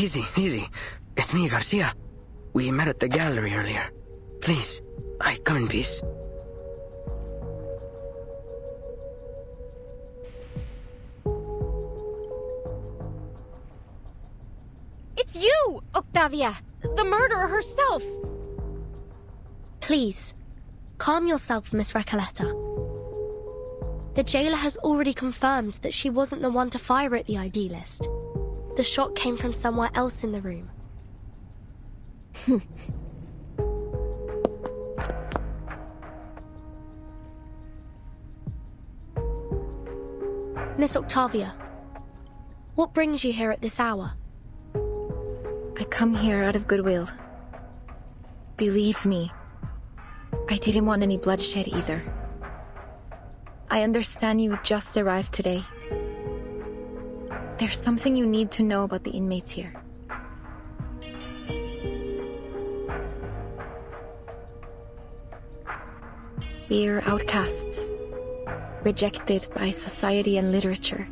Easy, easy. It's me, Garcia. We met at the gallery earlier. Please, I come in peace. It's you, Octavia! The murderer herself! Please, calm yourself, Miss Recoleta. The jailer has already confirmed that she wasn't the one to fire at the idealist. The shot came from somewhere else in the room. Miss Octavia, what brings you here at this hour? I come here out of goodwill. Believe me, I didn't want any bloodshed either. I understand you just arrived today. There's something you need to know about the inmates here. We're outcasts, rejected by society and literature,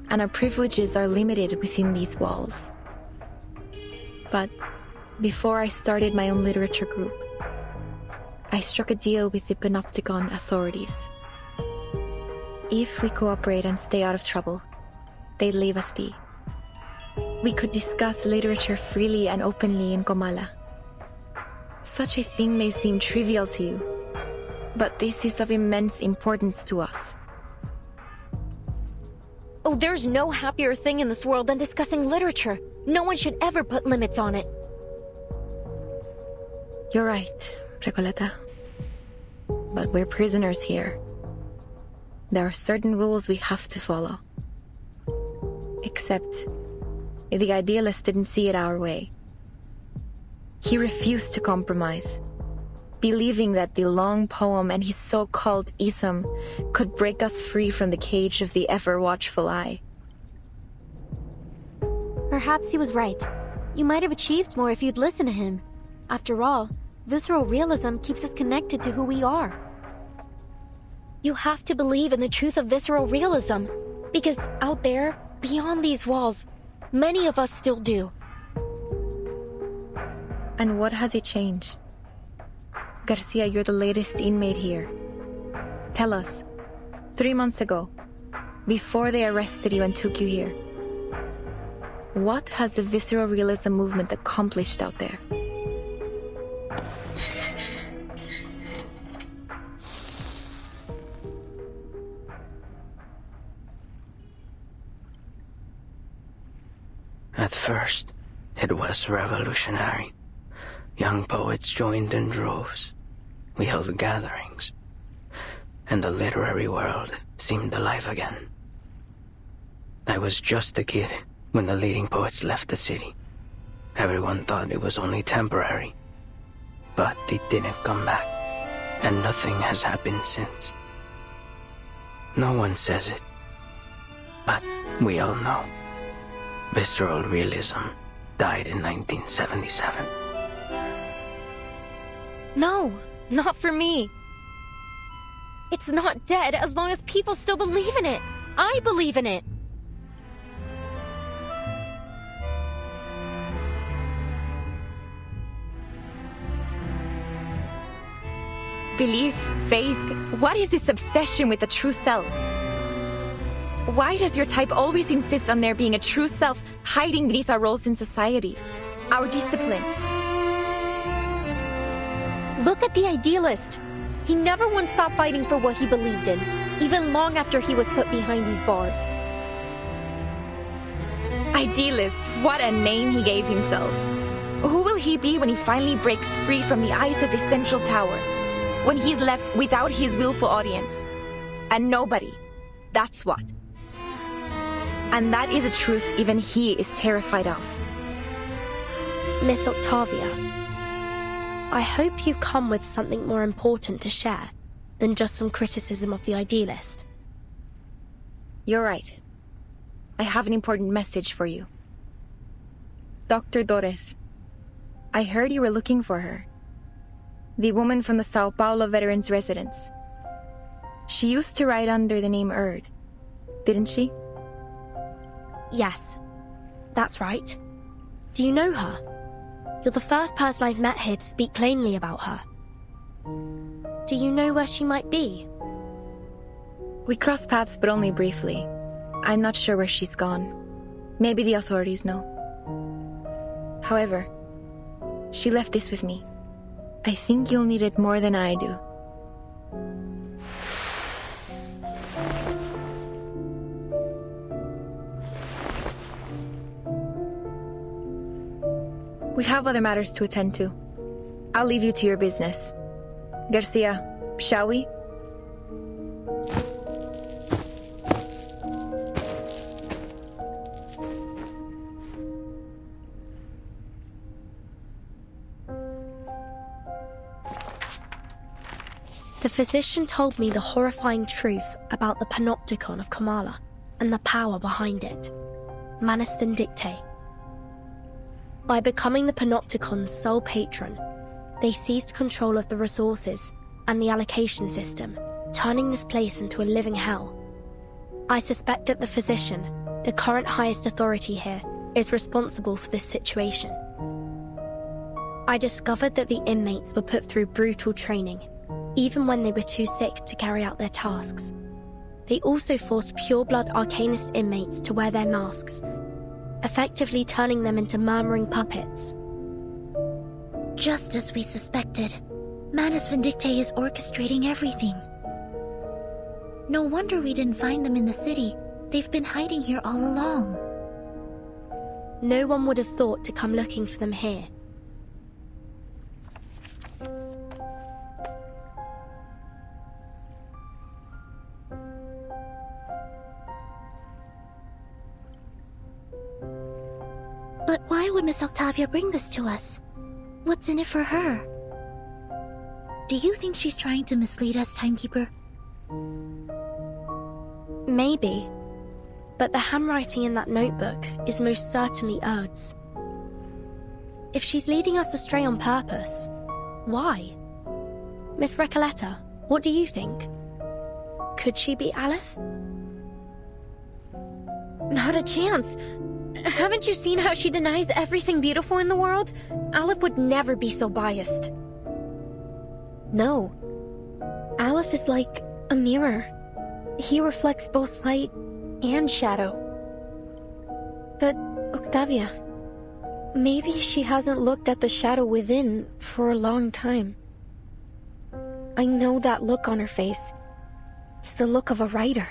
and our privileges are limited within these walls. But before I started my own literature group, I struck a deal with the Panopticon authorities. If we cooperate and stay out of trouble, they'd leave us be. We could discuss literature freely and openly in Comala. Such a thing may seem trivial to you, but this is of immense importance to us. Oh, there's no happier thing in this world than discussing literature. No one should ever put limits on it. You're right, Recoleta. But we're prisoners here. There are certain rules we have to follow. Except, the idealist didn't see it our way. He refused to compromise, believing that the long poem and his so-called ism could break us free from the cage of the ever-watchful eye. Perhaps he was right. You might have achieved more if you'd listened to him. After all, visceral realism keeps us connected to who we are. You have to believe in the truth of visceral realism, because out there, beyond these walls, many of us still do. And what has it changed? Garcia, you're the latest inmate here. Tell us, 3 months ago, before they arrested you and took you here, what has the visceral realism movement accomplished out there? At first, it was revolutionary. Young poets joined in droves. We held gatherings. And the literary world seemed alive again. I was just a kid when the leading poets left the city. Everyone thought it was only temporary. But they didn't come back, and nothing has happened since. No one says it, but we all know. Visceral realism died in 1977. No, not for me. It's not dead as long as people still believe in it. I believe in it. Belief, faith, what is this obsession with the true self? Why does your type always insist on there being a true self hiding beneath our roles in society, our disciplines? Look at the idealist. He never once stopped fighting for what he believed in, even long after he was put behind these bars. Idealist, what a name he gave himself. Who will he be when he finally breaks free from the eyes of the central tower? When he's left without his willful audience? And nobody. That's what. And that is a truth even he is terrified of. Miss Octavia, I hope you've come with something more important to share than just some criticism of the idealist. You're right. I have an important message for you. Dr. Torres, I heard you were looking for her. The woman from the Sao Paulo Veterans Residence. She used to write under the name Erd, didn't she? Yes, that's right. Do you know her? You're the first person I've met here to speak plainly about her. Do you know where she might be? We crossed paths, but only briefly. I'm not sure where she's gone. Maybe the authorities know. However, she left this with me. I think you'll need it more than I do. We have other matters to attend to. I'll leave you to your business. Garcia, shall we? The physician told me the horrifying truth about the panopticon of Kamala and the power behind it. Manus Vindictae. By becoming the panopticon's sole patron, they seized control of the resources and the allocation system, turning this place into a living hell. I suspect that the physician, the current highest authority here, is responsible for this situation. I discovered that the inmates were put through brutal training, even when they were too sick to carry out their tasks. They also forced pure-blood Arcanist inmates to wear their masks, effectively turning them into murmuring puppets. Just as we suspected, Manus Vindictae is orchestrating everything. No wonder we didn't find them in the city. They've been hiding here all along. No one would have thought to come looking for them here. But why would Miss Octavia bring this to us? What's in it for her? Do you think she's trying to mislead us, Timekeeper? Maybe. But the handwriting in that notebook is most certainly Erd's. If she's leading us astray on purpose, why? Miss Recoleta, what do you think? Could she be Aleph? Not a chance. Haven't you seen how she denies everything beautiful in the world? Aleph would never be so biased. No. Aleph is like a mirror. He reflects both light and shadow. But, Octavia, maybe she hasn't looked at the shadow within for a long time. I know that look on her face. It's the look of a writer.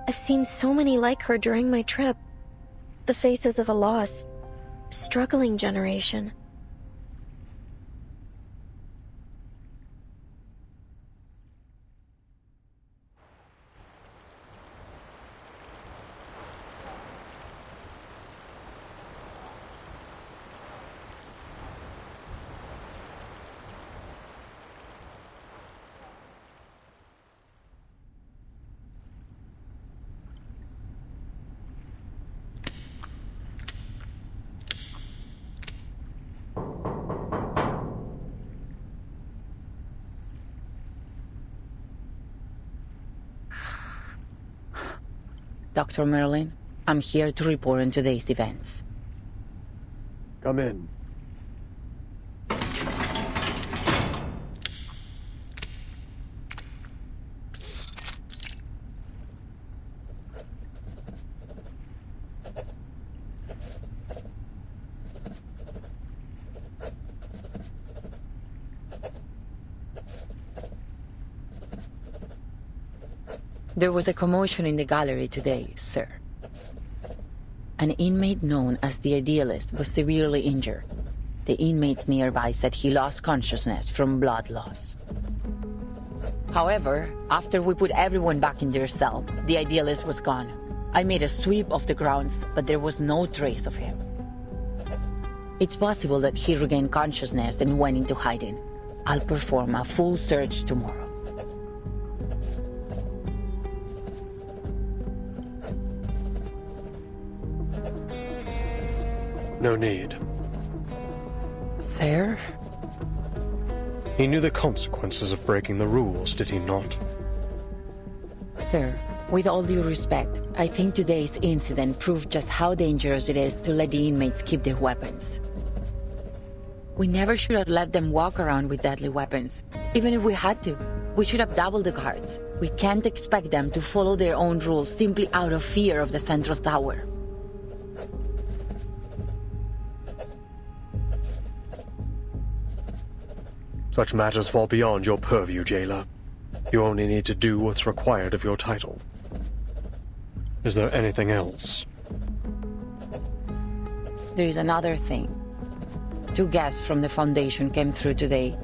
I've seen so many like her during my trip. The faces of a lost, struggling generation. Dr. Merlin, I'm here to report on today's events. Come in. There was a commotion in the gallery today, sir. An inmate known as the Idealist was severely injured. The inmates nearby said he lost consciousness from blood loss. However, after we put everyone back in their cell, the Idealist was gone. I made a sweep of the grounds, but there was no trace of him. It's possible that he regained consciousness and went into hiding. I'll perform a full search tomorrow. No need. Sir? He knew the consequences of breaking the rules, did he not? Sir, With all due respect, I think today's incident proved just how dangerous it is to let the inmates keep their weapons. We never should have let them walk around with deadly weapons. Even if we had to, we should have doubled the guards. We can't expect them to follow their own rules simply out of fear of the central tower. Such matters fall beyond your purview, jailer. You only need to do what's required of your title. Is there anything else? There is another thing. 2 guests from the Foundation came through today.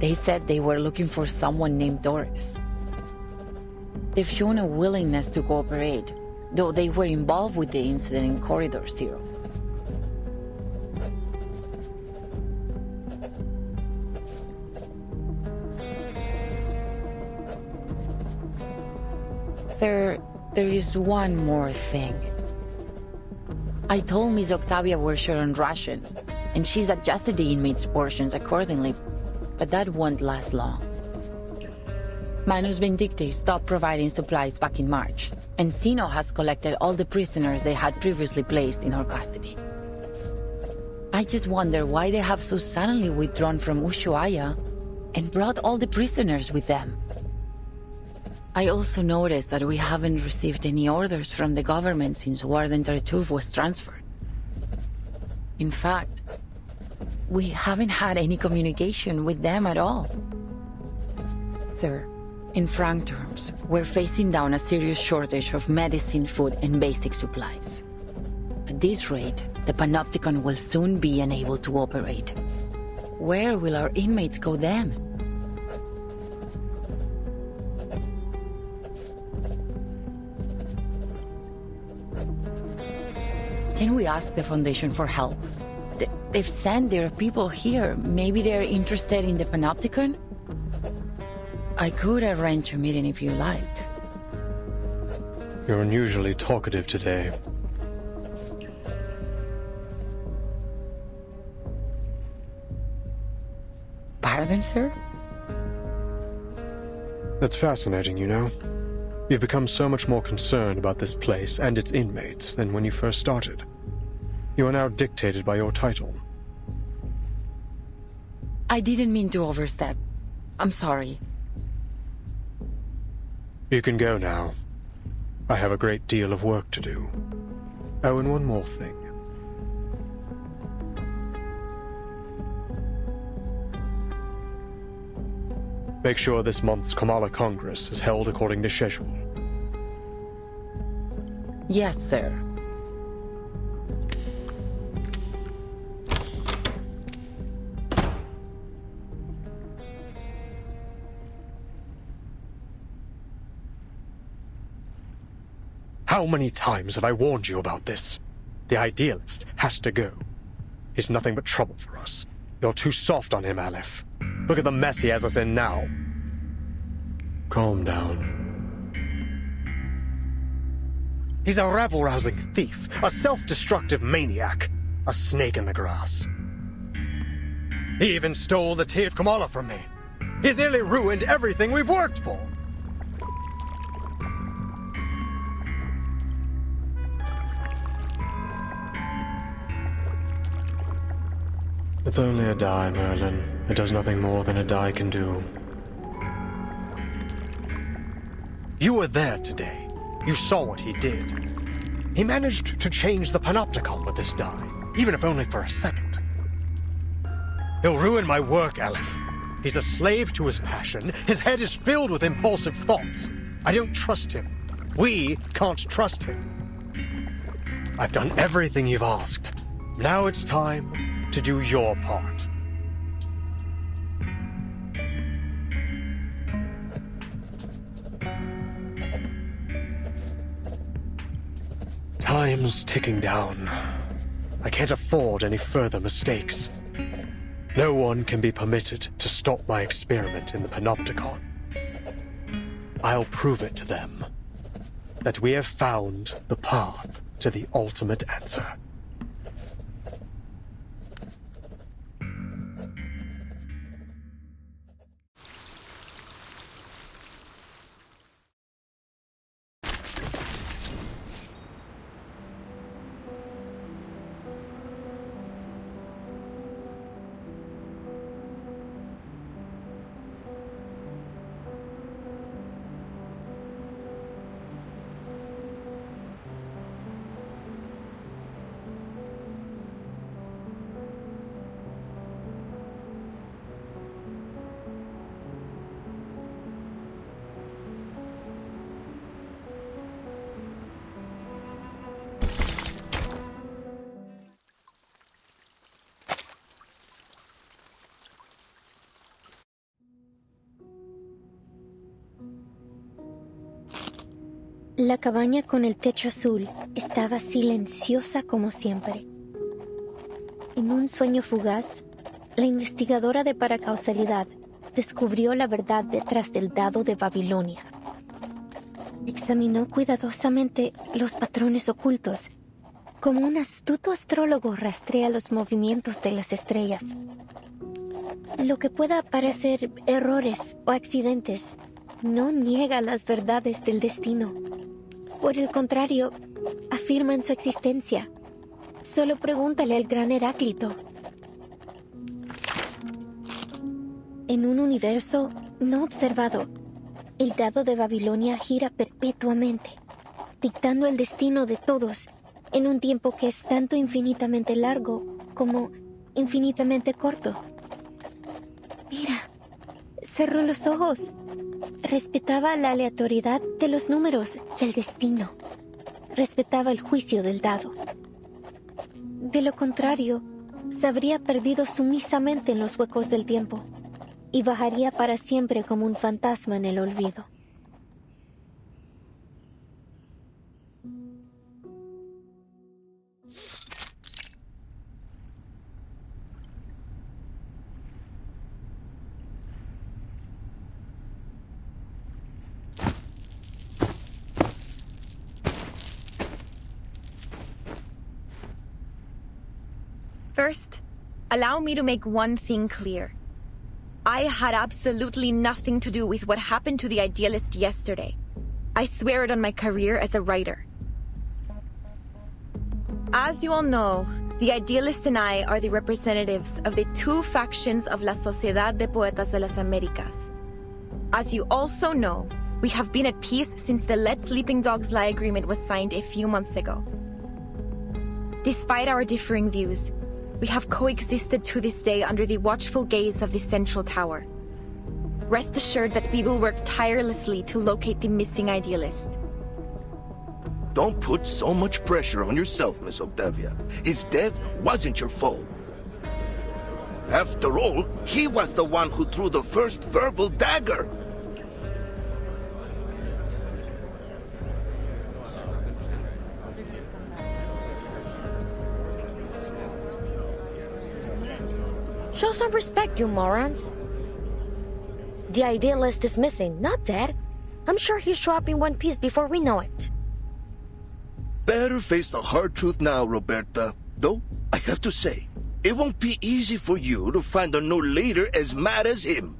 They said they were looking for someone named Doris. They've shown a willingness to cooperate, though they were involved with the incident in Corridor Zero. Sir, there is one more thing. I told Miss Octavia we're short on rations, and she's adjusted the inmates' portions accordingly, but that won't last long. Manus Vindicte stopped providing supplies back in March, and Sino has collected all the prisoners they had previously placed in her custody. I just wonder why they have so suddenly withdrawn from Ushuaia and brought all the prisoners with them. I also noticed that we haven't received any orders from the government since Warden Tartuffe was transferred. In fact, we haven't had any communication with them at all. Sir, in frank terms, we're facing down a serious shortage of medicine, food, and basic supplies. At this rate, the Panopticon will soon be unable to operate. Where will our inmates go then? Can we ask the Foundation for help? They've sent their people here. Maybe they're interested in the Panopticon? I could arrange a meeting if you like. You're unusually talkative today. Pardon, sir? That's fascinating, you know. You've become so much more concerned about this place and its inmates than when you first started. You are now dictated by your title. I didn't mean to overstep. I'm sorry. You can go now. I have a great deal of work to do. Oh, and one more thing. Make sure this month's Kamala Congress is held according to schedule. Yes, sir. How many times have I warned you about this? The idealist has to go. He's nothing but trouble for us. You're too soft on him, Aleph. Look at the mess he has us in now. Calm down. He's a rabble-rousing thief, a self-destructive maniac, a snake in the grass. He even stole the tea of Kamala from me. He's nearly ruined everything we've worked for. It's only a die, Merlin. It does nothing more than a die can do. You were there today. You saw what he did. He managed to change the Panopticon with this die, even if only for a second. He'll ruin my work, Aleph. He's a slave to his passion. His head is filled with impulsive thoughts. I don't trust him. We can't trust him. I've done everything you've asked. Now it's time to do your part. Time's ticking down. I can't afford any further mistakes. No one can be permitted to stop my experiment in the Panopticon. I'll prove it to them that we have found the path to the ultimate answer. La cabaña con el techo azul estaba silenciosa como siempre. En un sueño fugaz, la investigadora de paracausalidad descubrió la verdad detrás del dado de Babilonia. Examinó cuidadosamente los patrones ocultos, como un astuto astrólogo rastrea los movimientos de las estrellas. Lo que pueda parecer errores o accidentes no niega las verdades del destino. Por el contrario, afirman su existencia. Solo pregúntale al gran Heráclito. En un universo no observado, el dado de Babilonia gira perpetuamente, dictando el destino de todos en un tiempo que es tanto infinitamente largo como infinitamente corto. Mira, cerró los ojos. Respetaba la aleatoriedad de los números y el destino. Respetaba el juicio del dado. De lo contrario, se habría perdido sumisamente en los huecos del tiempo y bajaría para siempre como un fantasma en el olvido. First, allow me to make one thing clear. I had absolutely nothing to do with what happened to the Idealist yesterday. I swear it on my career as a writer. As you all know, the Idealist and I are the representatives of the two factions of La Sociedad de Poetas de las Américas. As you also know, we have been at peace since the Let Sleeping Dogs Lie agreement was signed a few months ago. Despite our differing views, we have coexisted to this day under the watchful gaze of the Central Tower. Rest assured that we will work tirelessly to locate the missing Idealist. Don't put so much pressure on yourself, Miss Octavia. His death wasn't your fault. After all, he was the one who threw the first verbal dagger. Show some respect, you morons. The Idealist is missing, not dead. I'm sure he'll show up in one piece before we know it. Better face the hard truth now, Roberta. Though, I have to say, it won't be easy for you to find a new leader as mad as him.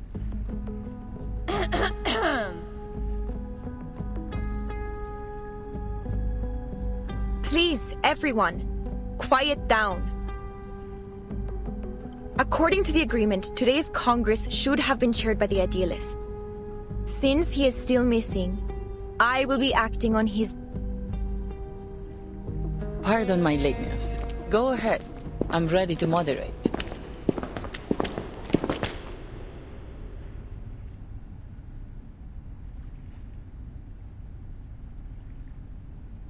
Please, everyone, quiet down. According to the agreement, today's Congress should have been chaired by the Idealist. Since he is still missing, I will be acting on his... Pardon my lateness. Go ahead. I'm ready to moderate.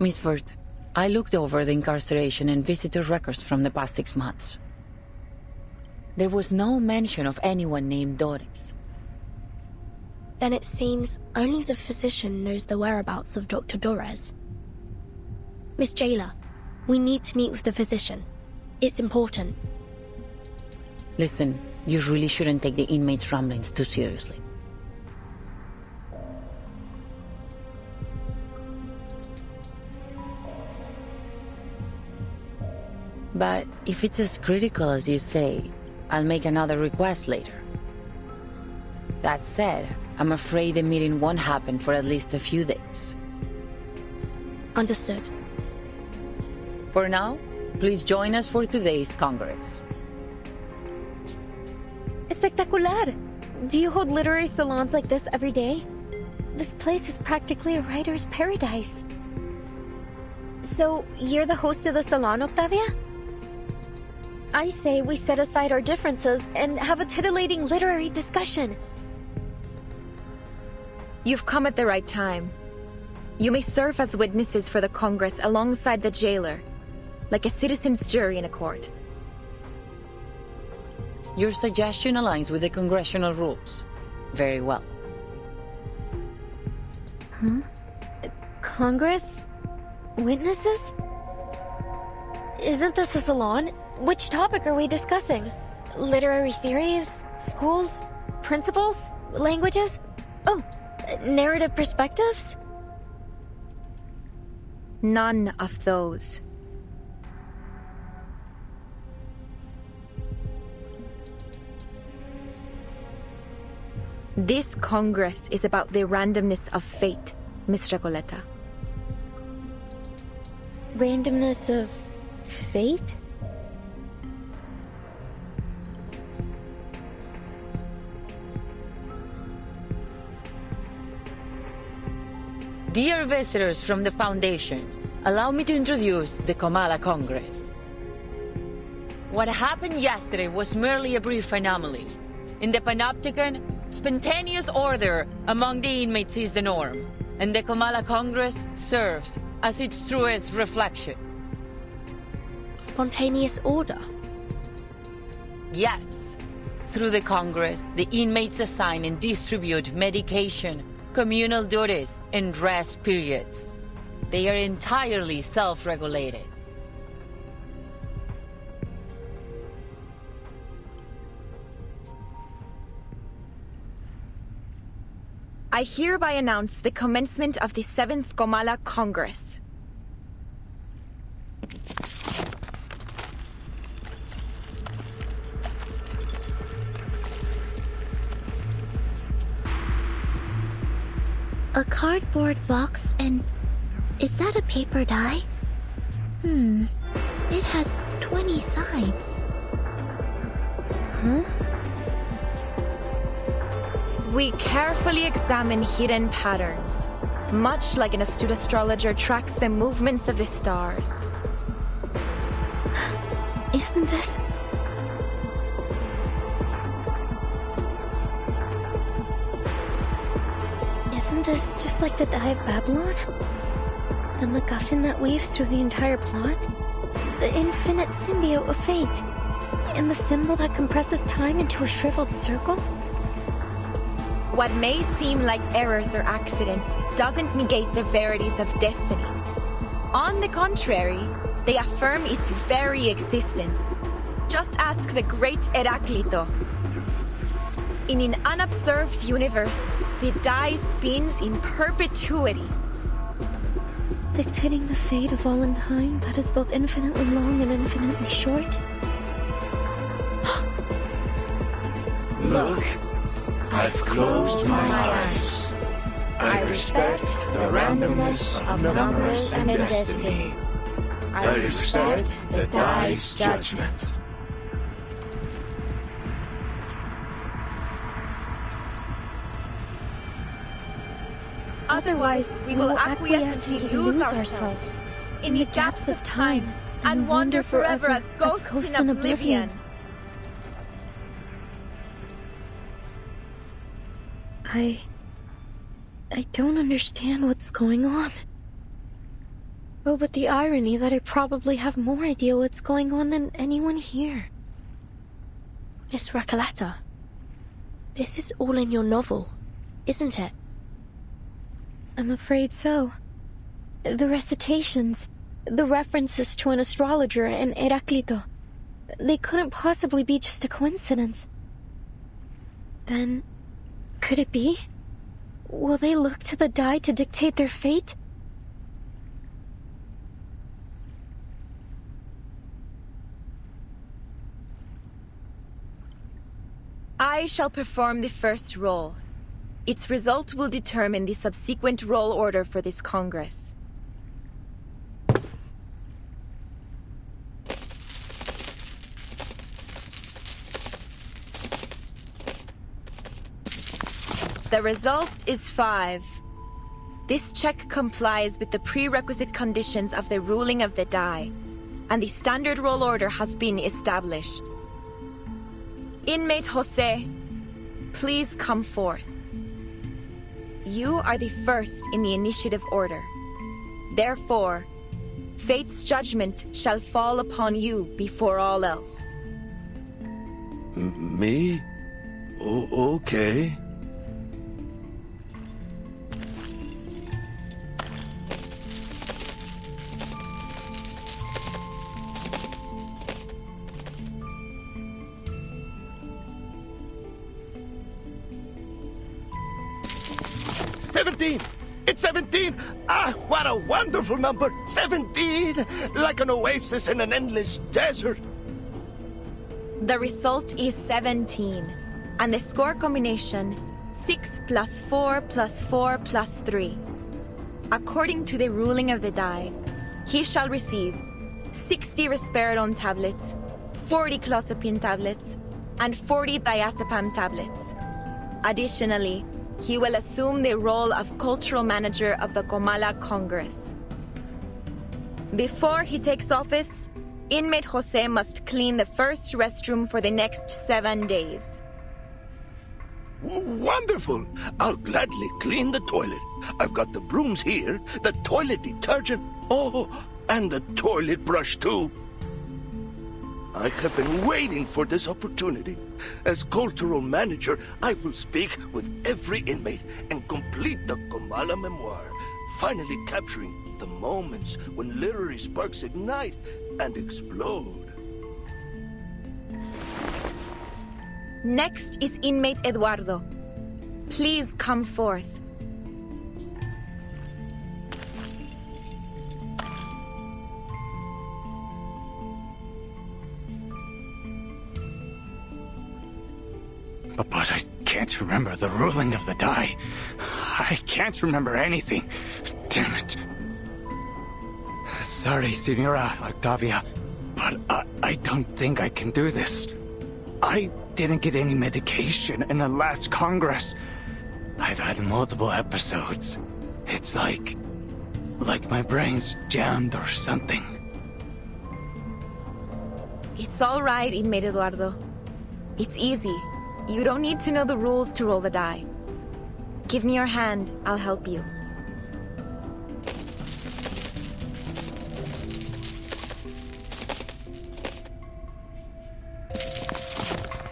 Miss Ford, I looked over the incarceration and visitor records from the past 6 months. There was no mention of anyone named Doris. Then it seems only the physician knows the whereabouts of Dr. Dorez. Miss Jailer, we need to meet with the physician. It's important. Listen, you really shouldn't take the inmates' ramblings too seriously. But if it's as critical as you say, I'll make another request later. That said, I'm afraid the meeting won't happen for at least a few days. Understood. For now, please join us for today's Congress. Espectacular! Do you hold literary salons like this every day? This place is practically a writer's paradise. So, you're the host of the salon, Octavia? I say we set aside our differences and have a titillating literary discussion. You've come at the right time. You may serve as witnesses for the Congress alongside the jailer, like a citizen's jury in a court. Your suggestion aligns with the congressional rules. Very well. Huh? Congress? Witnesses? Isn't this a salon? Which topic are we discussing? Literary theories? Schools? Principles? Languages? Oh, narrative perspectives? None of those. This Congress is about the randomness of fate, Miss Recoleta. Randomness of fate? Dear visitors from the Foundation, allow me to introduce the Kamala Congress. What happened yesterday was merely a brief anomaly. In the Panopticon, spontaneous order among the inmates is the norm, and the Kamala Congress serves as its truest reflection. Spontaneous order? Yes. Through the Congress, the inmates assign and distribute medication, communal duties, and rest periods. They are entirely self-regulated. I hereby announce the commencement of the 7th Kamala Congress. A cardboard box and... is that a paper die? It has 20 sides. Huh? We carefully examine hidden patterns, much like an astute astrologer tracks the movements of the stars. Isn't this... Isn't this just like the Die of Babylon? The MacGuffin that weaves through the entire plot? The infinite symbiote of fate? And the symbol that compresses time into a shriveled circle? What may seem like errors or accidents doesn't negate the verities of destiny. On the contrary, they affirm its very existence. Just ask the great Heráclito. In an unobserved universe, the die spins in perpetuity. Dictating the fate of all in time that is both infinitely long and infinitely short? Look, I've closed my eyes. I respect the randomness of numbers and destiny. I respect the die's judgment. Otherwise, we will acquiesce and lose ourselves in the gaps of time and wander forever as ghosts in oblivion. I don't understand what's going on. Oh, but the irony that I probably have more idea what's going on than anyone here. Miss Recoleta, this is all in your novel, isn't it? I'm afraid so. The recitations, the references to an astrologer and Heráclito, they couldn't possibly be just a coincidence. Then, could it be? Will they look to the die to dictate their fate? I shall perform the first roll. Its result will determine the subsequent roll order for this Congress. The result is 5. This check complies with the prerequisite conditions of the ruling of the die, and the standard roll order has been established. Inmate Jose, please come forth. You are the first in the initiative order. Therefore, fate's judgment shall fall upon you before all else. Me? Okay. 17! It's 17! Ah, what a wonderful number! 17! Like an oasis in an endless desert. The result is 17, and the score combination 6 + 4 + 4 + 3. According to the ruling of the die, he shall receive 60 risperidone tablets, 40 clozapine tablets, and 40 diazepam tablets. Additionally, he will assume the role of cultural manager of the Comala Congress. Before he takes office, inmate Jose must clean the first restroom for the next 7 days. Wonderful! I'll gladly clean the toilet. I've got the brooms here, the toilet detergent, and the toilet brush too. I have been waiting for this opportunity. As cultural manager, I will speak with every inmate and complete the Comala memoir, finally capturing the moments when literary sparks ignite and explode. Next is inmate Eduardo. Please come forth. But I can't remember the ruling of the die. I can't remember anything. Damn it. Sorry, Senora Octavia, but I don't think I can do this. I didn't get any medication in the last Congress. I've had multiple episodes. It's like my brain's jammed or something. It's all right, inmate Eduardo. It's easy. You don't need to know the rules to roll the die. Give me your hand, I'll help you.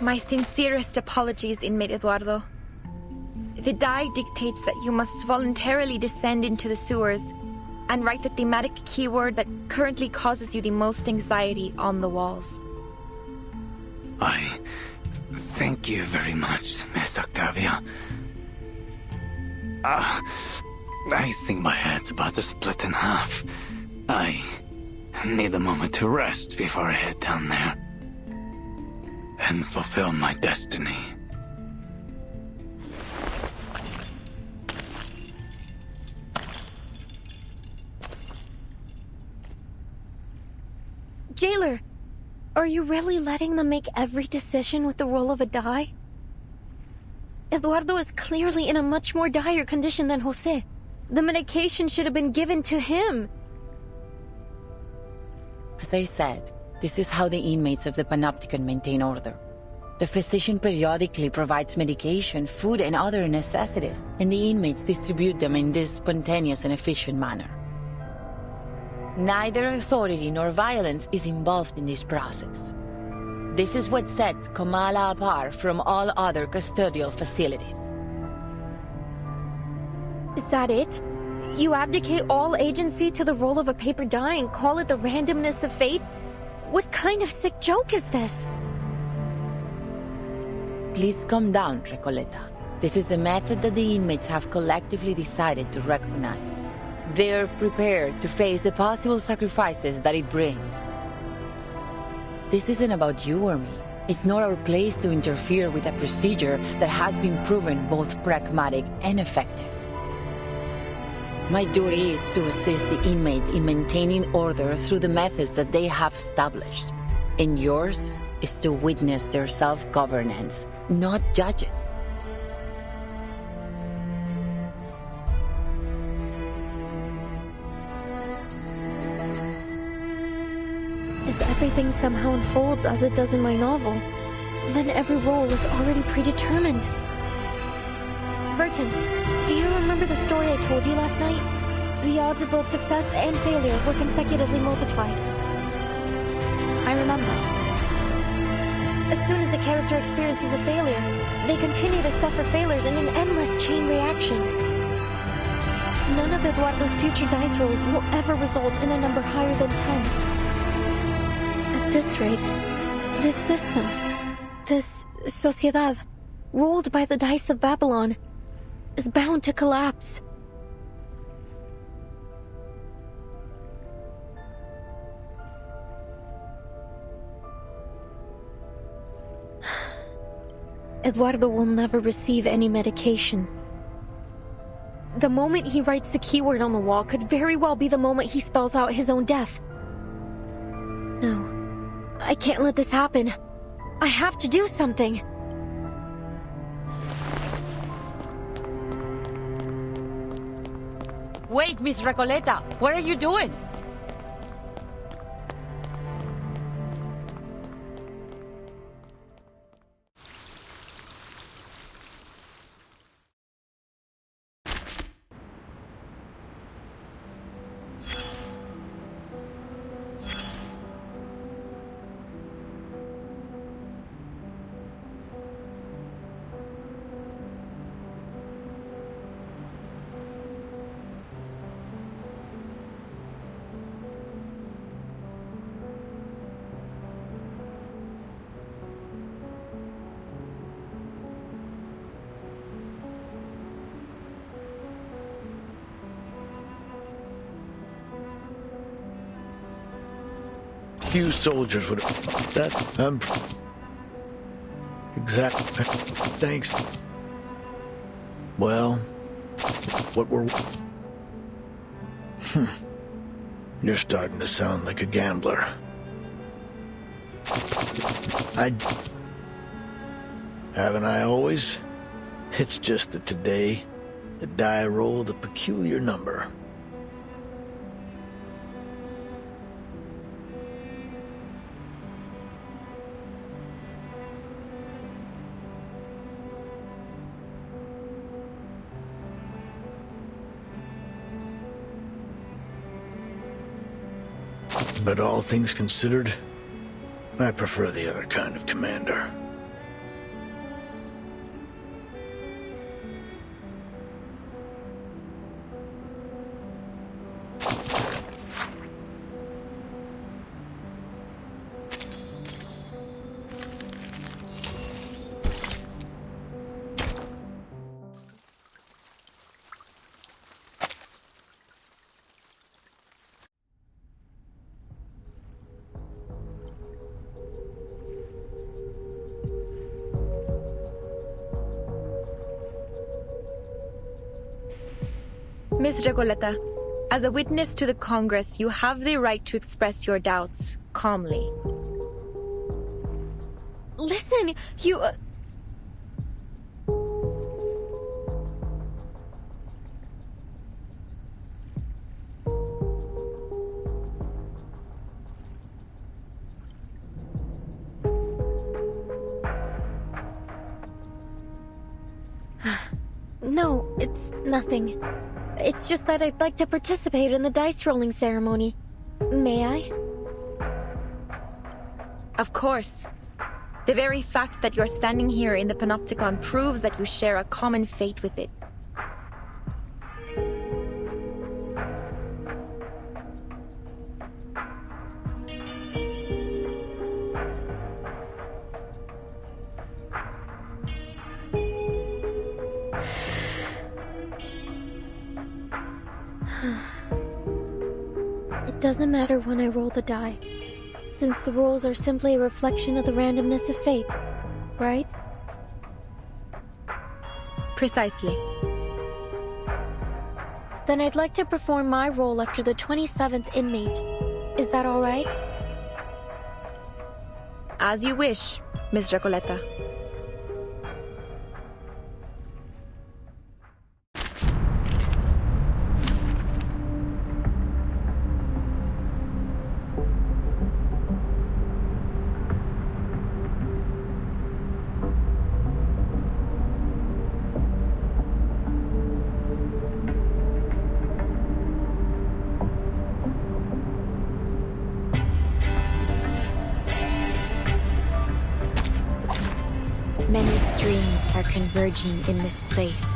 My sincerest apologies, inmate Eduardo. The die dictates that you must voluntarily descend into the sewers and write the thematic keyword that currently causes you the most anxiety on the walls. Thank you very much, Miss Octavia. I think my head's about to split in half. I need a moment to rest before I head down there and fulfill my destiny. Jailer, are you really letting them make every decision with the roll of a die? Eduardo is clearly in a much more dire condition than Jose. The medication should have been given to him. As I said, this is how the inmates of the Panopticon maintain order. The physician periodically provides medication, food, and other necessities, and the inmates distribute them in this spontaneous and efficient manner. Neither authority nor violence is involved in this process. This is what sets Comala apart from all other custodial facilities. Is that it? You abdicate all agency to the roll of a paper die and call it the randomness of fate? What kind of sick joke is this? Please calm down, Recoleta. This is the method that the inmates have collectively decided to recognize. They're prepared to face the possible sacrifices that it brings. This isn't about you or me. It's not our place to interfere with a procedure that has been proven both pragmatic and effective. My duty is to assist the inmates in maintaining order through the methods that they have established. And yours is to witness their self-governance, not judge it. If everything somehow unfolds as it does in my novel, then every role was already predetermined. Verton, do you remember the story I told you last night? The odds of both success and failure were consecutively multiplied. I remember. As soon as a character experiences a failure, they continue to suffer failures in an endless chain reaction. None of Eduardo's future dice rolls will ever result in a number higher than 10. At this rate, this system, this sociedad, ruled by the dice of Babylon, is bound to collapse. Eduardo will never receive any medication. The moment he writes the keyword on the wall could very well be the moment he spells out his own death. No, I can't let this happen. I have to do something. Wait, Miss Recoleta, what are you doing? Few soldiers would that exactly. Thanks. Well, what were you're starting to sound like a gambler. Haven't I always? It's just that today the die rolled a peculiar number. But all things considered, I prefer the other kind of commander. Miss Recoleta, as a witness to the Congress, you have the right to express your doubts calmly. Listen, you... No, it's nothing. It's just that I'd like to participate in the dice rolling ceremony. May I? Of course. The very fact that you're standing here in the Panopticon proves that you share a common fate with it. It doesn't matter when I roll the die, since the rolls are simply a reflection of the randomness of fate, right? Precisely. Then I'd like to perform my role after the 27th inmate. Is that all right? As you wish, Miss Recoleta. Many streams are converging in this place.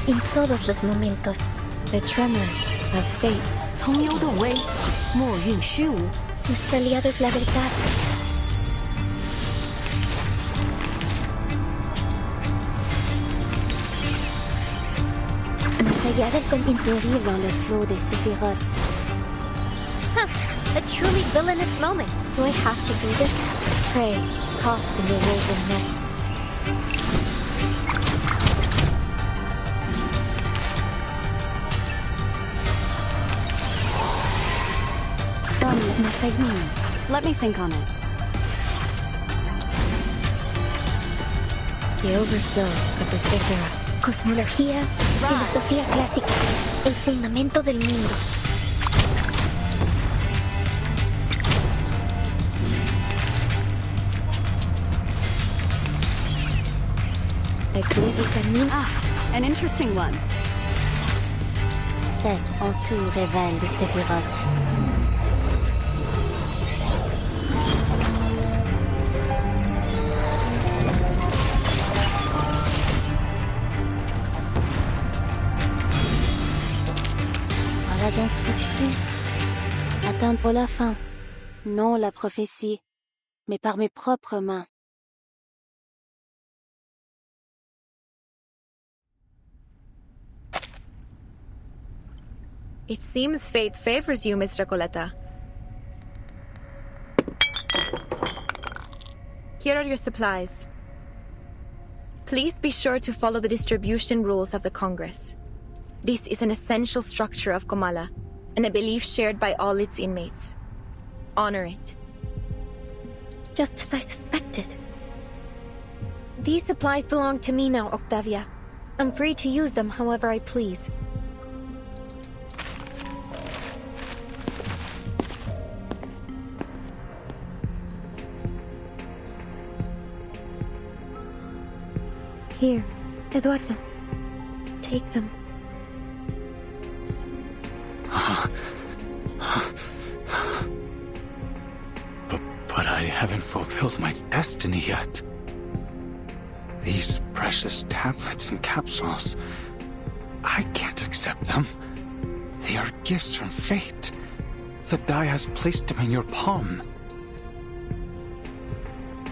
En todos los momentos, The tremors of fate. 通幽的威，莫运虚无。 Mis aliados la verdad. Más allá del contenido le flow de Sephiroth. A truly villainous moment. Do I have to do this? Pray, caught in the woven net. Let me think on it. The overflow of the Sephiroth. Cosmología, filosofía clásica, el fundamento del mundo. An interesting one. Cet entour révèle de Sephiroth. Voilà donc ceci. Atteindre la fin. Non la prophétie, mais par mes propres mains. It seems fate favors you, Miss Recoleta. Here are your supplies. Please be sure to follow the distribution rules of the Congress. This is an essential structure of Comala, and a belief shared by all its inmates. Honor it. Just as I suspected. These supplies belong to me now, Octavia. I'm free to use them however I please. Here, Eduardo. Take them. But I haven't fulfilled my destiny yet. These precious tablets and capsules, I can't accept them. They are gifts from fate. The die has placed them in your palm.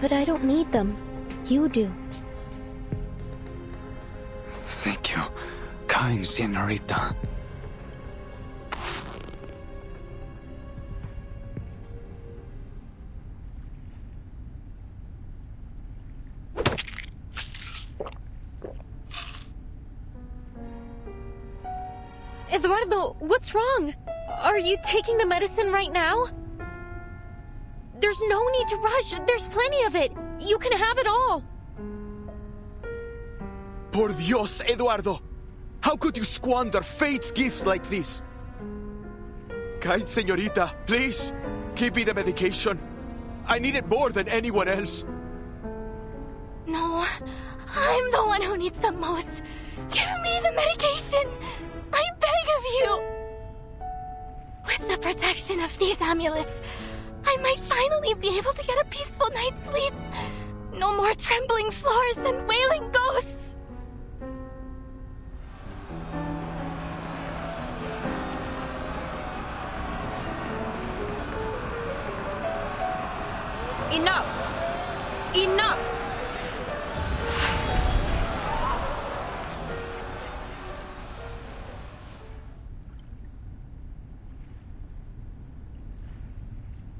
But I don't need them. You do. Thank you, kind señorita. Eduardo, what's wrong? Are you taking the medicine right now? There's no need to rush. There's plenty of it. You can have it all. Por Dios, Eduardo! How could you squander fate's gifts like this? Kind señorita, please, give me the medication. I need it more than anyone else. No, I'm the one who needs the most. Give me the medication. I beg of you. With the protection of these amulets, I might finally be able to get a peaceful night's sleep. No more trembling floors and wailing ghosts. Enough! Enough!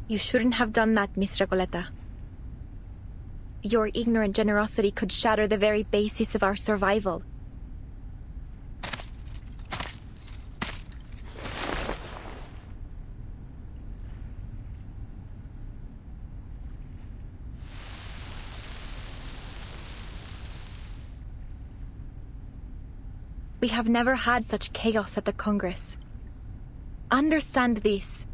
You shouldn't have done that, Miss Recoleta. Your ignorant generosity could shatter the very basis of our survival. We have never had such chaos at the Congress. Understand this.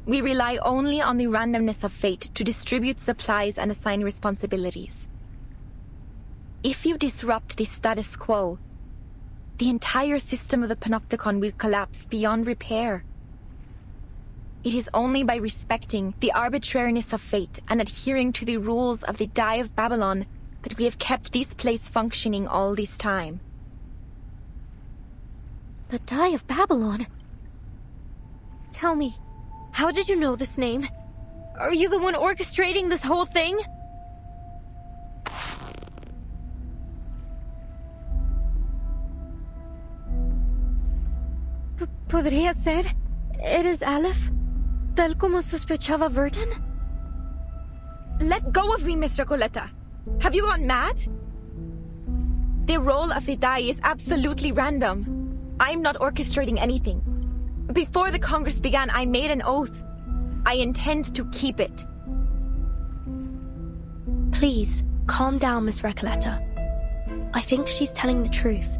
We rely only on the randomness of fate to distribute supplies and assign responsibilities. If you disrupt the status quo, the entire system of the Panopticon will collapse beyond repair. It is only by respecting the arbitrariness of fate and adhering to the rules of the Die of Babylon that we have kept this place functioning all this time. The Die of Babylon? Tell me, how did you know this name? Are you the one orchestrating this whole thing? ¿Podría ser? ¿Eres Aleph? Tal como sospechaba Verdun? Let go of me, Miss Recoleta. Have you gone mad? The roll of the die is absolutely random. I'm not orchestrating anything. Before the Congress began, I made an oath. I intend to keep it. Please, calm down, Miss Recoleta. I think she's telling the truth.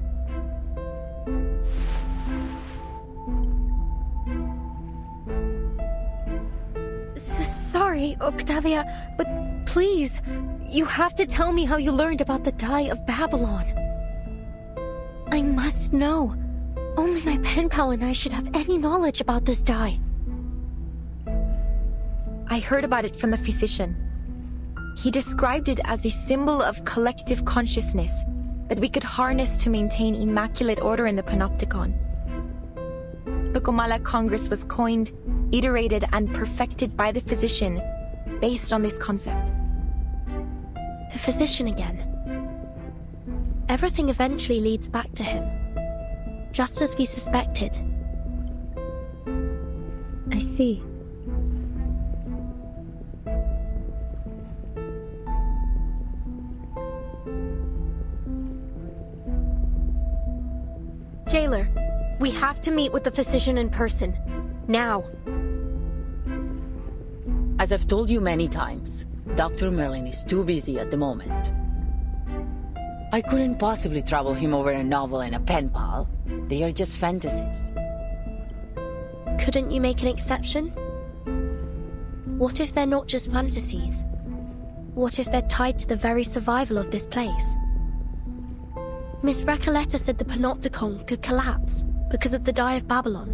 Sorry, Octavia, but please, you have to tell me how you learned about the die of Babylon. I must know. Only my pen pal and I should have any knowledge about this die. I heard about it from the physician. He described it as a symbol of collective consciousness that we could harness to maintain immaculate order in the Panopticon. The Comala Congress was coined, iterated, and perfected by the physician based on this concept. The physician again. Everything eventually leads back to him, just as we suspected. I see. Jailer, we have to meet with the physician in person. Now. As I've told you many times, Dr. Merlin is too busy at the moment. I couldn't possibly trouble him over a novel and a pen pal. They are just fantasies. Couldn't you make an exception? What if they're not just fantasies? What if they're tied to the very survival of this place? Miss Recoleta said the Panopticon could collapse because of the Die of Babylon.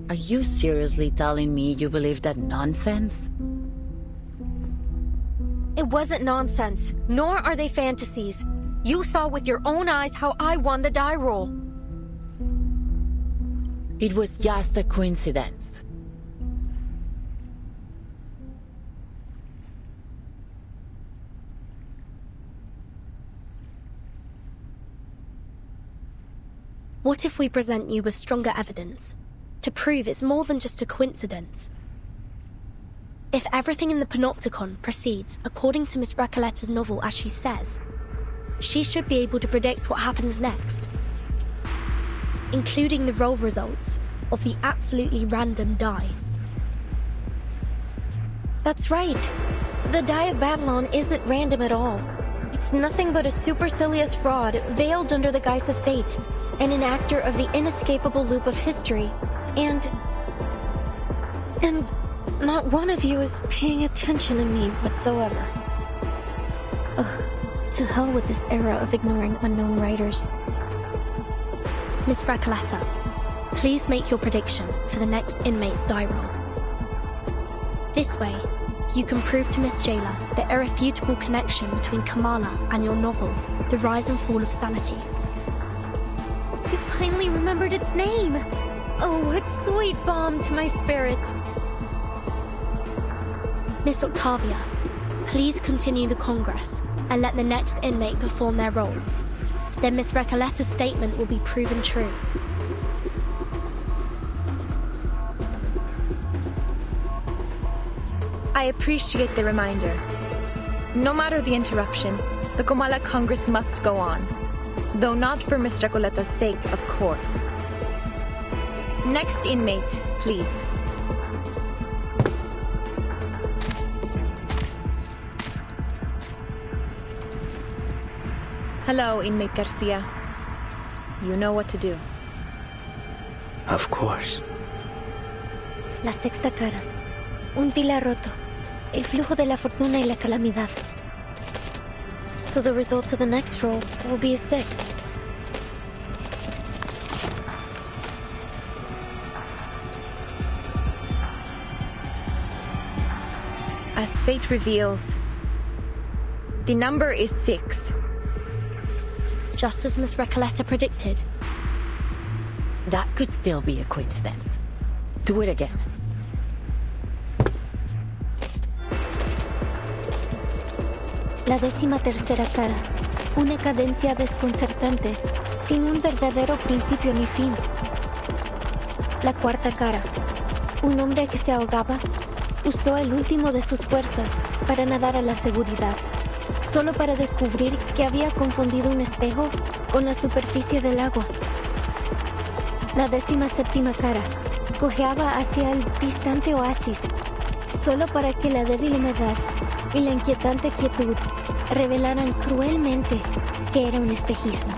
Are you seriously telling me you believe that nonsense? It wasn't nonsense, nor are they fantasies. You saw with your own eyes how I won the die roll. It was just a coincidence. What if we present you with stronger evidence to prove it's more than just a coincidence? If everything in the Panopticon proceeds according to Miss Recoleta's novel as she says, she should be able to predict what happens next, including the roll results of the absolutely random die. That's right. The Die of Babylon isn't random at all. It's nothing but a supercilious fraud veiled under the guise of fate, and an actor of the inescapable loop of history. And not one of you is paying attention to me whatsoever. Ugh, to hell with this era of ignoring unknown writers. Miss Recoleta, please make your prediction for the next inmate's die roll. This way, you can prove to Miss Jailer the irrefutable connection between Kamala and your novel, The Rise and Fall of Sanity. You finally remembered its name! Oh, what sweet balm to my spirit! Miss Octavia, please continue the Congress and let the next inmate perform their role. Then Miss Recoleta's statement will be proven true. I appreciate the reminder. No matter the interruption, the Comala Congress must go on. Though not for Miss Recoleta's sake, of course. Next inmate, please. Hello, inmate Garcia. You know what to do. Of course. La sexta cara. Un pilar roto. El flujo de la fortuna y la calamidad. So the result of the next roll will be a 6. As fate reveals, the number is 6. Just as Miss Recoleta predicted. That could still be a coincidence. Do it again. La 13ª cara. Una cadencia desconcertante, sin un verdadero principio ni fin. La 4ª cara. Un hombre que se ahogaba usó el último de sus fuerzas para nadar a la seguridad, solo para descubrir que había confundido un espejo con la superficie del agua. La 17ª cara cojeaba hacia el distante oasis, solo para que la débil humedad y la inquietante quietud revelaran cruelmente que era un espejismo.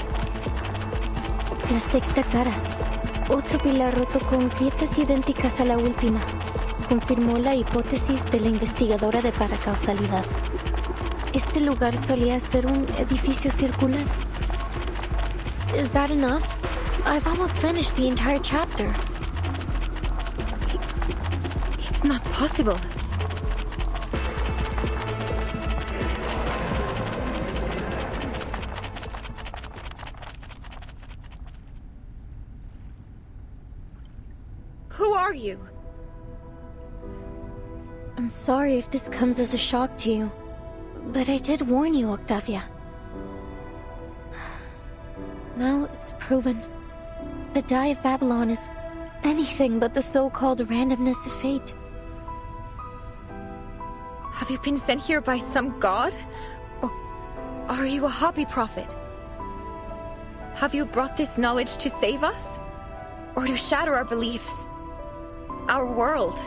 La 6ª cara, otro pilar roto con grietas idénticas a la última, confirmó la hipótesis de la investigadora de paracausalidad. Este lugar solía ser un edificio circular. Is that enough? I've almost finished the entire chapter. It's not possible. Who are you? I'm sorry if this comes as a shock to you, but I did warn you, Octavia. Now it's proven. The Die of Babylon is anything but the so-called randomness of fate. Have you been sent here by some god? Or are you a hobby prophet? Have you brought this knowledge to save us? Or to shatter our beliefs? Our world?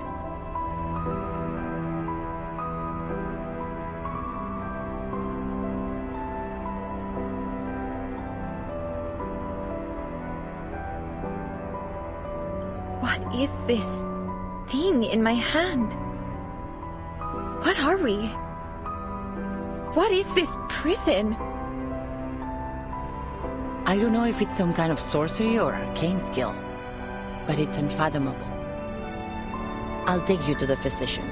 What is this thing in my hand? What are we? What is this prison? I don't know if it's some kind of sorcery or arcane skill, but it's unfathomable. I'll take you to the physician,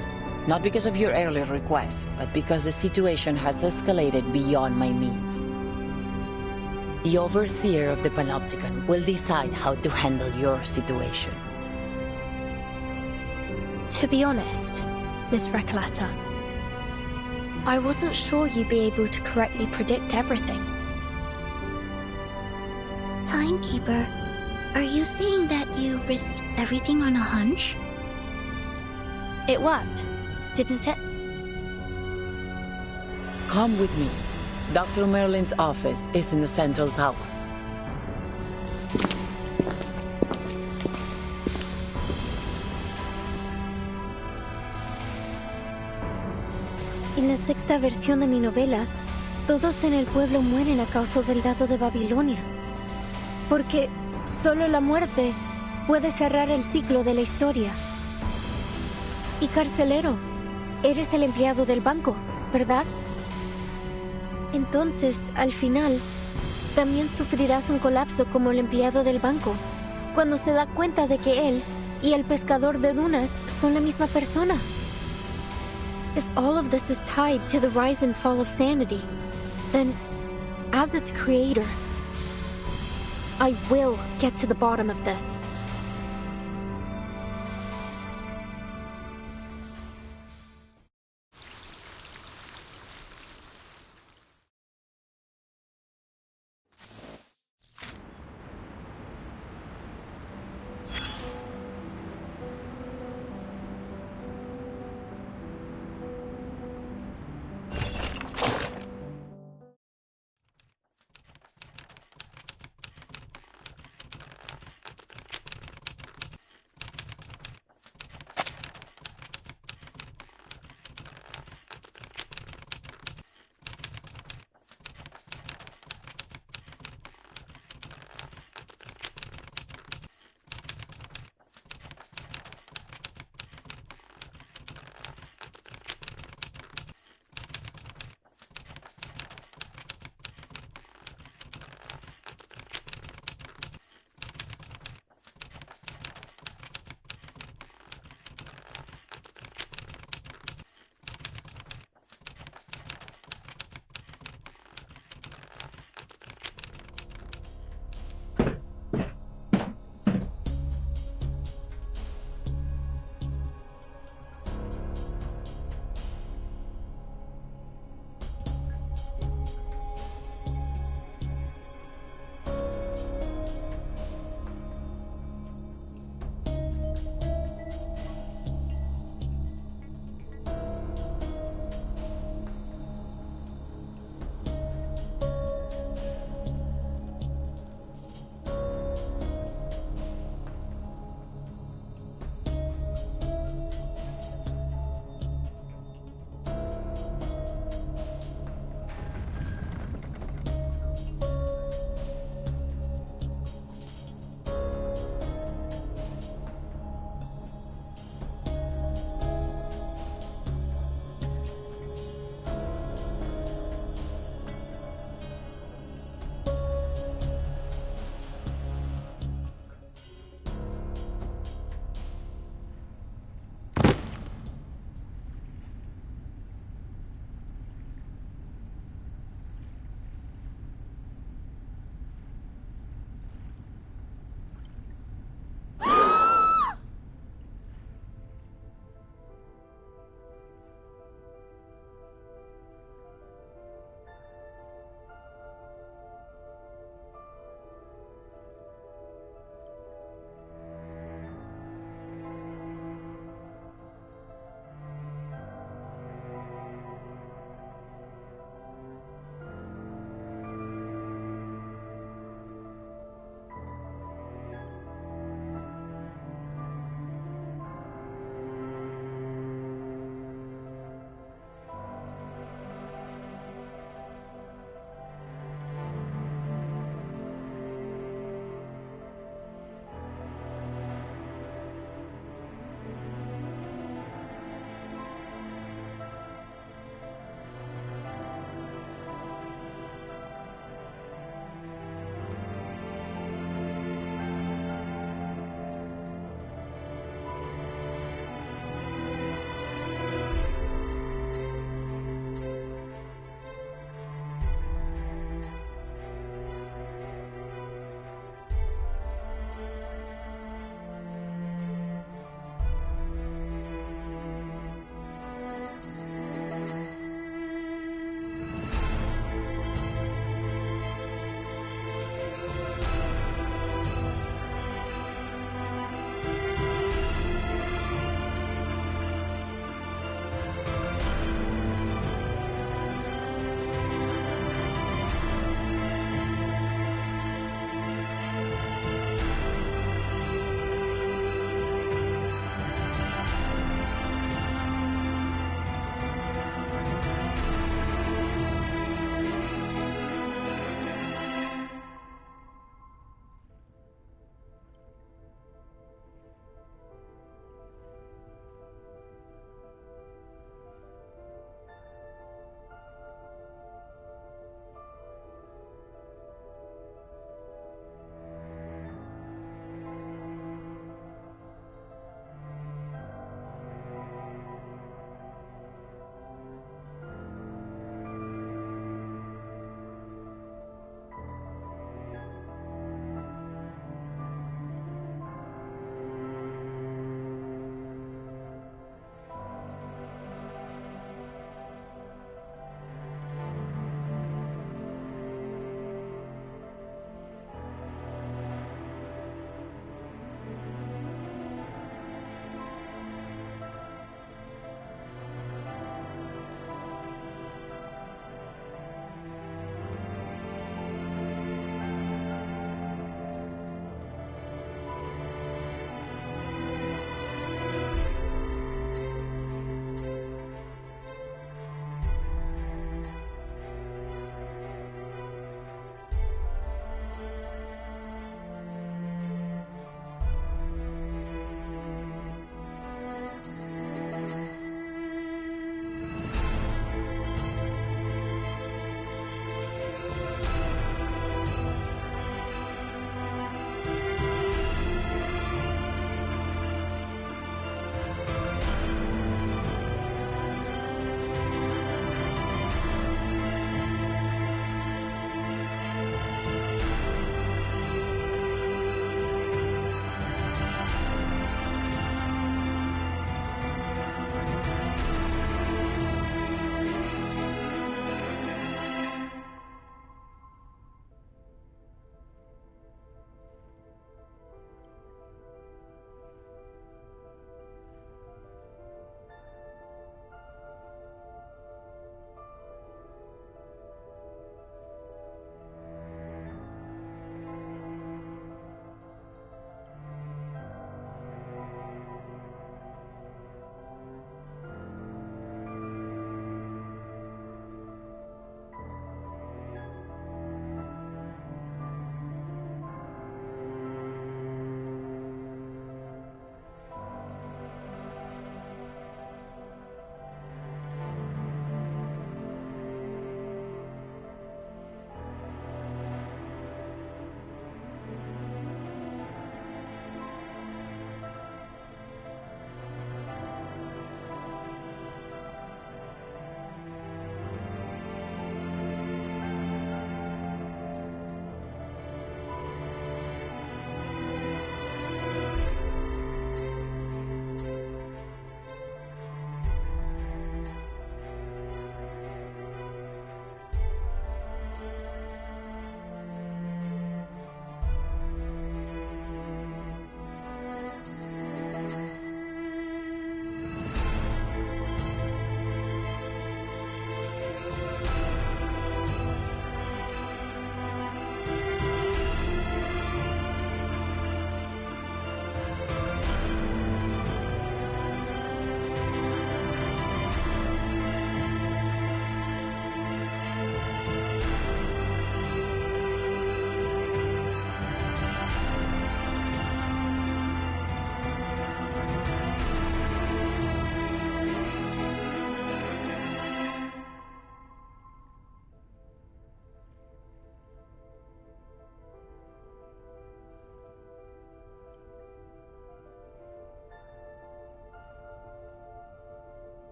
not because of your earlier request, but because the situation has escalated beyond my means. The overseer of the Panopticon will decide how to handle your situation. To be honest, Miss Recolata, I wasn't sure you'd be able to correctly predict everything. Timekeeper, are you saying that you risked everything on a hunch? It worked, didn't it? Come with me. Dr. Merlin's office is in the central tower. En la 6ª versión de mi novela, todos en el pueblo mueren a causa del dado de Babilonia. Porque solo la muerte puede cerrar el ciclo de la historia. Y carcelero, eres el empleado del banco, ¿verdad? Entonces, al final, también sufrirás un colapso como el empleado del banco, cuando se da cuenta de que él y el pescador de dunas son la misma persona. If all of this is tied to the rise and fall of sanity, then, as its creator, I will get to the bottom of this.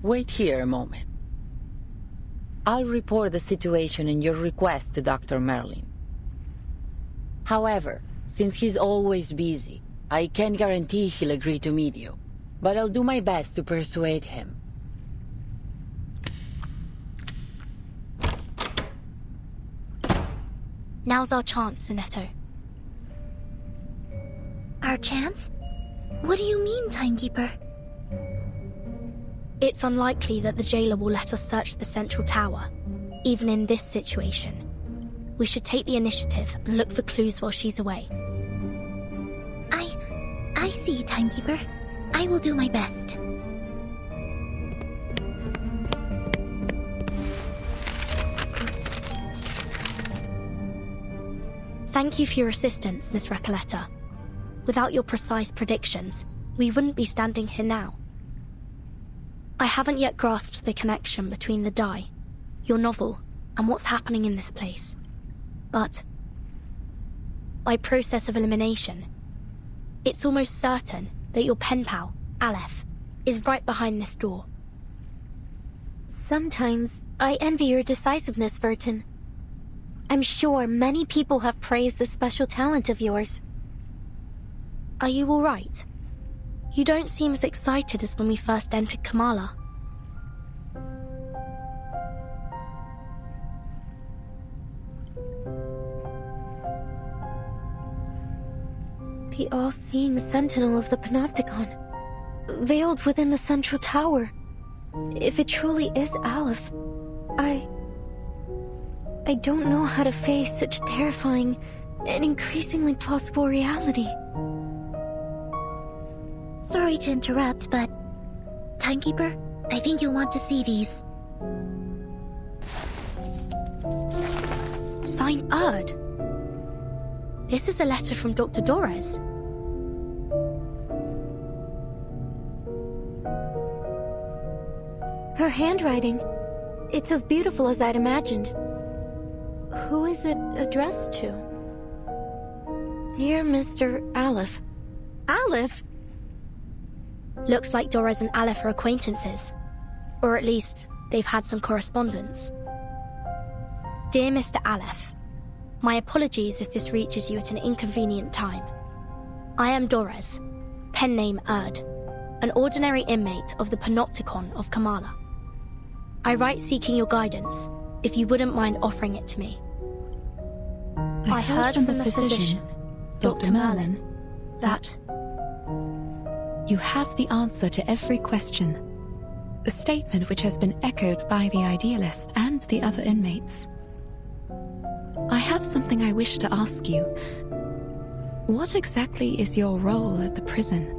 Wait here a moment. I'll report the situation and your request to Dr. Merlin. However, since he's always busy, I can't guarantee he'll agree to meet you, but I'll do my best to persuade him. Now's our chance, Sinetto. Our chance? What do you mean, Timekeeper? It's unlikely that the jailer will let us search the central tower, even in this situation. We should take the initiative and look for clues while she's away. I see, Timekeeper. I will do my best. Thank you for your assistance, Miss Recoleta. Without your precise predictions, we wouldn't be standing here now. I haven't yet grasped the connection between the die, your novel, and what's happening in this place. But by process of elimination, it's almost certain that your pen pal, Aleph, is right behind this door. Sometimes I envy your decisiveness, Vertin. I'm sure many people have praised this special talent of yours. Are you all right? You don't seem as excited as when we first entered Kamala. The all-seeing sentinel of the Panopticon, veiled within the central tower. If it truly is Aleph, I don't know how to face such terrifying and increasingly plausible reality. Sorry to interrupt, but... Timekeeper, I think you'll want to see these. Sign Erd. This is a letter from Dr. Dorez. Her handwriting, it's as beautiful as I'd imagined. Who is it addressed to? Dear Mr. Aleph. Aleph? Looks like Dorez and Aleph are acquaintances. Or at least, they've had some correspondence. Dear Mr. Aleph, my apologies if this reaches you at an inconvenient time. I am Dorez, pen name Erd, an ordinary inmate of the Panopticon of Kamala. I write seeking your guidance, if you wouldn't mind offering it to me. I heard from the physician, Dr. Merlin, that... You have the answer to every question. A statement which has been echoed by the idealist and the other inmates. I have something I wish to ask you. What exactly is your role at the prison?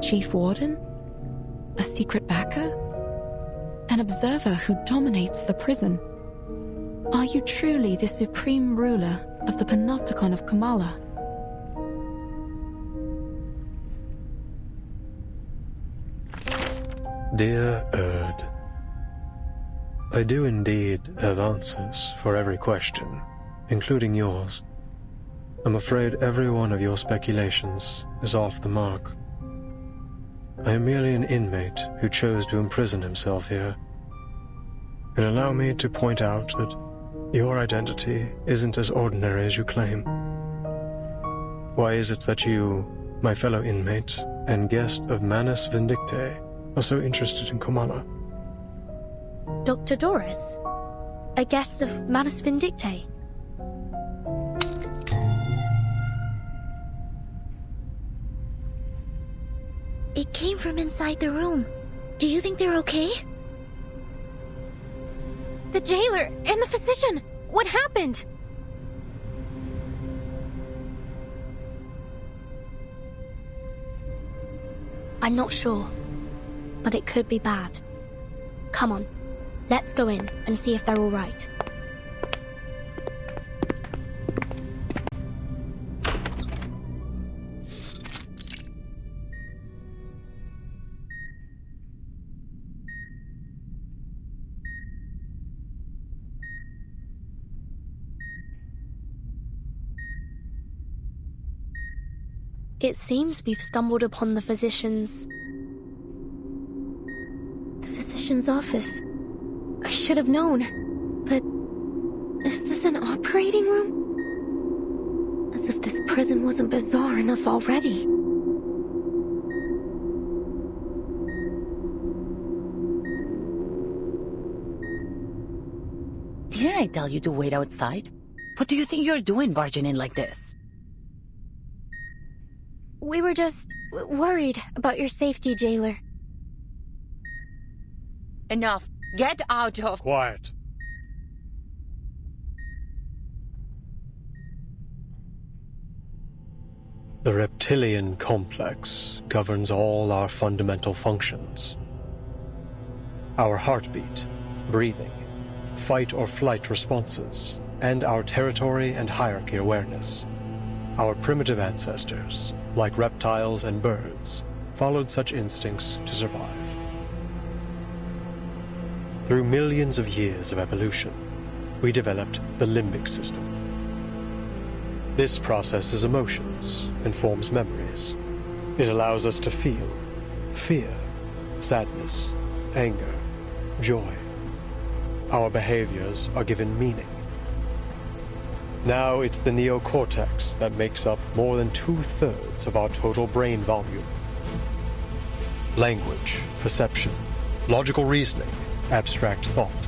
Chief Warden? A secret backer? An observer who dominates the prison? Are you truly the supreme ruler of the Panopticon of Kamala? Dear Erd, I do indeed have answers for every question, including yours. I'm afraid every one of your speculations is off the mark. I am merely an inmate who chose to imprison himself here. And allow me to point out that your identity isn't as ordinary as you claim. Why is it that you, my fellow inmate and guest of Manus Vindictae, are so interested in Kamala? Dr. Dorez, a guest of Manus Vindictae. It came from inside the room. Do you think they're okay? The jailer and the physician! What happened? I'm not sure, but it could be bad. Come on, let's go in and see if they're all right. It seems we've stumbled upon the physician's administration's office. I should have known. But is this an operating room? As if this prison wasn't bizarre enough already. Didn't I tell you to wait outside? What do you think you're doing barging in like this? We were just worried about your safety, jailer. Enough. Get out of... Quiet. The reptilian complex governs all our fundamental functions. Our heartbeat, breathing, fight or flight responses, and our territory and hierarchy awareness. Our primitive ancestors, like reptiles and birds, followed such instincts to survive. Through millions of years of evolution, we developed the limbic system. This processes emotions and forms memories. It allows us to feel fear, sadness, anger, joy. Our behaviors are given meaning. Now it's the neocortex that makes up more than 2/3 of our total brain volume. Language, perception, logical reasoning, abstract thought.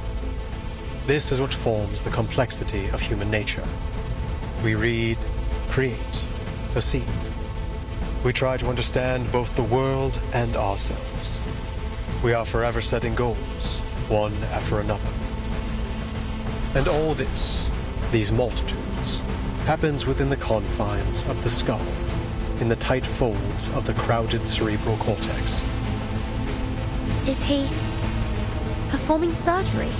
This is what forms the complexity of human nature. We read, create, perceive. We try to understand both the world and ourselves. We are forever setting goals, one after another. And all this, these multitudes, happens within the confines of the skull, in the tight folds of the crowded cerebral cortex. Is he performing surgery?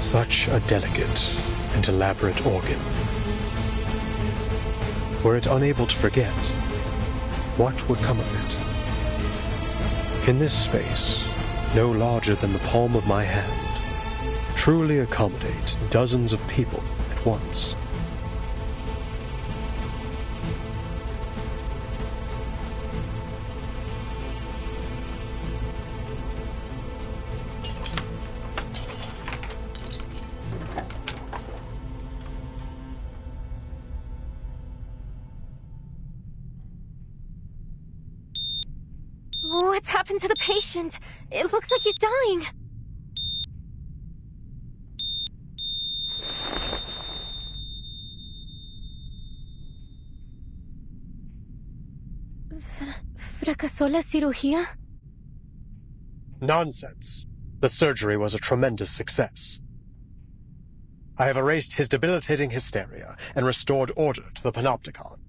Such a delicate and elaborate organ. Were it unable to forget, what would come of it? Can this space, no larger than the palm of my hand, truly accommodate dozens of people at once? What's happened to the patient? It looks like he's dying. ¿Fracasó la cirugía? Nonsense. The surgery was a tremendous success. I have erased his debilitating hysteria and restored order to the Panopticon.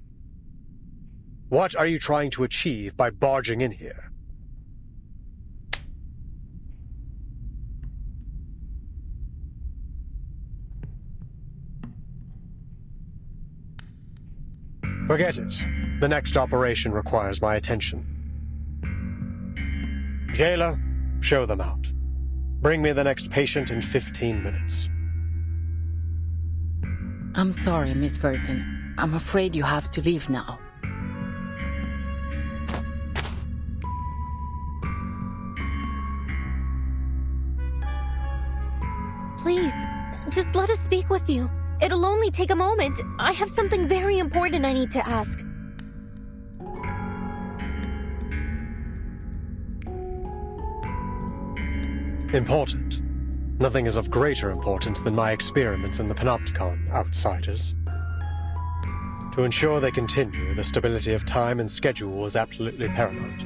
What are you trying to achieve by barging in here? Forget it. The next operation requires my attention. Jailer, show them out. Bring me the next patient in 15 minutes. I'm sorry, Miss Burton. I'm afraid you have to leave now. Please, just let us speak with you. It'll only take a moment. I have something very important I need to ask. Important? Nothing is of greater importance than my experiments in the Panopticon, outsiders. To ensure they continue, the stability of time and schedule is absolutely paramount.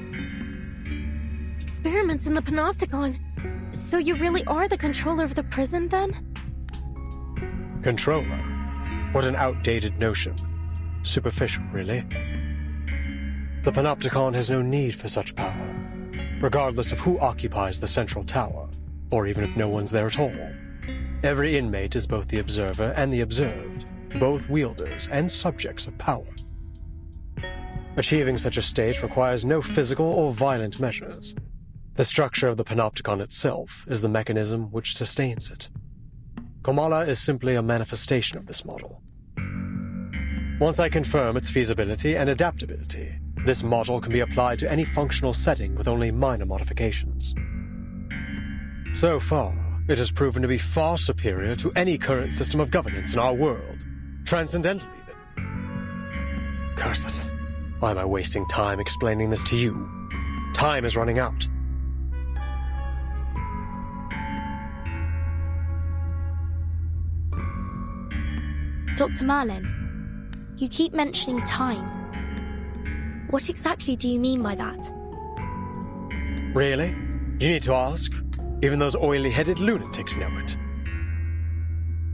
Experiments in the Panopticon? So you really are the controller of the prison, then? Controller? What an outdated notion. Superficial, really. The Panopticon has no need for such power, regardless of who occupies the central tower, or even if no one's there at all. Every inmate is both the observer and the observed, both wielders and subjects of power. Achieving such a state requires no physical or violent measures. The structure of the Panopticon itself is the mechanism which sustains it. Kamala is simply a manifestation of this model. Once I confirm its feasibility and adaptability, this model can be applied to any functional setting with only minor modifications. So far, it has proven to be far superior to any current system of governance in our world. Transcendental, even. Curse it. Why am I wasting time explaining this to you? Time is running out. Dr. Merlin, you keep mentioning time. What exactly do you mean by that? Really? You need to ask? Even those oily-headed lunatics know it.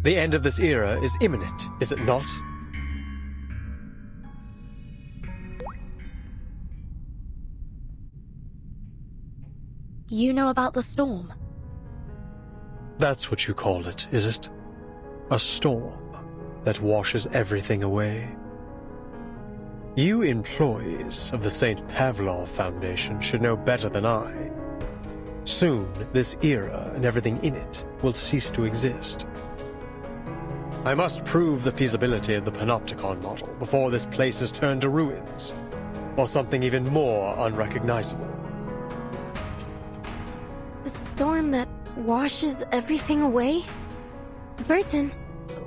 The end of this era is imminent, is it not? You know about the storm? That's what you call it, is it? A storm that washes everything away? You employees of the St. Pavlov Foundation should know better than I. Soon, this era and everything in it will cease to exist. I must prove the feasibility of the Panopticon model before this place is turned to ruins, or something even more unrecognizable. A storm that washes everything away? Burton,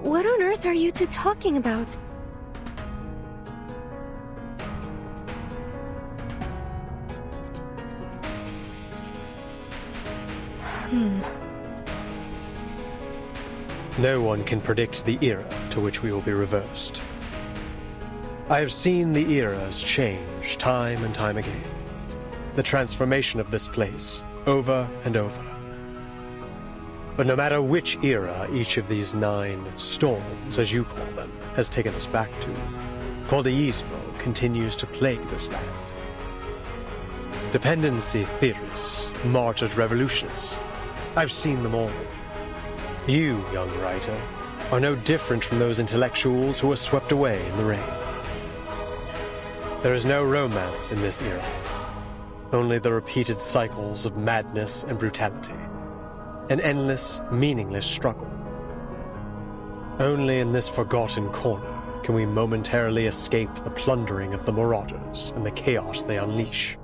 what on earth are you two talking about? No one can predict the era to which we will be reversed. I have seen the eras change time and time again. The transformation of this place, over and over. But no matter which era each of these 9 storms, as you call them, has taken us back to, Cordeismo continues to plague this land. Dependency theorists, martyred revolutionists, I've seen them all. You, young writer, are no different from those intellectuals who were swept away in the rain. There is no romance in this era, only the repeated cycles of madness and brutality, an endless, meaningless struggle. Only in this forgotten corner can we momentarily escape the plundering of the marauders and the chaos they unleash.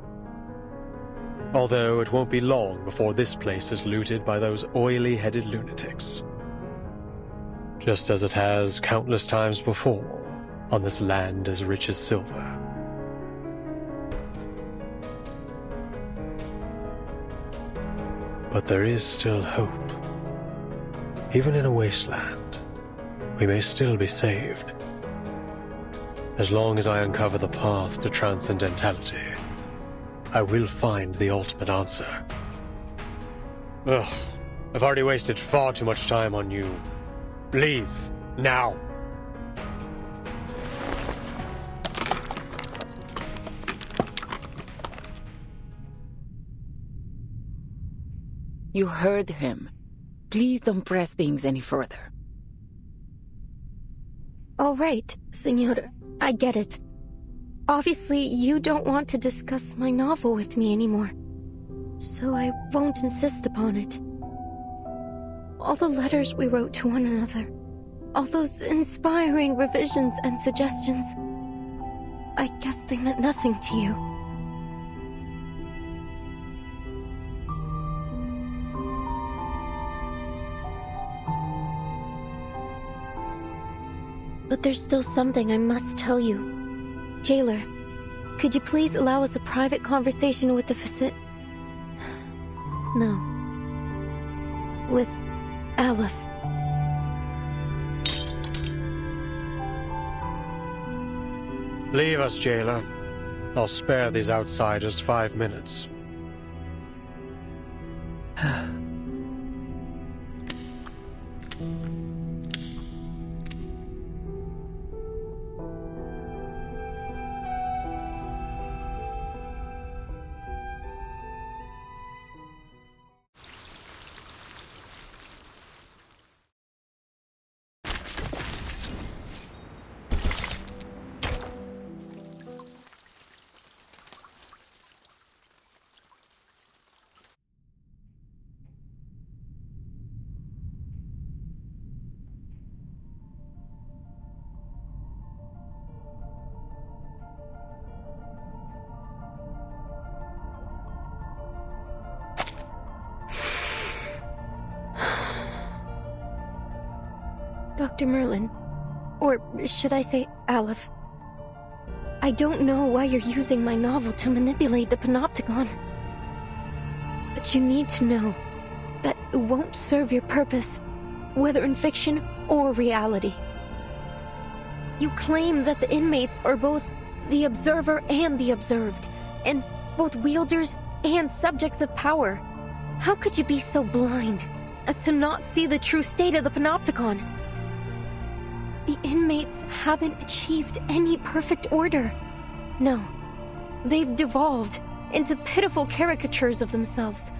Although it won't be long before this place is looted by those oily-headed lunatics. Just as it has countless times before on this land as rich as silver. But there is still hope. Even in a wasteland, we may still be saved. As long as I uncover the path to transcendentality, I will find the ultimate answer. Ugh, I've already wasted far too much time on you. Leave, now. You heard him. Please don't press things any further. All right, Senor, I get it. Obviously, you don't want to discuss my novel with me anymore, so I won't insist upon it. All the letters we wrote to one another, all those inspiring revisions and suggestions, I guess they meant nothing to you. But there's still something I must tell you. Jailer, could you please allow us a private conversation with the No. With Aleph. Leave us, Jailer. I'll spare these outsiders 5 minutes. Dr. Merlin, or should I say Aleph, I don't know why you're using my novel to manipulate the Panopticon. But you need to know that it won't serve your purpose, whether in fiction or reality. You claim that the inmates are both the observer and the observed, and both wielders and subjects of power. How could you be so blind as to not see the true state of the Panopticon? The inmates haven't achieved any perfect order. No, they've devolved into pitiful caricatures of themselves,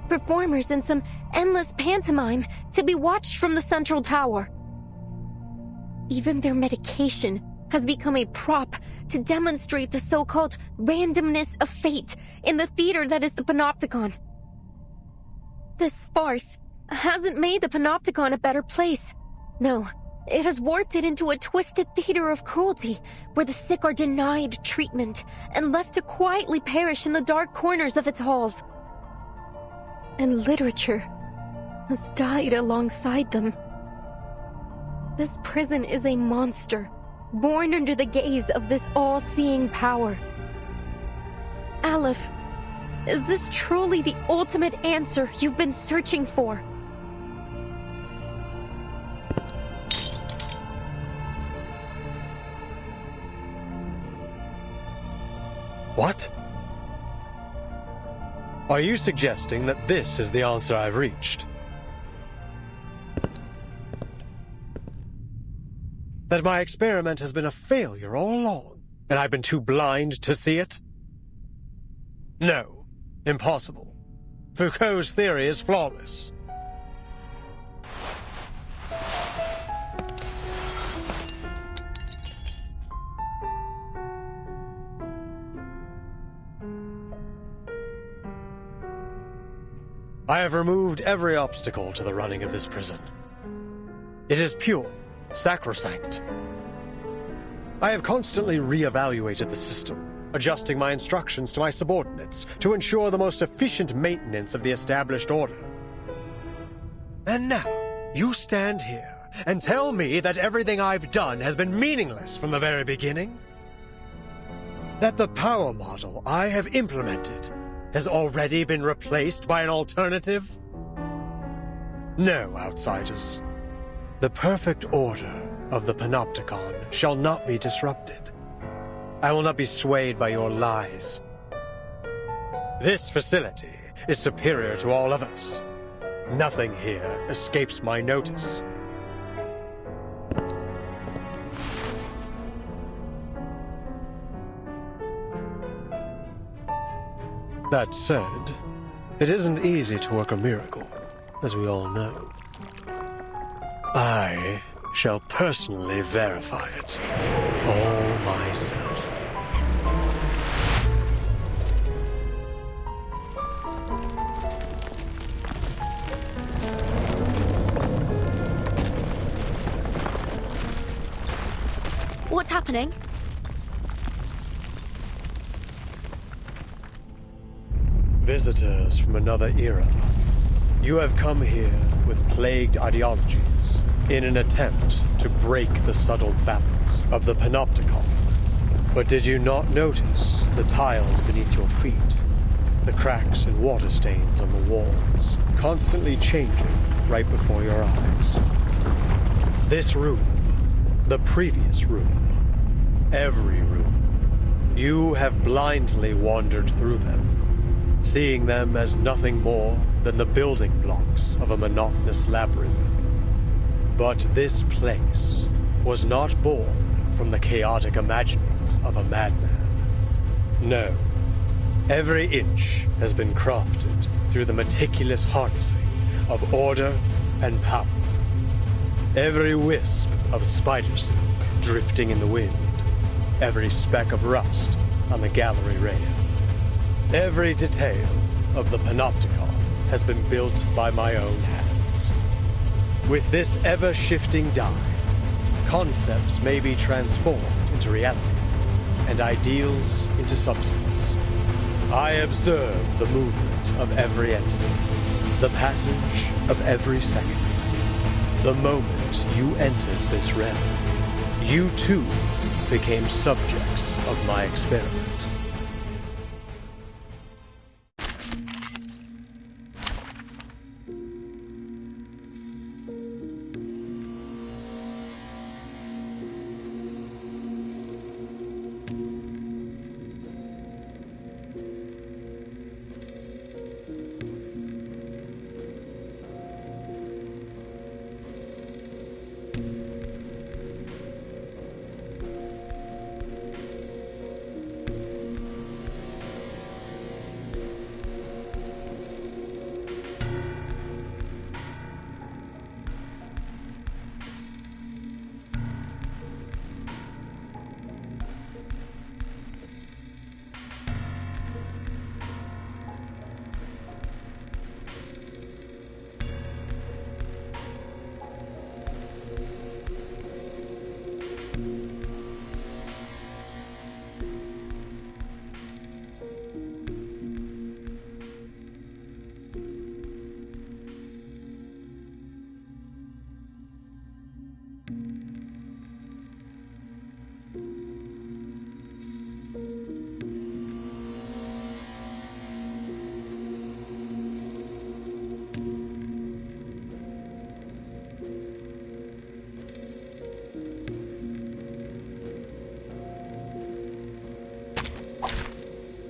performers in some endless pantomime to be watched from the central tower. Even their medication has become a prop to demonstrate the so-called randomness of fate in the theater that is the Panopticon. This farce hasn't made the Panopticon a better place. No, it has warped it into a twisted theater of cruelty, where the sick are denied treatment and left to quietly perish in the dark corners of its halls. And literature has died alongside them. This prison is a monster, born under the gaze of this all-seeing power. Aleph, is this truly the ultimate answer you've been searching for? What? Are you suggesting that this is the answer I've reached? That my experiment has been a failure all along, and I've been too blind to see it? No, impossible. Foucault's theory is flawless. I have removed every obstacle to the running of this prison. It is pure, sacrosanct. I have constantly re-evaluated the system, adjusting my instructions to my subordinates to ensure the most efficient maintenance of the established order. And now, you stand here and tell me that everything I've done has been meaningless from the very beginning? That the power model I have implemented has already been replaced by an alternative? No, outsiders. The perfect order of the Panopticon shall not be disrupted. I will not be swayed by your lies. This facility is superior to all others. Nothing here escapes my notice. That said, it isn't easy to work a miracle, as we all know. I shall personally verify it, all myself. What's happening? Visitors from another era. You have come here with plagued ideologies in an attempt to break the subtle balance of the Panopticon. But did you not notice the tiles beneath your feet? The cracks and water stains on the walls, constantly changing right before your eyes. This room, the previous room, every room, you have blindly wandered through them, seeing them as nothing more than the building blocks of a monotonous labyrinth. But this place was not born from the chaotic imaginings of a madman. No, every inch has been crafted through the meticulous harnessing of order and power. Every wisp of spider silk drifting in the wind, every speck of rust on the gallery rail. Every detail of the Panopticon has been built by my own hands. With this ever-shifting die, concepts may be transformed into reality, and ideals into substance. I observe the movement of every entity, the passage of every second, The moment you entered this realm, you too became subjects of my experiment.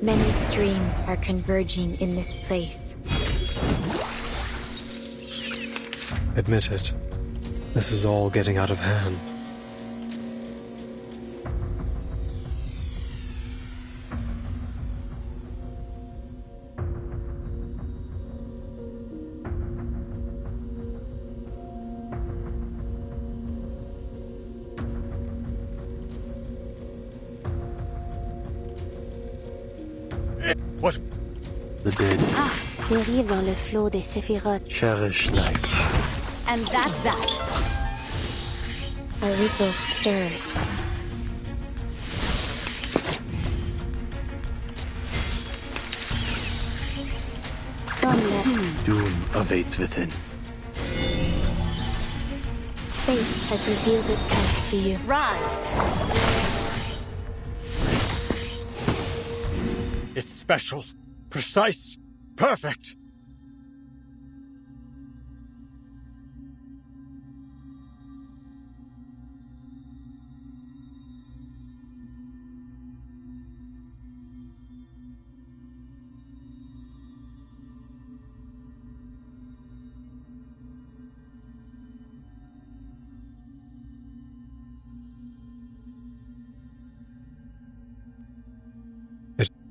Many streams are converging in this place. Admit it. This is all getting out of hand. What? The dead. Dérive dans le flot des séphirotes. Cherish life. And that's that. A ripple stirred. Doom awaits within. Fate has revealed itself to you. Rise. It's special, precise, perfect.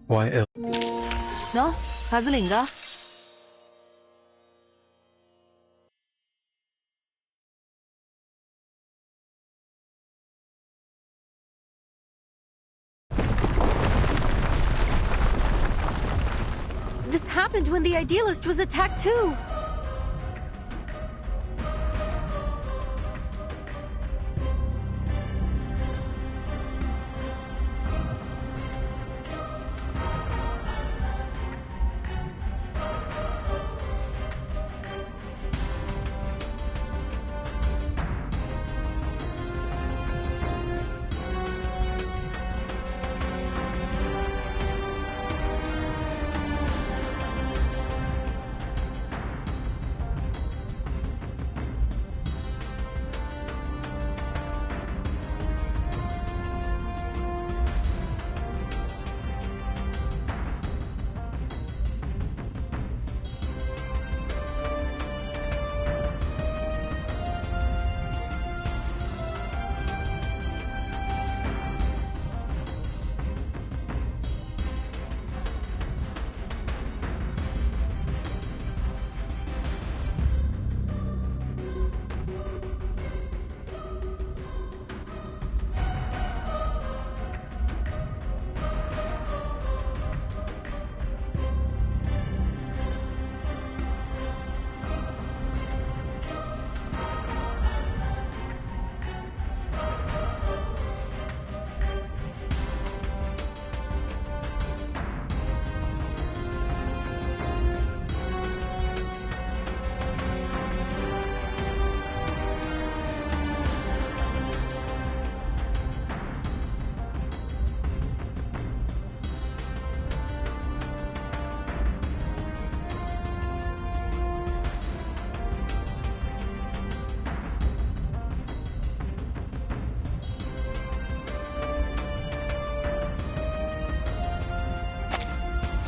Why ill? No? Puzzlinga? This happened when the Idealist was attacked too.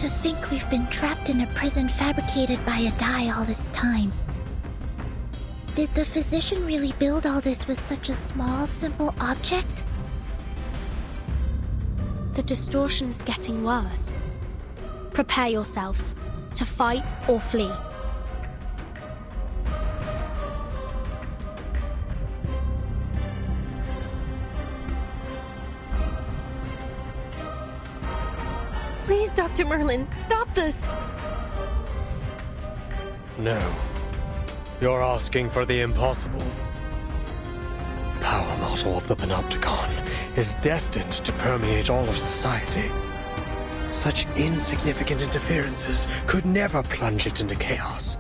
To think we've been trapped in a prison fabricated by a dye all this time. Did the physician really build all this with such a small, simple object? The distortion is getting worse. Prepare yourselves to fight or flee. Please, Dr. Merlin, stop this! No. You're asking for the impossible. Power model of the Panopticon is destined to permeate all of society. Such insignificant interferences could never plunge it into chaos.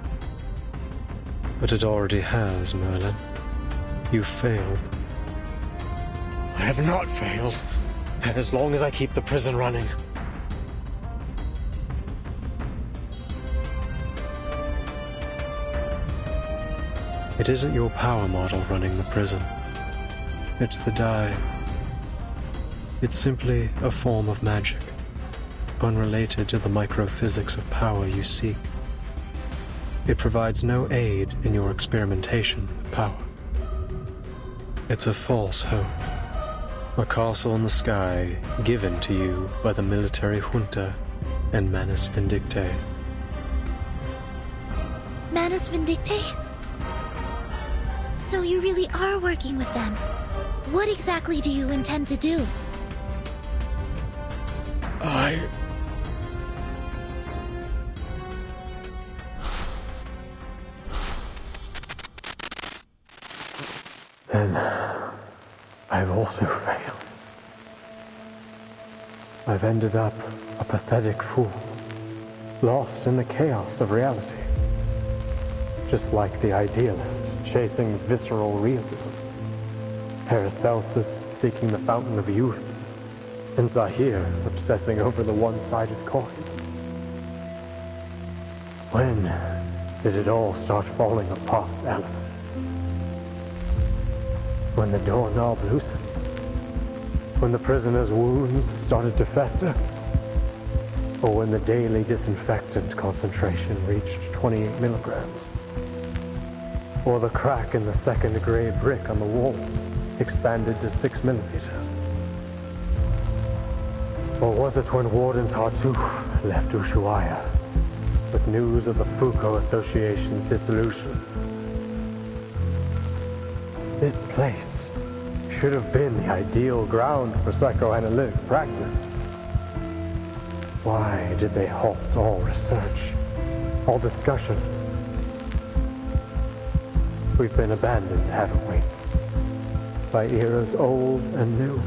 But it already has, Merlin. You failed. I have not failed, as long as I keep the prison running. It isn't your power model running the prison. It's the dye. It's simply a form of magic, unrelated to the microphysics of power you seek. It provides no aid in your experimentation with power. It's a false hope. A castle in the sky given to you by the military junta and Manus Vindictae. Manus Vindictae? So you really are working with them. What exactly do you intend to do? Then I've also failed. I've ended up a pathetic fool, lost in the chaos of reality. Just like the idealist chasing visceral realism, Paracelsus seeking the fountain of youth, and Zahir obsessing over the one-sided coin. When did it all start falling apart, Alan? When the doorknob loosened? When the prisoner's wounds started to fester? Or when the daily disinfectant concentration reached 28 milligrams? Or the crack in the second gray brick on the wall expanded to 6 millimeters? Or was it when Warden Tartuffe left Ushuaia with news of the Foucault Association's dissolution? This place should have been the ideal ground for psychoanalytic practice. Why did they halt all research, all discussion? We've been abandoned, haven't we? By eras old and new.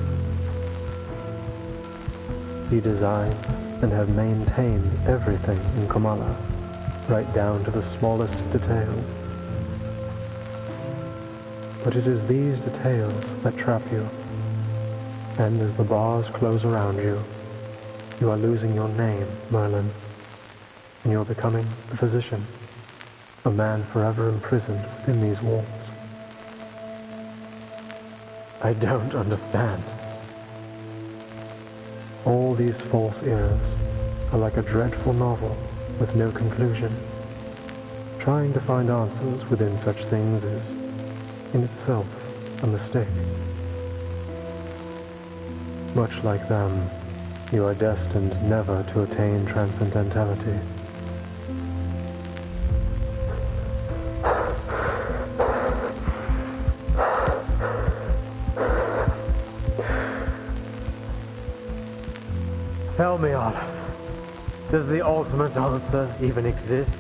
We designed and have maintained everything in Kamala, right down to the smallest details. But it is these details that trap you. And as the bars close around you, you are losing your name, Merlin. And you're becoming a physician, a man forever imprisoned within these walls. I don't understand. All these false eras are like a dreadful novel with no conclusion. Trying to find answers within such things is, in itself, a mistake. Much like them, you are destined never to attain transcendentality. Tell me, Olive, does the ultimate answer even exist?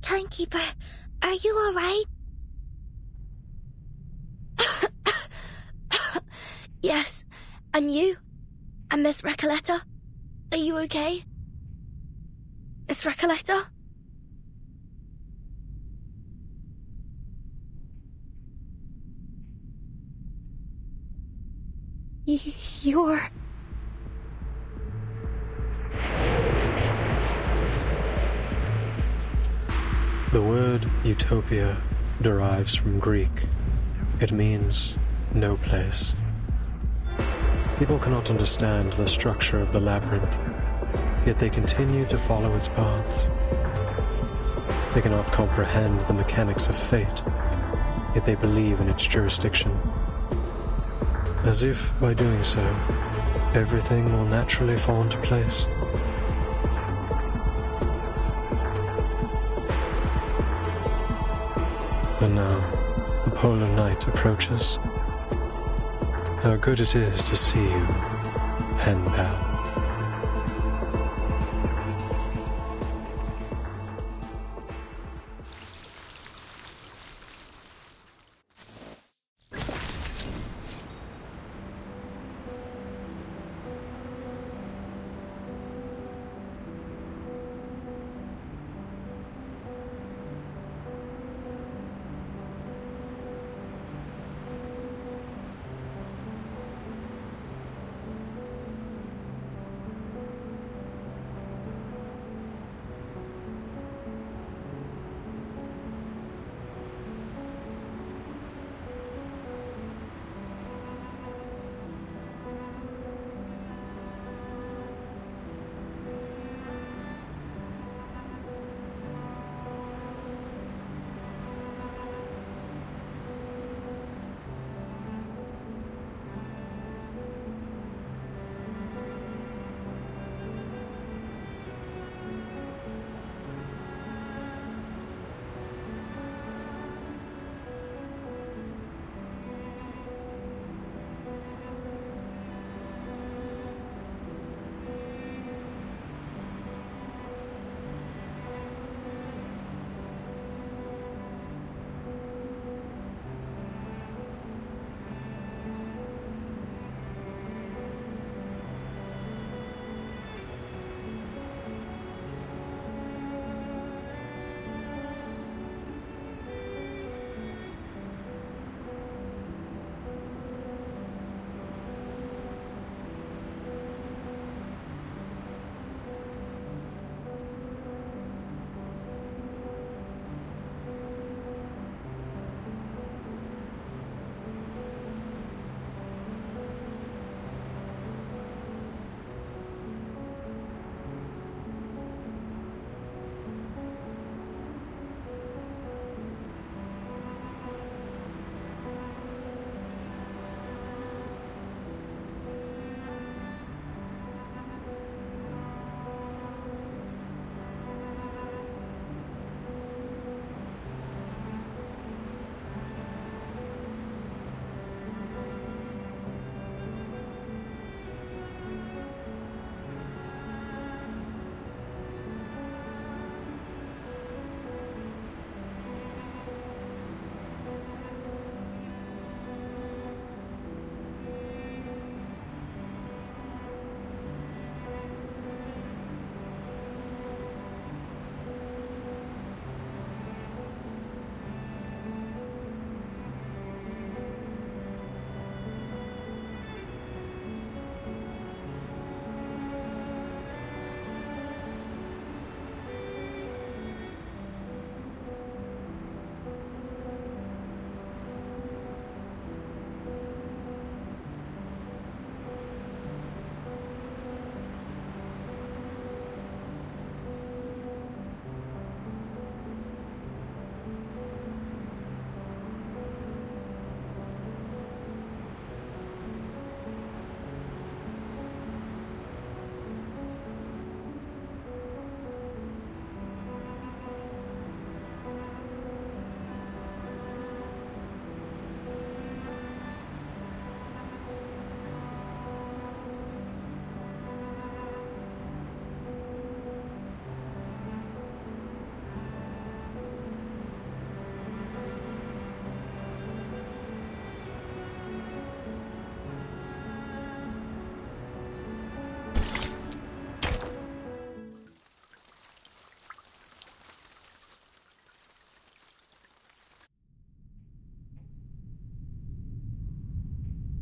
Timekeeper, are you alright? Yes. And you? And Miss Recoleta? Are you okay? Is Recollector? You're... The word utopia derives from Greek. It means no place. People cannot understand the structure of the labyrinth, yet they continue to follow its paths. They cannot comprehend the mechanics of fate, yet they believe in its jurisdiction. As if, by doing so, everything will naturally fall into place. And now, the polar night approaches. How good it is to see you, pen pal.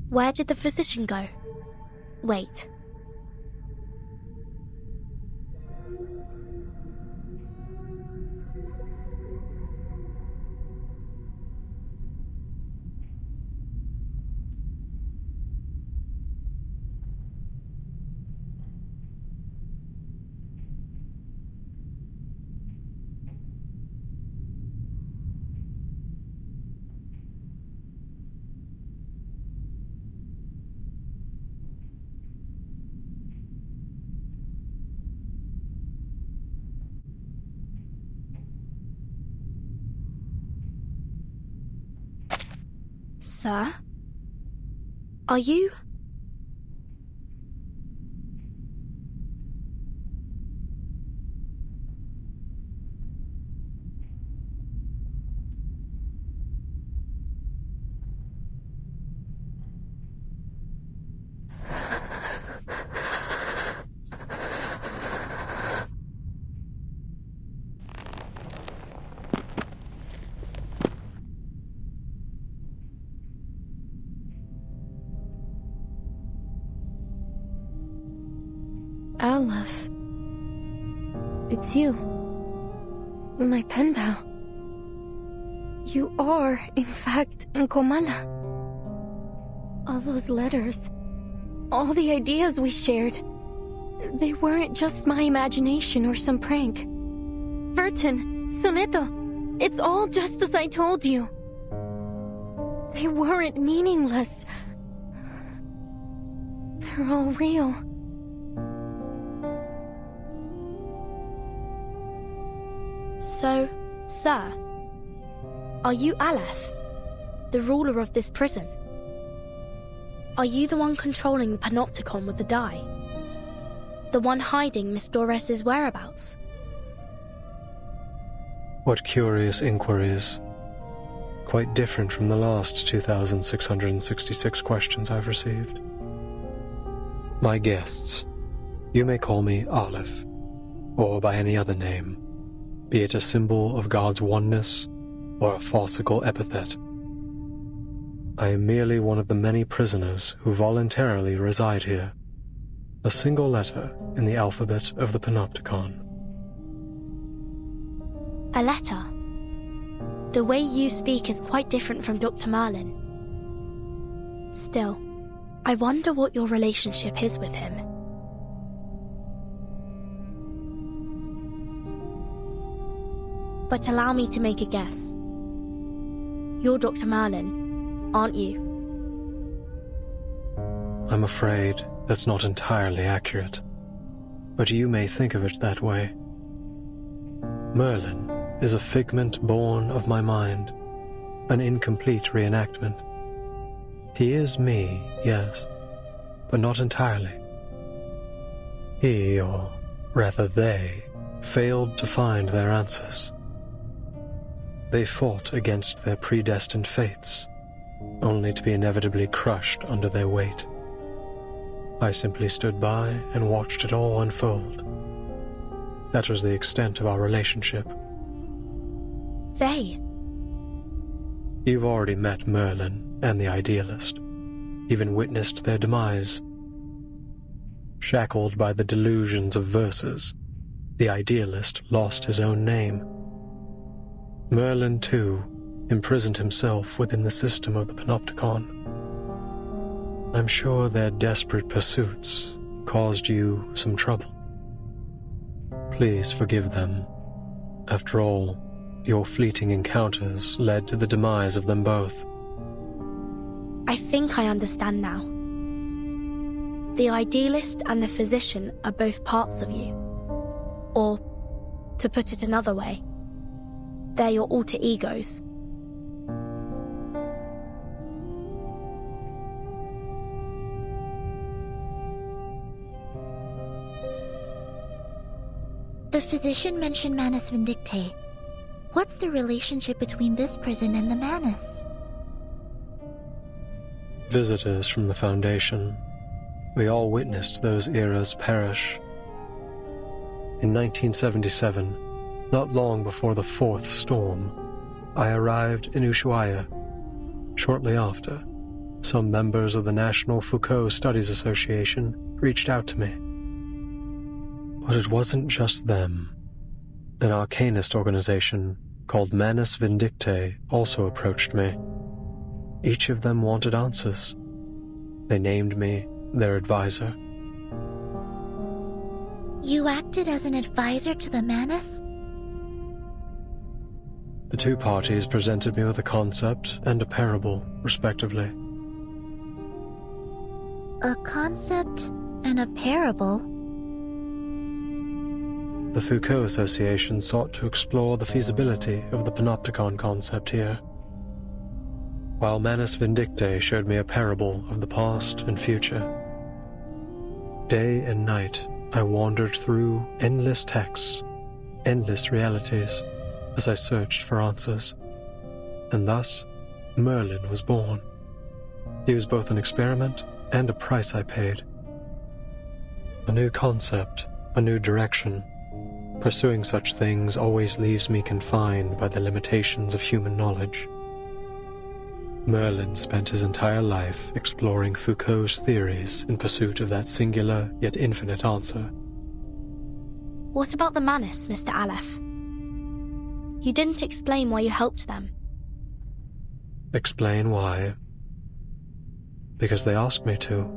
Where did the physician go? Wait. Sir? Are you? Aleph. It's you. My pen pal. You are, in fact, in Comala. All those letters, all the ideas we shared, they weren't just my imagination or some prank. Vertin, Soneto, it's all just as I told you. They weren't meaningless. They're all real. So, sir, are you Aleph, the ruler of this prison? Are you the one controlling the panopticon with the die? The one hiding Miss Dores's whereabouts? What curious inquiries. Quite different from the last 2,666 questions I've received. My guests, you may call me Aleph, or by any other name, be it a symbol of God's oneness or a farcical epithet. I am merely one of the many prisoners who voluntarily reside here, a single letter in the alphabet of the Panopticon. A letter? The way you speak is quite different from Dr. Merlin. Still, I wonder what your relationship is with him. But allow me to make a guess. You're Dr. Merlin, aren't you? I'm afraid that's not entirely accurate, but you may think of it that way. Merlin is a figment born of my mind, an incomplete reenactment. He is me, yes, but not entirely. He, or rather they, failed to find their answers. They fought against their predestined fates, only to be inevitably crushed under their weight. I simply stood by and watched it all unfold. That was the extent of our relationship. They? You've already met Merlin and the Idealist, even witnessed their demise. Shackled by the delusions of verses, the Idealist lost his own name. Merlin, too, imprisoned himself within the system of the Panopticon. I'm sure their desperate pursuits caused you some trouble. Please forgive them. After all, your fleeting encounters led to the demise of them both. I think I understand now. The Idealist and the Physician are both parts of you. Or, to put it another way, they're your alter egos. The physician mentioned Manus Vindictae. What's the relationship between this prison and the Manus? Visitors from the Foundation. We all witnessed those eras perish. In 1977, not long before the fourth storm, I arrived in Ushuaia. Shortly after, some members of the National Foucault Studies Association reached out to me. But it wasn't just them. An arcanist organization called Manus Vindictae also approached me. Each of them wanted answers. They named me their advisor. You acted as an advisor to the Manus? The two parties presented me with a concept and a parable, respectively. A concept and a parable? The Foucault Association sought to explore the feasibility of the panopticon concept here, while Manus Vindictae showed me a parable of the past and future. Day and night, I wandered through endless texts, endless realities, as I searched for answers. And thus, Merlin was born. He was both an experiment and a price I paid. A new concept, a new direction. Pursuing such things always leaves me confined by the limitations of human knowledge. Merlin spent his entire life exploring Foucault's theories in pursuit of that singular yet infinite answer. What about the Manus, Mr. Aleph? You didn't explain why you helped them. Explain why? Because they asked me to,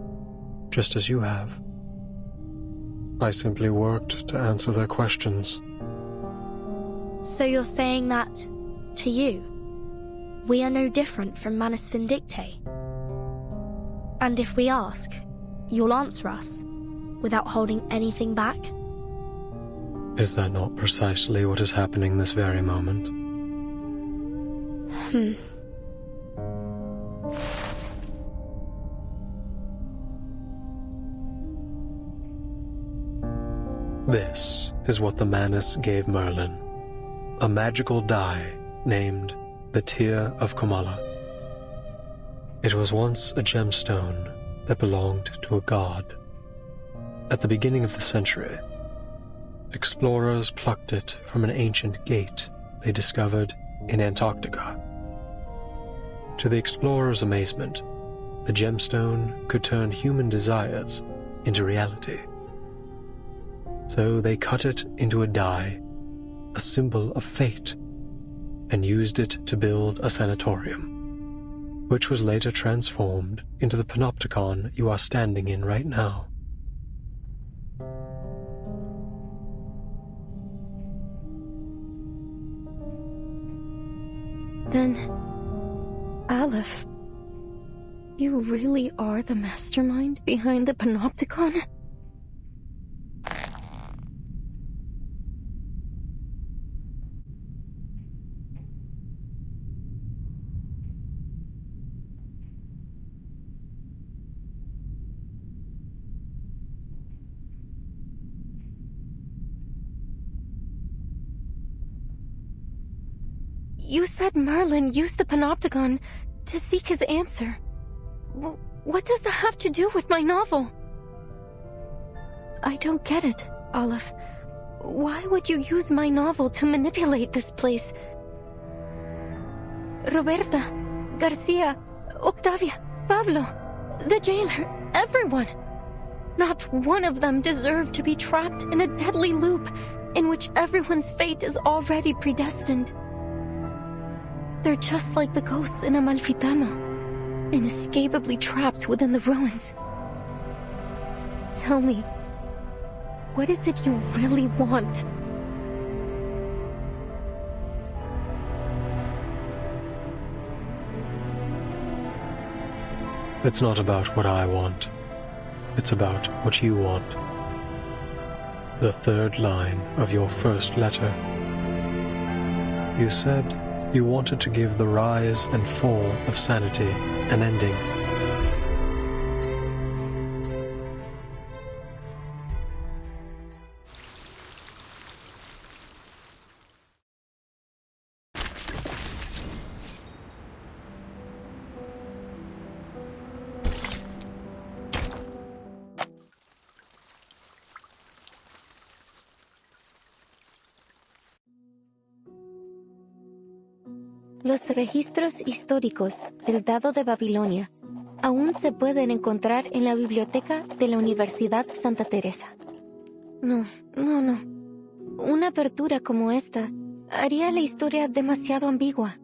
just as you have. I simply worked to answer their questions. So you're saying that, to you, we are no different from Manus Vindictae? And if we ask, you'll answer us, without holding anything back? Is that not precisely what is happening this very moment? This is what the Manus gave Merlin. A magical die named the Tear of Kamala. It was once a gemstone that belonged to a god. At the beginning of the century, explorers plucked it from an ancient gate they discovered in Antarctica. To the explorers' amazement, the gemstone could turn human desires into reality. So they cut it into a die, a symbol of fate, and used it to build a sanatorium, which was later transformed into the panopticon you are standing in right now. Then, Aleph, you really are the mastermind behind the panopticon? You said Merlin used the panopticon to seek his answer. What does that have to do with my novel? I don't get it, Aleph. Why would you use my novel to manipulate this place? Roberta, Garcia, Octavia, Pablo, the jailer, everyone. Not one of them deserved to be trapped in a deadly loop in which everyone's fate is already predestined. They're just like the ghosts in Amalfitano, inescapably trapped within the ruins. Tell me, what is it you really want? It's not about what I want. It's about what you want. The third line of your first letter. You said you wanted to give the rise and fall of sanity an ending. Los registros históricos del Dado de Babilonia aún se pueden encontrar en la biblioteca de la Universidad Santa Teresa. No. Una apertura como esta haría la historia demasiado ambigua.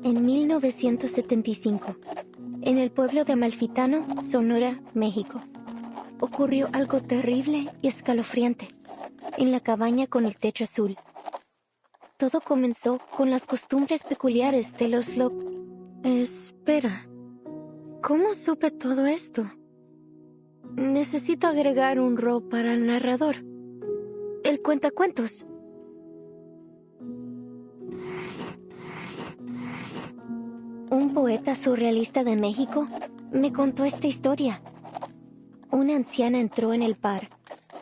En 1975, en el pueblo de Amalfitano, Sonora, México, ocurrió algo terrible y escalofriante en la cabaña con el techo azul. Todo comenzó con las costumbres peculiares de los Espera, ¿cómo supe todo esto? Necesito agregar un ro para el narrador. El cuentacuentos. Un poeta surrealista de México me contó esta historia. Una anciana entró en el bar,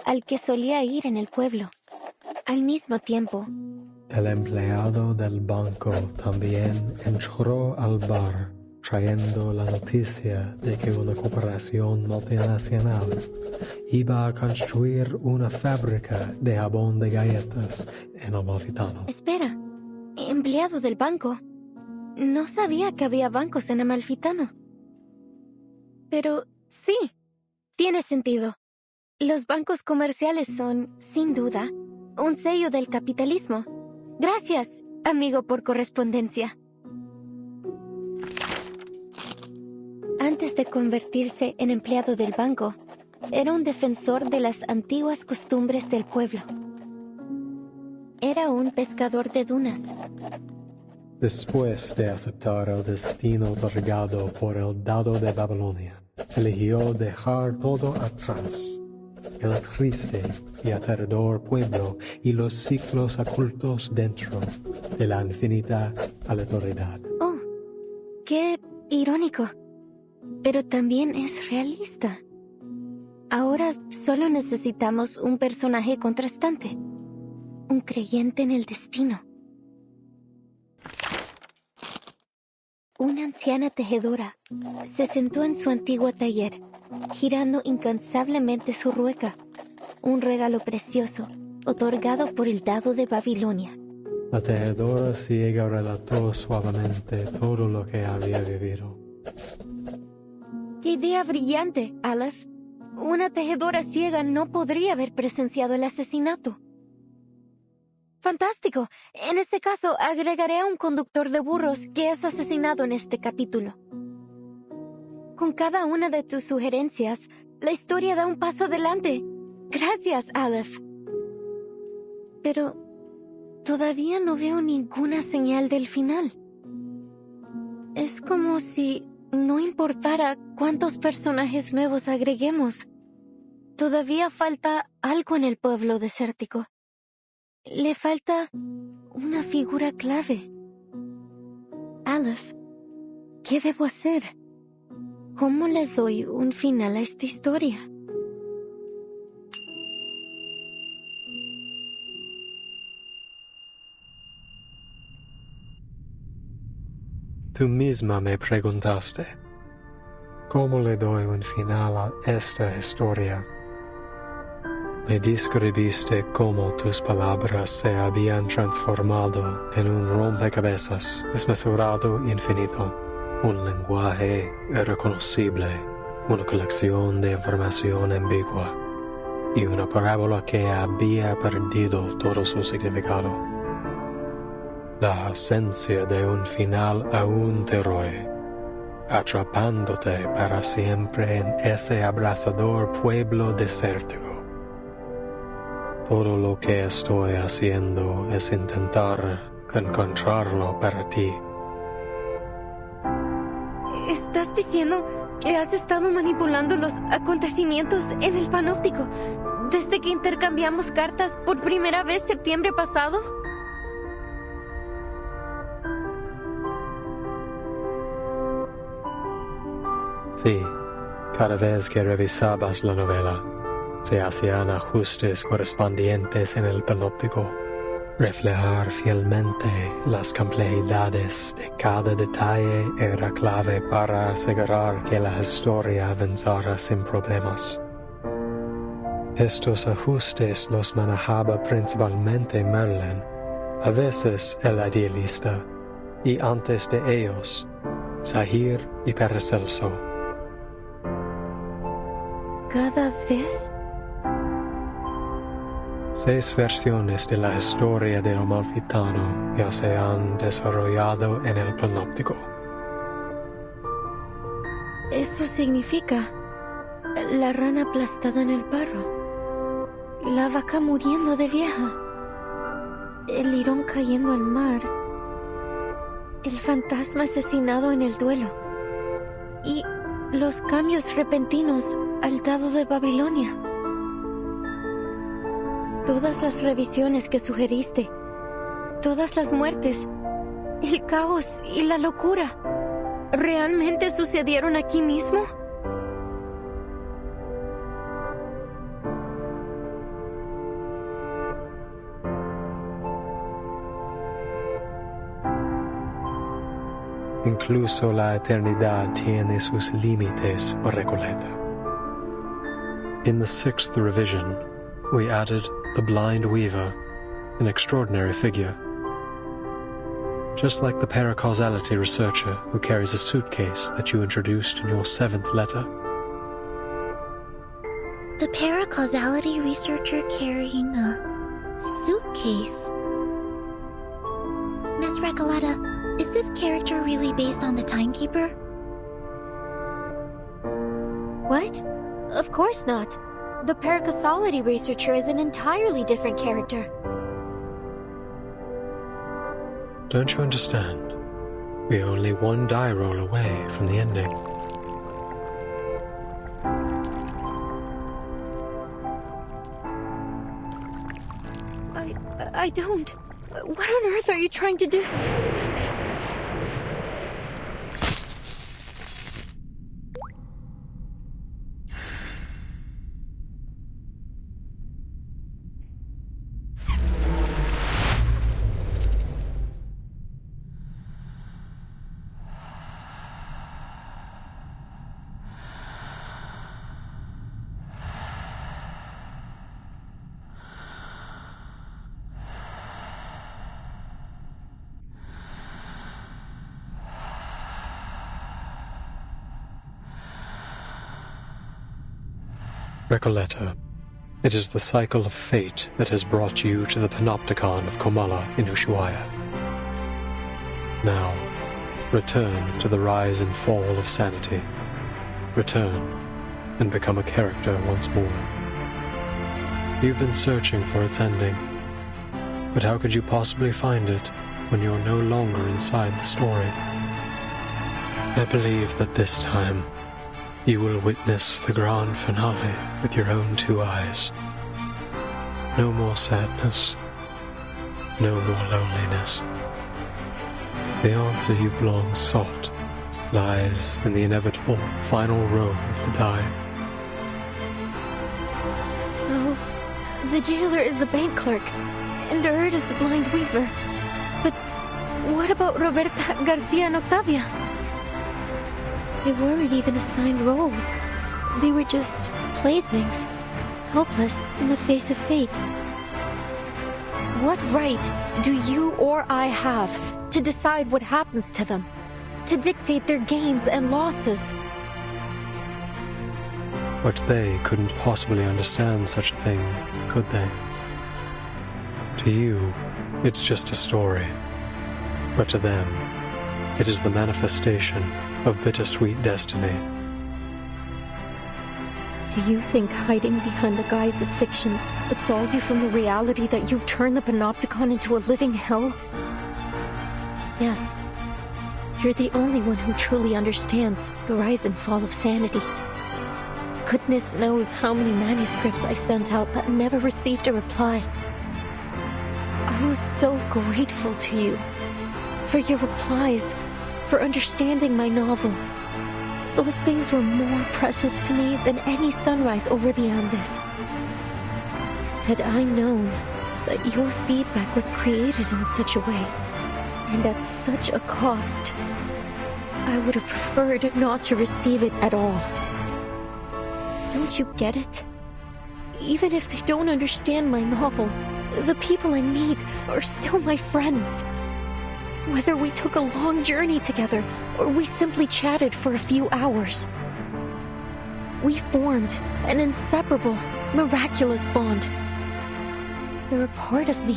al que solía ir en el pueblo. Al mismo tiempo, el empleado del banco también entró al bar, trayendo la noticia de que una corporación multinacional iba a construir una fábrica de jabón de galletas en Amalfitano. Espera, ¿empleado del banco? No sabía que había bancos en Amalfitano. Pero sí, tiene sentido. Los bancos comerciales son, sin duda, un sello del capitalismo. Gracias, amigo por correspondencia. Antes de convertirse en empleado del banco, era un defensor de las antiguas costumbres del pueblo. Era un pescador de dunas. Después de aceptar el destino otorgado por el dado de Babilonia, eligió dejar todo atrás. El triste y aterrador pueblo y los ciclos ocultos dentro de la infinita aleatoriedad. Oh, qué irónico. Pero también es realista. Ahora solo necesitamos un personaje contrastante. Un creyente en el destino. Una anciana tejedora se sentó en su antiguo taller, girando incansablemente su rueca, un regalo precioso otorgado por el dado de Babilonia. La tejedora ciega relató suavemente todo lo que había vivido. ¡Qué idea brillante, Aleph! Una tejedora ciega no podría haber presenciado el asesinato. ¡Fantástico! En ese caso, agregaré a un conductor de burros que es asesinado en este capítulo. Con cada una de tus sugerencias, la historia da un paso adelante. Gracias, Aleph. Pero todavía no veo ninguna señal del final. Es como si no importara cuántos personajes nuevos agreguemos. Todavía falta algo en el pueblo desértico. Le falta una figura clave. Aleph, ¿qué debo hacer? ¿Cómo le doy un final a esta historia? Tú misma me preguntaste, ¿cómo le doy un final a esta historia? Me describiste cómo tus palabras se habían transformado en un rompecabezas desmesurado infinito, un lenguaje irreconocible, una colección de información ambigua y una parábola que había perdido todo su significado. La ausencia de un final aún te roe, atrapándote para siempre en ese abrasador pueblo desértico. Todo lo que estoy haciendo es intentar encontrarlo para ti. ¿Estás diciendo que has estado manipulando los acontecimientos en el panóptico desde que intercambiamos cartas por primera vez septiembre pasado? Sí, cada vez que revisabas la novela, se hacían ajustes correspondientes en el panóptico. Reflejar fielmente las complejidades de cada detalle era clave para asegurar que la historia avanzara sin problemas. Estos ajustes los manejaba principalmente Merlin, a veces el idealista, y antes de ellos, Zahir y Paracelso. Cada vez 6 versiones de la historia del Amalfitano ya se han desarrollado en el Panóptico. Eso significa la rana aplastada en el barro, la vaca muriendo de vieja, el lirón cayendo al mar, el fantasma asesinado en el duelo y los cambios repentinos al dado de Babilonia. Todas las revisiones que sugeriste, todas las muertes, el caos y la locura, ¿realmente sucedieron aquí mismo? Incluso la eternidad tiene sus límites, Recoleta. In the 6th revision, we added the blind weaver, an extraordinary figure. Just like the paracausality researcher who carries a suitcase that you introduced in your 7th letter. The paracausality researcher carrying a suitcase. Miss Recoleta, is this character really based on the Timekeeper? What? Of course not. The paracausality researcher is an entirely different character. Don't you understand? We're only one die roll away from the ending. I don't. What on earth are you trying to do? Recoleta, it is the cycle of fate that has brought you to the Panopticon of Komala in Ushuaia. Now, return to the rise and fall of sanity. Return and become a character once more. You've been searching for its ending, but how could you possibly find it when you're no longer inside the story? I believe that this time, you will witness the grand finale with your own 2 eyes. No more sadness. No more loneliness. The answer you've long sought lies in the inevitable final row of the die. So, the jailer is the bank clerk, and Erd is the blind weaver. But what about Roberta, Garcia, and Octavia? They weren't even assigned roles. They were just playthings, helpless in the face of fate. What right do you or I have to decide what happens to them? To dictate their gains and losses? But they couldn't possibly understand such a thing, could they? To you, it's just a story. But to them, it is the manifestation of bittersweet destiny. Do you think hiding behind the guise of fiction absolves you from the reality that you've turned the Panopticon into a living hell? Yes. You're the only one who truly understands the rise and fall of sanity. Goodness knows how many manuscripts I sent out that never received a reply. I was so grateful to you for your replies, for understanding my novel. Those things were more precious to me than any sunrise over the Andes. Had I known that your feedback was created in such a way, and at such a cost, I would have preferred not to receive it at all. Don't you get it? Even if they don't understand my novel, the people I meet are still my friends. Whether we took a long journey together, or we simply chatted for a few hours. We formed an inseparable, miraculous bond. They're a part of me.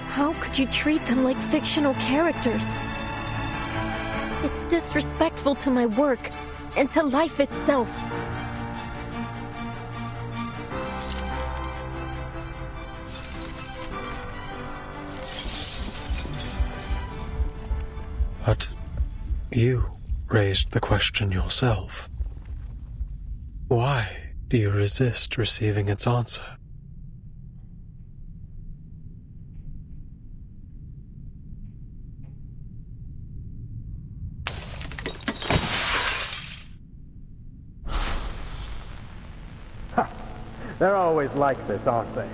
How could you treat them like fictional characters? It's disrespectful to my work and to life itself. But you raised the question yourself. Why do you resist receiving its answer? They're always like this, aren't they?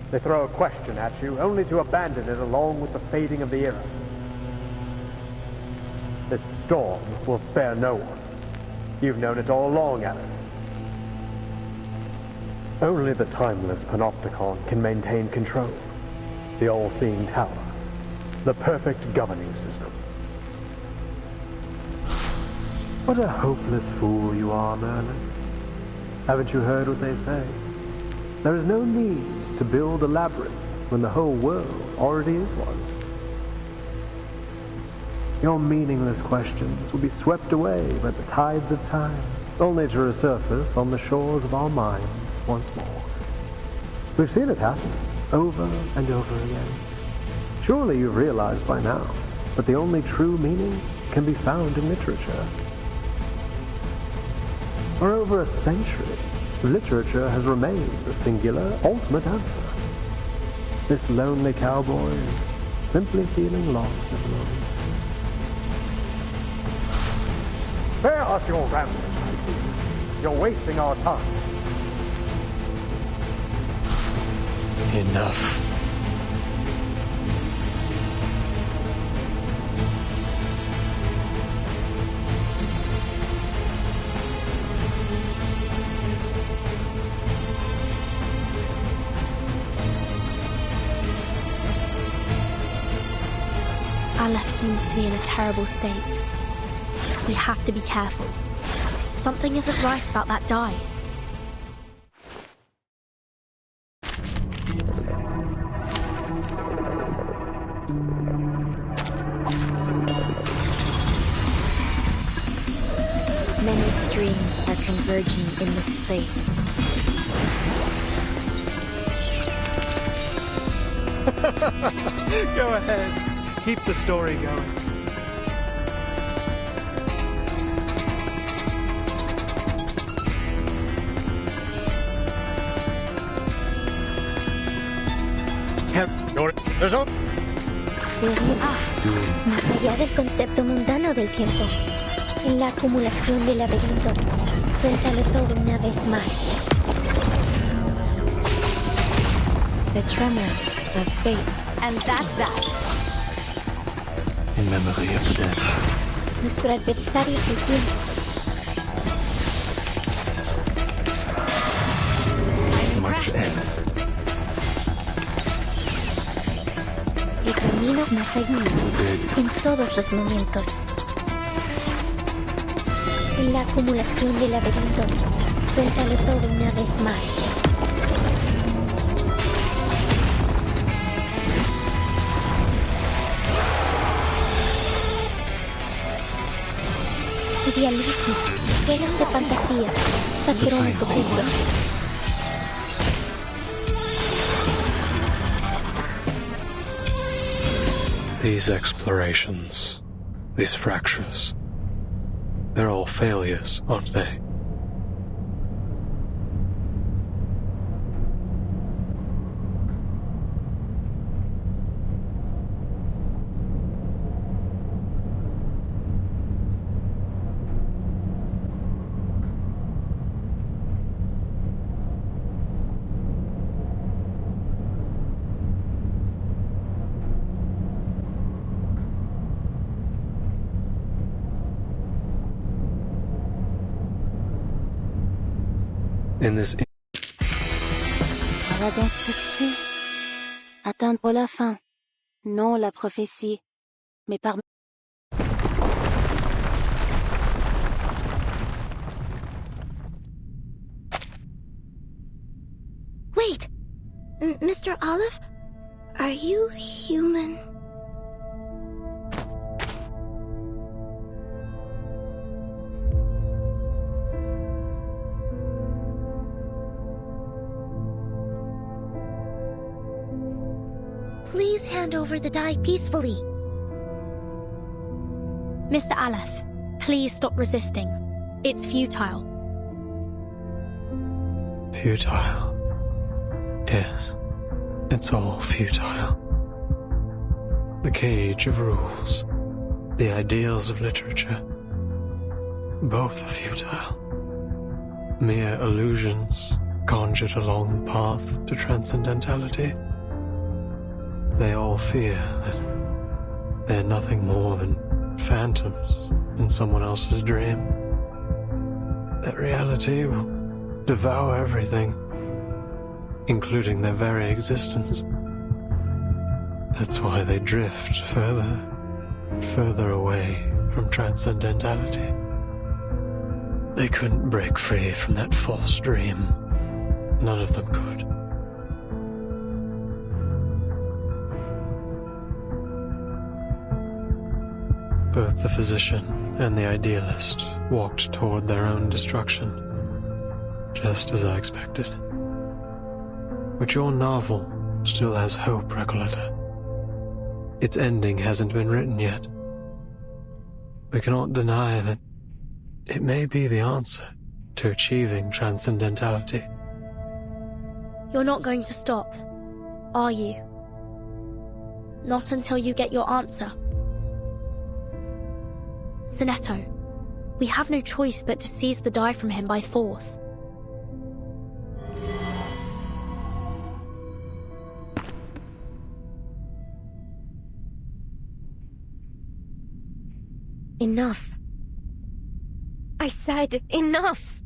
They throw a question at you, only to abandon it along with the fading of the era. This storm will spare no one. You've known it all along, Alice. Only the timeless Panopticon can maintain control. The all-seeing tower. The perfect governing system. What a hopeless fool you are, Merlin. Haven't you heard what they say? There is no need to build a labyrinth when the whole world already is one. Your meaningless questions will be swept away by the tides of time, only to resurface on the shores of our minds once more. We've seen it happen, over and over again. Surely you've realized by now that the only true meaning can be found in literature. For over a century, literature has remained the singular, ultimate answer. This lonely cowboy is simply feeling lost at the moment. Spare us your ramblings, my dear. You're wasting our time. Enough. Aleph seems to be in a terrible state. We have to be careful. Something isn't right about that dye. Many streams are converging in this place. Go ahead. Keep the story going. Más allá del concepto mundano del tiempo, en la acumulación de laberintos, suéltalo todo una vez más. The tremors of fate. And that's that. In memory of death. Nuestro adversario es el tiempo. Must end. El camino más allá, en todos los momentos. En la acumulación de laberintos, suéltalo todo una vez más. Idealismo, celos de fantasía, patrones ocultos. These explorations, these fractures, they're all failures, aren't they? In this Paradoxe succès. Atteindre la fin. Non la prophétie. Mais par... Wait! Mr. Olive? Are you human? Please hand over the die peacefully. Mr. Aleph, please stop resisting. It's futile. Futile. Yes, it's all futile. The cage of rules, the ideals of literature, both are futile. Mere illusions conjured along the path to transcendentality. They all fear that they're nothing more than phantoms in someone else's dream. That reality will devour everything, including their very existence. That's why they drift further away from transcendentality. They couldn't break free from that false dream. None of them could. Both the physician and the idealist walked toward their own destruction, just as I expected. But your novel still has hope, Recoleta. Its ending hasn't been written yet. We cannot deny that it may be the answer to achieving transcendentality. You're not going to stop, are you? Not until you get your answer. Sinetto, we have no choice but to seize the die from him by force. Enough. I said enough!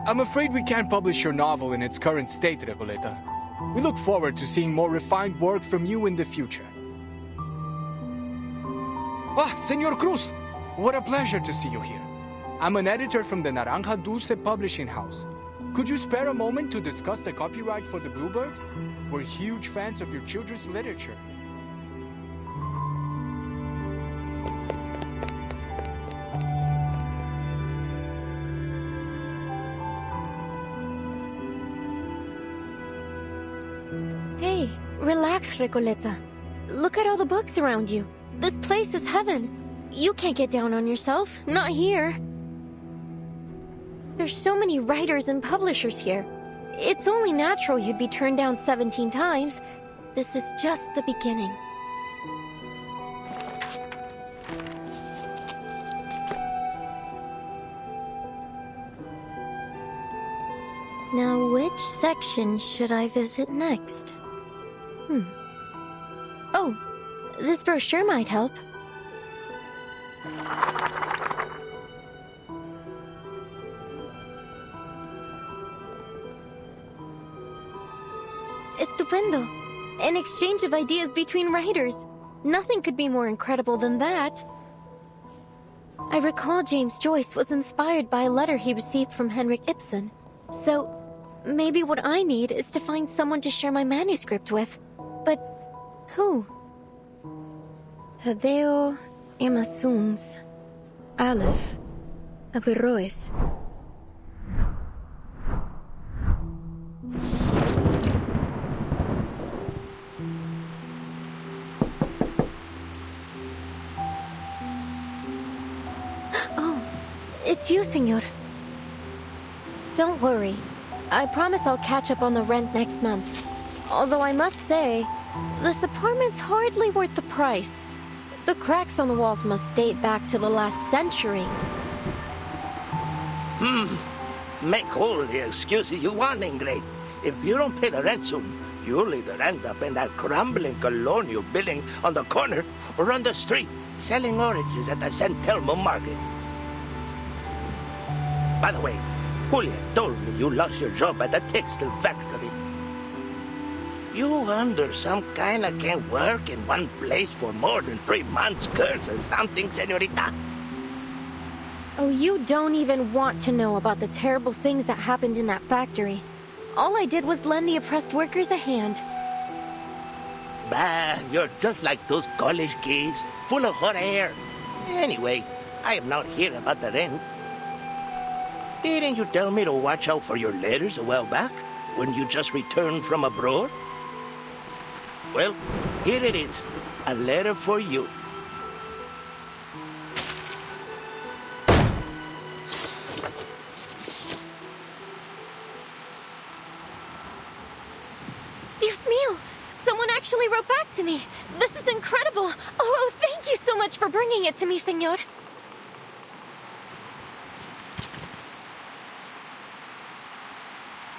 I'm afraid we can't publish your novel in its current state, Recoleta. We look forward to seeing more refined work from you in the future. Ah, Senor Cruz! What a pleasure to see you here. I'm an editor from the Naranja Dulce publishing house. Could you spare a moment to discuss the copyright for the Bluebird? We're huge fans of your children's literature. Hey, relax, Recoleta. Look at all the books around you. This place is heaven. You can't get down on yourself. Not here. There's so many writers and publishers here. It's only natural you'd be turned down 17 times. This is just the beginning. Now, which section should I visit next? Oh, this brochure might help. Estupendo. An exchange of ideas between writers. Nothing could be more incredible than that. I recall James Joyce was inspired by a letter he received from Henrik Ibsen. So, maybe what I need is to find someone to share my manuscript with. But who? Tadeo Emasums. Aleph. Averroes. Oh, it's you, senor. Don't worry. I promise I'll catch up on the rent next month. Although I must say, this apartment's hardly worth the price. The cracks on the walls must date back to the last century. Make all the excuses you want, Ingrid. If you don't pay the rent soon, you'll either end up in that crumbling colonial building on the corner or on the street, selling oranges at the San Telmo market. By the way, Julia told me you lost your job at the textile factory. You under some kind of can't work in one place for more than 3 months, curse or something, senorita? Oh, you don't even want to know about the terrible things that happened in that factory. All I did was lend the oppressed workers a hand. Bah, you're just like those college kids, full of hot air. Anyway, I am not here about the rent. Didn't you tell me to watch out for your letters a while back, when you just returned from abroad? Well, here it is, a letter for you. Dios mío! Someone actually wrote back to me! This is incredible! Oh, thank you so much for bringing it to me, senor!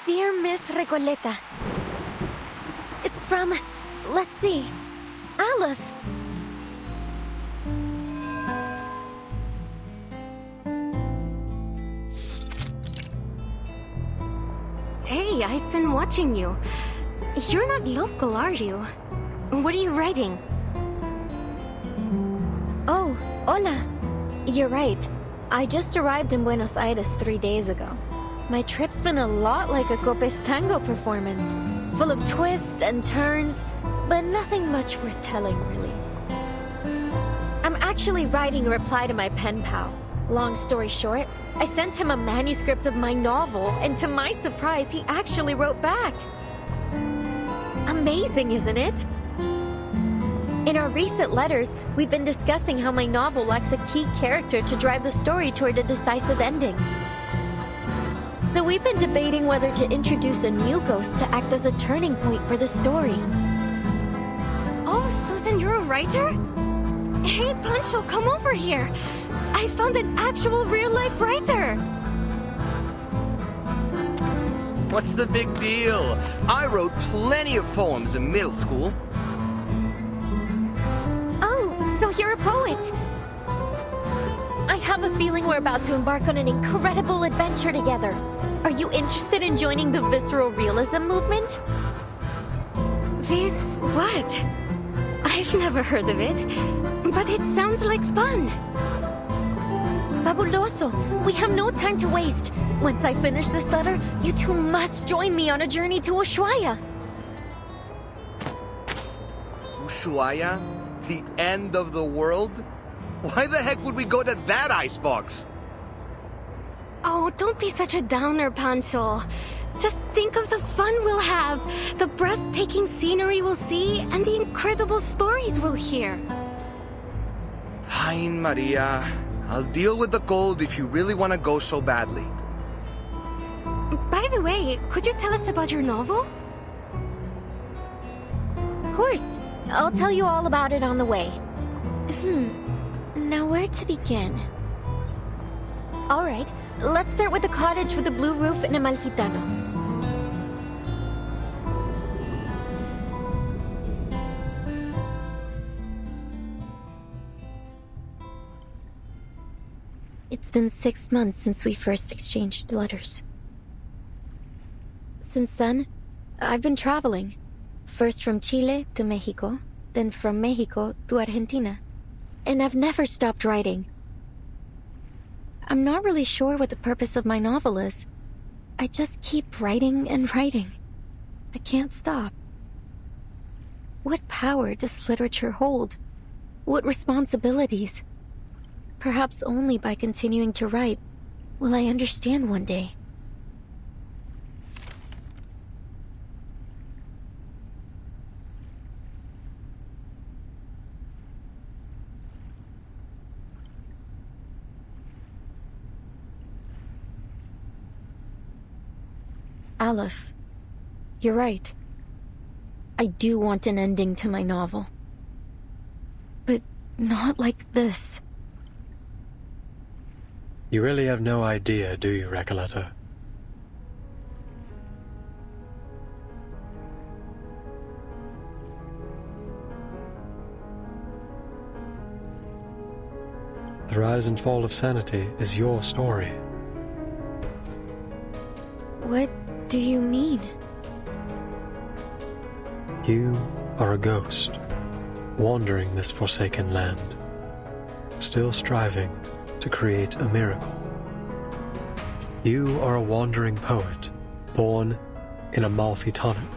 Dear Miss Recoleta, it's from, let's see, Aleph. Hey, I've been watching you. You're not local, are you? What are you writing? Oh, hola. You're right. I just arrived in Buenos Aires 3 days ago. My trip's been a lot like a Copes Tango performance, full of twists and turns, but nothing much worth telling, really. I'm actually writing a reply to my pen pal. Long story short, I sent him a manuscript of my novel, and to my surprise, he actually wrote back. Amazing, isn't it? In our recent letters, we've been discussing how my novel lacks a key character to drive the story toward a decisive ending. So we've been debating whether to introduce a new ghost to act as a turning point for the story. Oh, so then you're a writer? Hey, Pancho, come over here. I found an actual real-life writer. What's the big deal? I wrote plenty of poems in middle school. Oh, so you're a poet. I have a feeling we're about to embark on an incredible adventure together. Are you interested in joining the visceral realism movement? What? I've never heard of it, but it sounds like fun. Fabuloso! We have no time to waste. Once I finish this letter, you two must join me on a journey to Ushuaia. Ushuaia? The end of the world? Why the heck would we go to that icebox? Oh, don't be such a downer, Pancho. Just think of the fun we'll have, the breathtaking scenery we'll see, and the incredible stories we'll hear. Hein Maria, I'll deal with the cold if you really want to go so badly. By the way, could you tell us about your novel? Of course. I'll tell you all about it on the way. Now where to begin? All right, let's start with the cottage with the blue roof in Amalfitano. It's been 6 months since we first exchanged letters. Since then, I've been traveling. First from Chile to Mexico, then from Mexico to Argentina. And I've never stopped writing. I'm not really sure what the purpose of my novel is. I just keep writing and writing. I can't stop. What power does literature hold? What responsibilities? Perhaps only by continuing to write will I understand one day. Aleph, you're right. I do want an ending to my novel. But not like this. You really have no idea, do you, Recoleta? The rise and fall of sanity is your story. What do you mean? You are a ghost, wandering this forsaken land, still striving to create a miracle. You are a wandering poet, born in Amalfitano,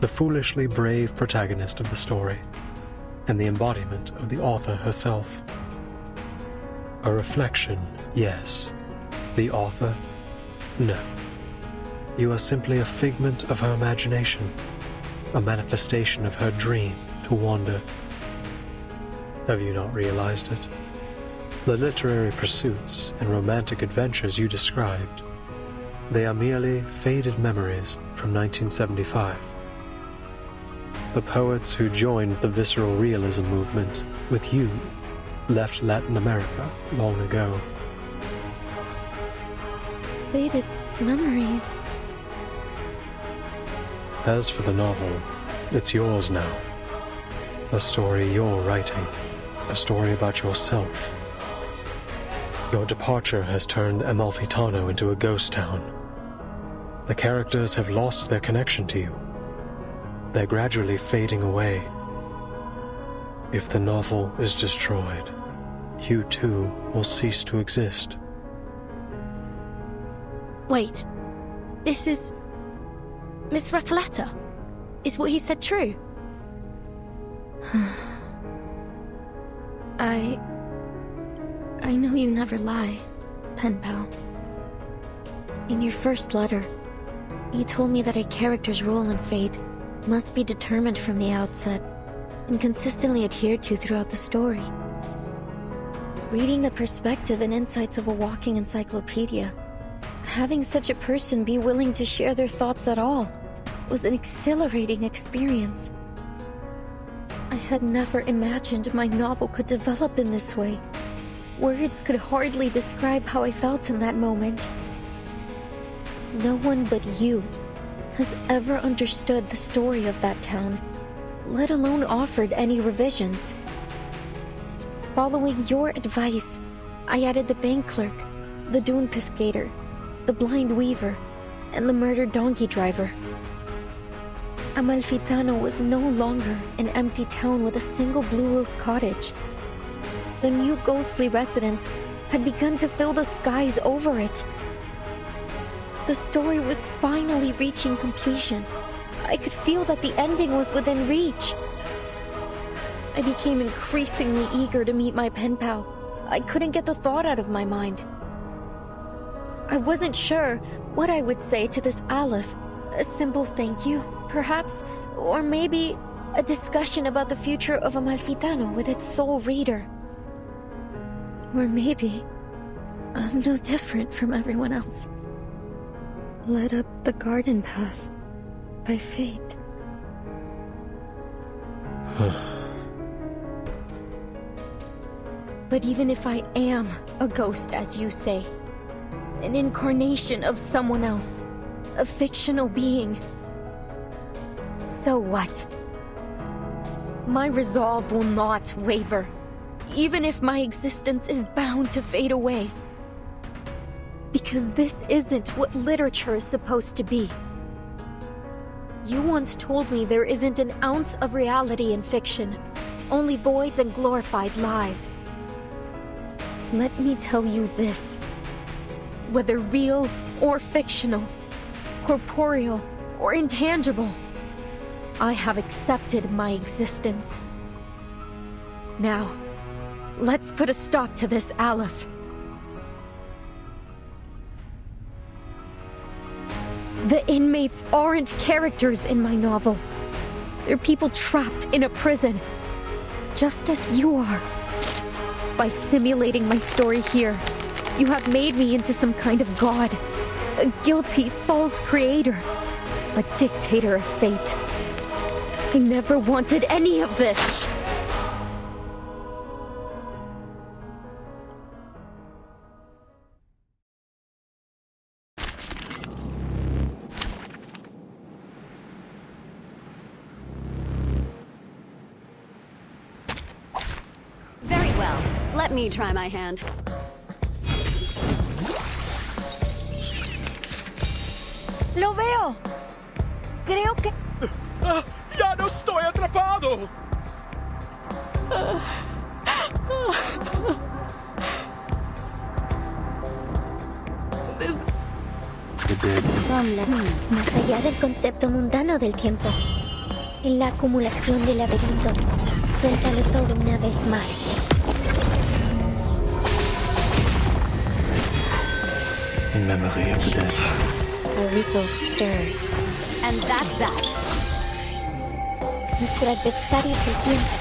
the foolishly brave protagonist of the story, and the embodiment of the author herself. A reflection, yes. The author, no. You are simply a figment of her imagination, a manifestation of her dream to wander. Have you not realized it? The literary pursuits and romantic adventures you described, they are merely faded memories from 1975. The poets who joined the visceral realism movement with you left Latin America long ago. Faded memories. As for the novel, it's yours now. A story you're writing. A story about yourself. Your departure has turned Amalfitano into a ghost town. The characters have lost their connection to you. They're gradually fading away. If the novel is destroyed, you too will cease to exist. Wait. This is... Miss Recoleta? Is what he said true? I know you never lie, pen pal. In your first letter, you told me that a character's role in fate must be determined from the outset and consistently adhered to throughout the story. Reading the perspective and insights of a walking encyclopedia, having such a person be willing to share their thoughts at all was an exhilarating experience. I had never imagined my novel could develop in this way. Words could hardly describe how I felt in that moment. No one but you has ever understood the story of that town, let alone offered any revisions. Following your advice, I added the bank clerk, the dune pescator, the blind weaver, and the murdered donkey driver. Amalfitano was no longer an empty town with a single blue-roofed cottage. The new ghostly residents had begun to fill the skies over it. The story was finally reaching completion. I could feel that the ending was within reach. I became increasingly eager to meet my pen pal. I couldn't get the thought out of my mind. I wasn't sure what I would say to this Aleph. A simple thank you, perhaps, or maybe a discussion about the future of Amalfitano with its sole reader. Or maybe I'm no different from everyone else, led up the garden path by fate. But even if I am a ghost, as you say, an incarnation of someone else, a fictional being, so what? My resolve will not waver, even if my existence is bound to fade away. Because this isn't what literature is supposed to be. You once told me there isn't an ounce of reality in fiction, only voids and glorified lies. Let me tell you this. Whether real or fictional, corporeal or intangible, I have accepted my existence. Now, let's put a stop to this, Aleph. The inmates aren't characters in my novel. They're people trapped in a prison, just as you are. By simulating my story here, you have made me into some kind of god, a guilty, false creator, a dictator of fate. I never wanted any of this. Very well. Let me try my hand. ¡Lo veo! Creo que... ¡Ya no estoy atrapado! Más allá del concepto mundano del tiempo, en la acumulación de laberintos, suéltalo todo una vez más. In memory of the dead. A ripple stirred. And that's that. Nuestro adversario es el tiempo.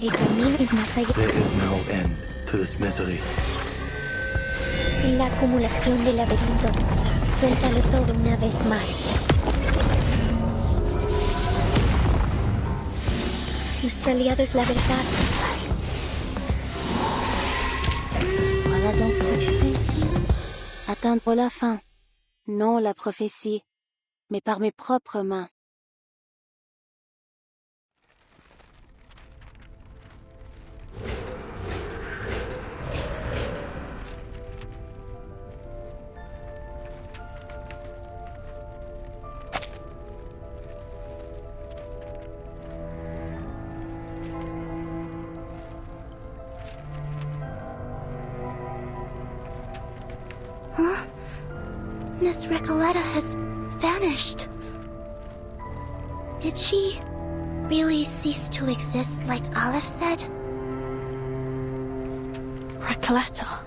El camino es más allá. There is no end to this misery. En la acumulación de laberintos, suéltalo todo una vez más. Nuestro aliado es la verdad. Voilà donc ce que c'est. Atteindre la fin. Non la prophétie, mais par mes propres mains. Huh? Miss Recoleta has vanished. Did she really cease to exist like Aleph said? Recoleta.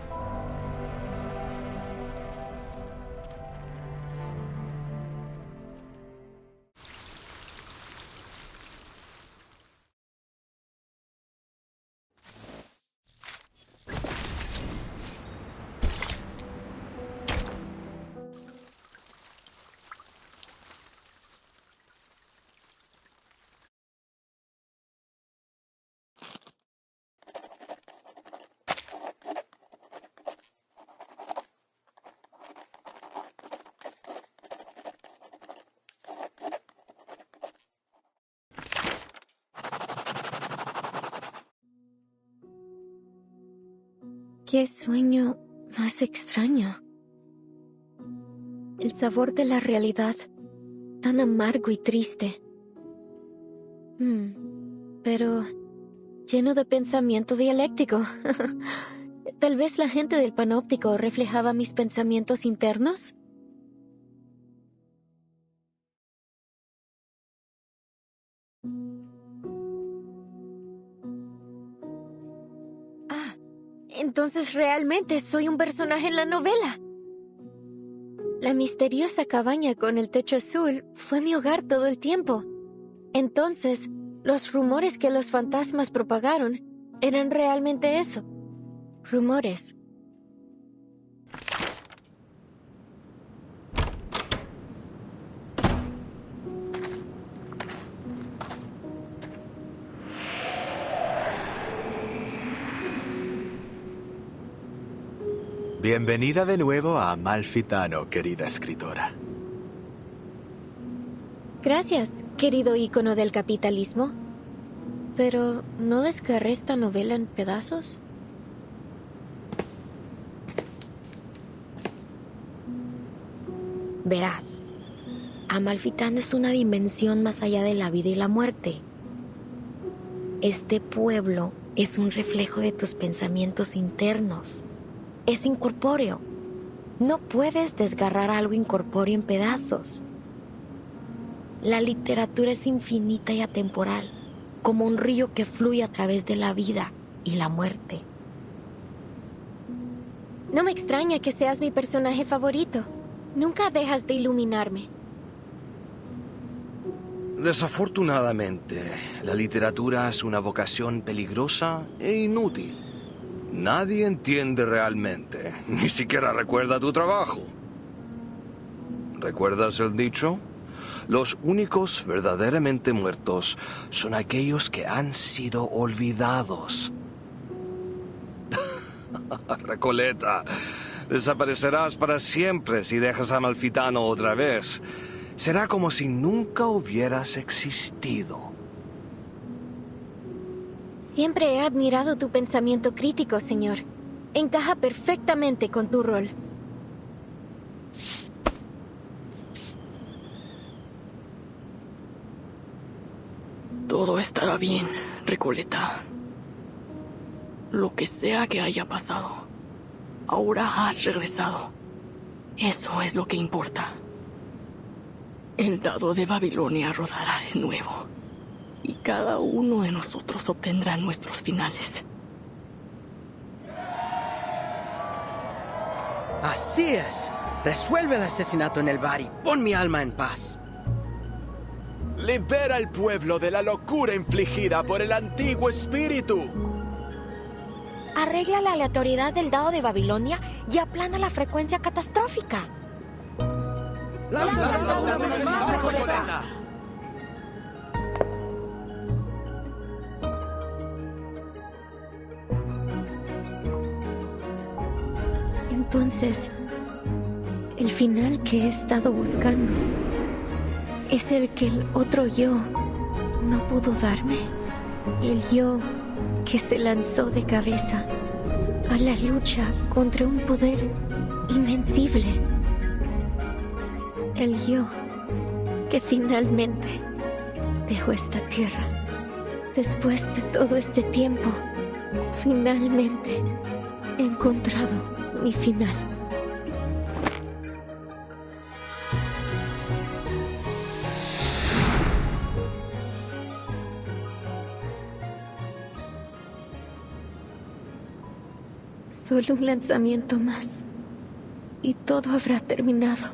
Qué sueño más extraño. El sabor de la realidad, tan amargo y triste. Pero lleno de pensamiento dialéctico. Tal vez la gente del panóptico reflejaba mis pensamientos internos. Entonces realmente soy un personaje en la novela. La misteriosa cabaña con el techo azul fue mi hogar todo el tiempo. Entonces, los rumores que los fantasmas propagaron eran realmente eso. Rumores. Bienvenida de nuevo a Amalfitano, querida escritora. Gracias, querido ícono del capitalismo. Pero, ¿no desgarré esta novela en pedazos? Verás, Amalfitano es una dimensión más allá de la vida y la muerte. Este pueblo es un reflejo de tus pensamientos internos. Es incorpóreo. No puedes desgarrar algo incorpóreo en pedazos. La literatura es infinita y atemporal, como un río que fluye a través de la vida y la muerte. No me extraña que seas mi personaje favorito. Nunca dejas de iluminarme. Desafortunadamente, la literatura es una vocación peligrosa e inútil. Nadie entiende realmente, ni siquiera recuerda tu trabajo. ¿Recuerdas el dicho? Los únicos verdaderamente muertos son aquellos que han sido olvidados. Recoleta, desaparecerás para siempre si dejas a Amalfitano otra vez. Será como si nunca hubieras existido. Siempre he admirado tu pensamiento crítico, señor. Encaja perfectamente con tu rol. Todo estará bien, Recoleta. Lo que sea que haya pasado, ahora has regresado. Eso es lo que importa. El dado de Babilonia rodará de nuevo. Y cada uno de nosotros obtendrá nuestros finales. Así es. Resuelve el asesinato en el bar y pon mi alma en paz. Libera al pueblo de la locura infligida por el antiguo espíritu. Arregla la aleatoriedad del dado de Babilonia y aplana la frecuencia catastrófica. ¡Lánzala una vez más, Recoleta! Entonces, el final que he estado buscando es el que el otro yo no pudo darme. El yo que se lanzó de cabeza a la lucha contra un poder invencible. El yo que finalmente dejó esta tierra. Después de todo este tiempo, finalmente he encontrado mi final. Solo un lanzamiento más y todo habrá terminado.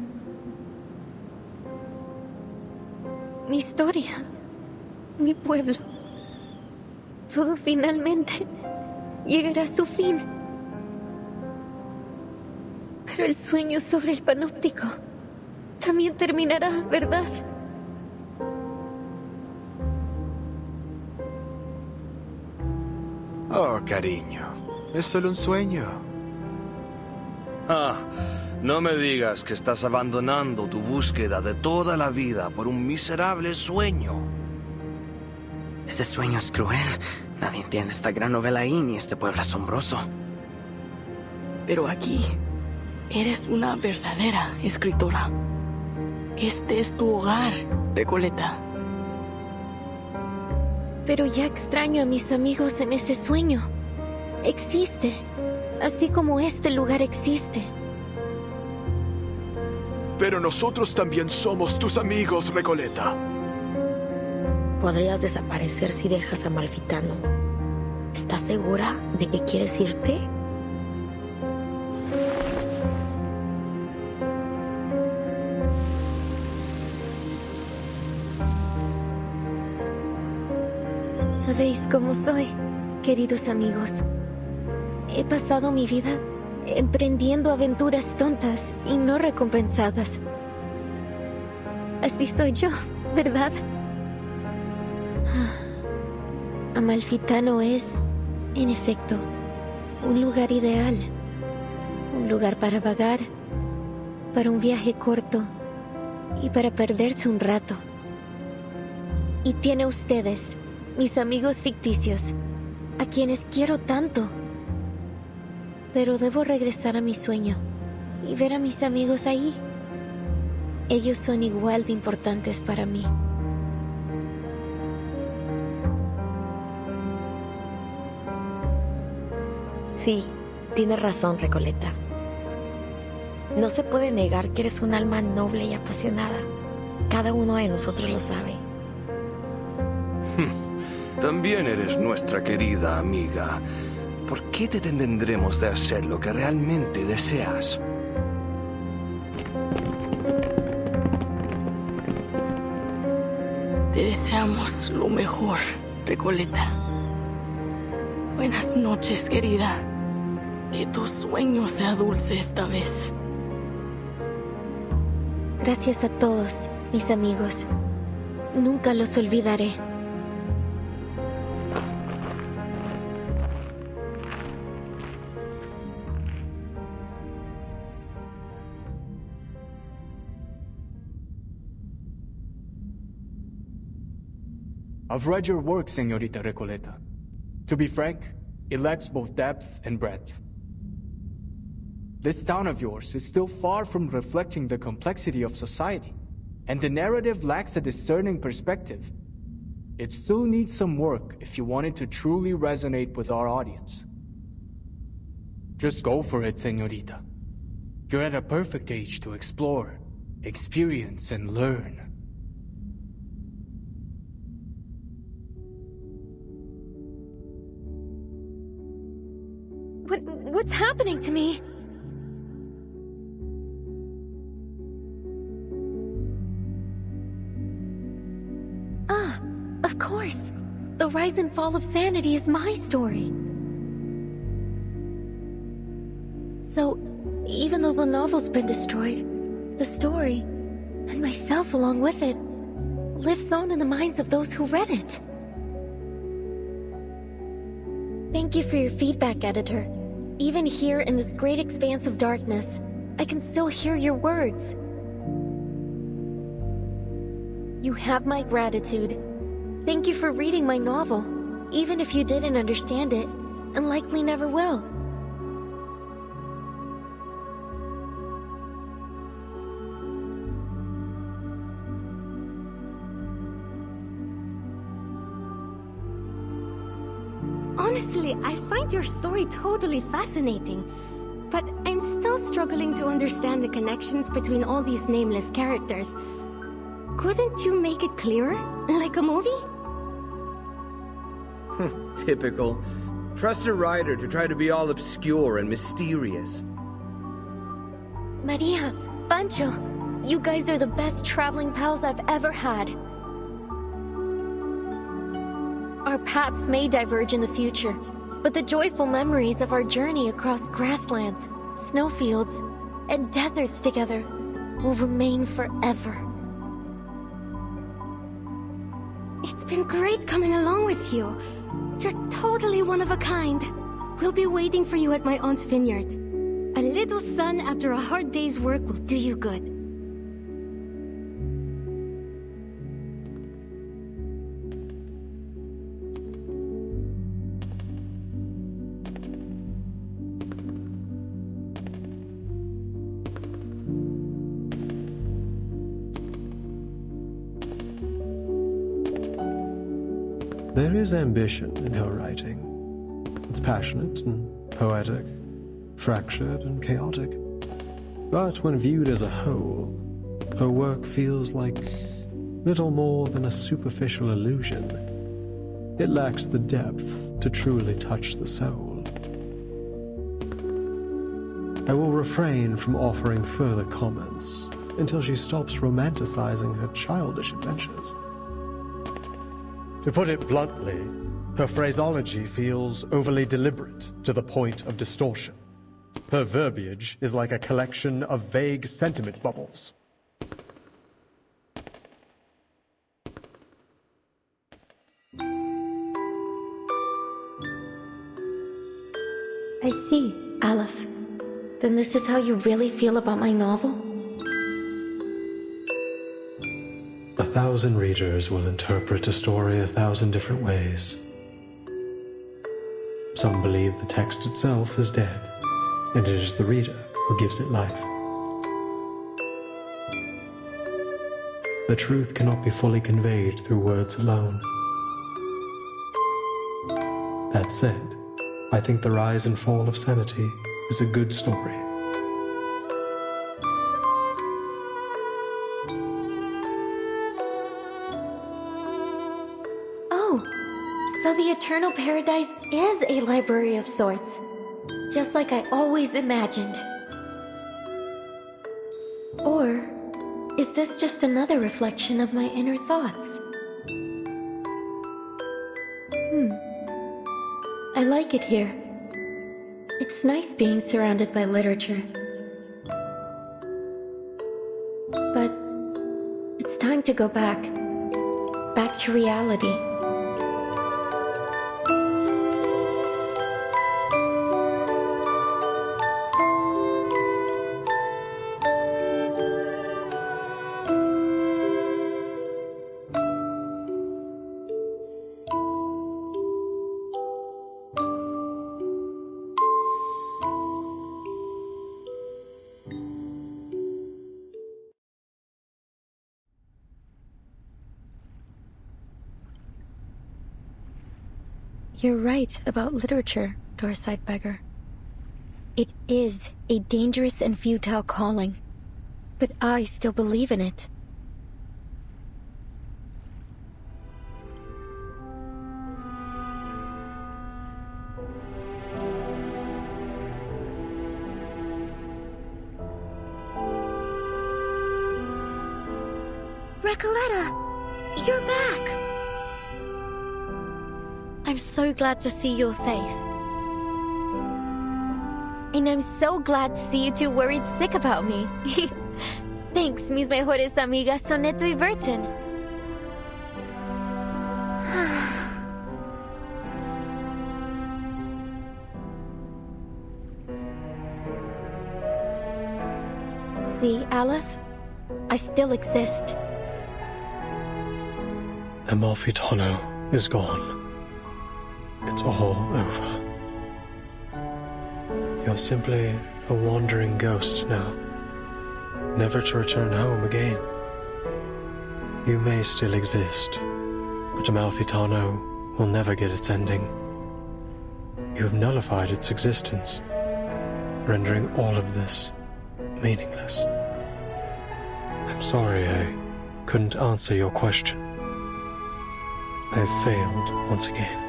Mi historia, mi pueblo, todo finalmente llegará a su fin. Pero el sueño sobre el panóptico también terminará, ¿verdad? Oh, cariño, es solo un sueño. No me digas que estás abandonando tu búsqueda de toda la vida por un miserable sueño. Este sueño es cruel. Nadie entiende esta gran novela ahí ni este pueblo asombroso. Pero aquí, eres una verdadera escritora. Este es tu hogar, Recoleta. Pero ya extraño a mis amigos en ese sueño. Existe, así como este lugar existe. Pero nosotros también somos tus amigos, Recoleta. Podrías desaparecer si dejas a Malfitano. ¿Estás segura de que quieres irte? Sabéis cómo soy, queridos amigos. He pasado mi vida emprendiendo aventuras tontas y no recompensadas. Así soy yo, ¿verdad? Amalfitano es, en efecto, un lugar ideal. Un lugar para vagar, para un viaje corto y para perderse un rato. Y tiene ustedes, mis amigos ficticios, a quienes quiero tanto. Pero debo regresar a mi sueño y ver a mis amigos ahí. Ellos son igual de importantes para mí. Sí, tienes razón, Recoleta. No se puede negar que eres un alma noble y apasionada. Cada uno de nosotros lo sabe. También eres nuestra querida amiga. ¿Por qué te detendremos de hacer lo que realmente deseas? Te deseamos lo mejor, Recoleta. Buenas noches, querida. Que tu sueño sea dulce esta vez. Gracias a todos, mis amigos. Nunca los olvidaré. I've read your work, Señorita Recoleta. To be frank, it lacks both depth and breadth. This town of yours is still far from reflecting the complexity of society, and the narrative lacks a discerning perspective. It still needs some work if you want it to truly resonate with our audience. Just go for it, Señorita. You're at a perfect age to explore, experience, and learn. What's happening to me? Ah, of course. The rise and fall of sanity is my story. So, even though the novel's been destroyed, the story, and myself along with it, lives on in the minds of those who read it. Thank you for your feedback, editor. Even here in this great expanse of darkness, I can still hear your words. You have my gratitude. Thank you for reading my novel, even if you didn't understand it, and likely never will. Honestly, I find your story totally fascinating, but I'm still struggling to understand the connections between all these nameless characters. Couldn't you make it clearer? Like a movie? Typical. Trust a writer to try to be all obscure and mysterious. Maria, Pancho, you guys are the best traveling pals I've ever had. Our paths may diverge in the future, but the joyful memories of our journey across grasslands, snowfields, and deserts together will remain forever. It's been great coming along with you. You're totally one of a kind. We'll be waiting for you at my aunt's vineyard. A little sun after a hard day's work will do you good. There is ambition in her writing. It's passionate and poetic, fractured and chaotic. But when viewed as a whole, her work feels like little more than a superficial illusion. It lacks the depth to truly touch the soul. I will refrain from offering further comments until she stops romanticizing her childish adventures. To put it bluntly, her phraseology feels overly deliberate to the point of distortion. Her verbiage is like a collection of vague sentiment bubbles. I see, Aleph. Then this is how you really feel about my novel? 1,000 readers will interpret a story 1,000 different ways. Some believe the text itself is dead, and it is the reader who gives it life. The truth cannot be fully conveyed through words alone. That said, I think The Rise and Fall of Sanity is a good story. Oh, so the Eternal Paradise is a library of sorts, just like I always imagined. Or is this just another reflection of my inner thoughts? I like it here. It's nice being surrounded by literature. But it's time to go back to reality. You're right about literature, Dorside Beggar. It is a dangerous and futile calling, but I still believe in it. Recoleta, you're back! I'm so glad to see you're safe. And I'm so glad to see you two worried sick about me. Thanks, mis mejores amigas Soneto y Burton. See, Aleph? I still exist. Amalfitano is gone. It's all over. You're simply a wandering ghost now, never to return home again. You may still exist, but Amalfitano will never get its ending. You have nullified its existence, rendering all of this meaningless. I'm sorry I couldn't answer your question. I have failed once again.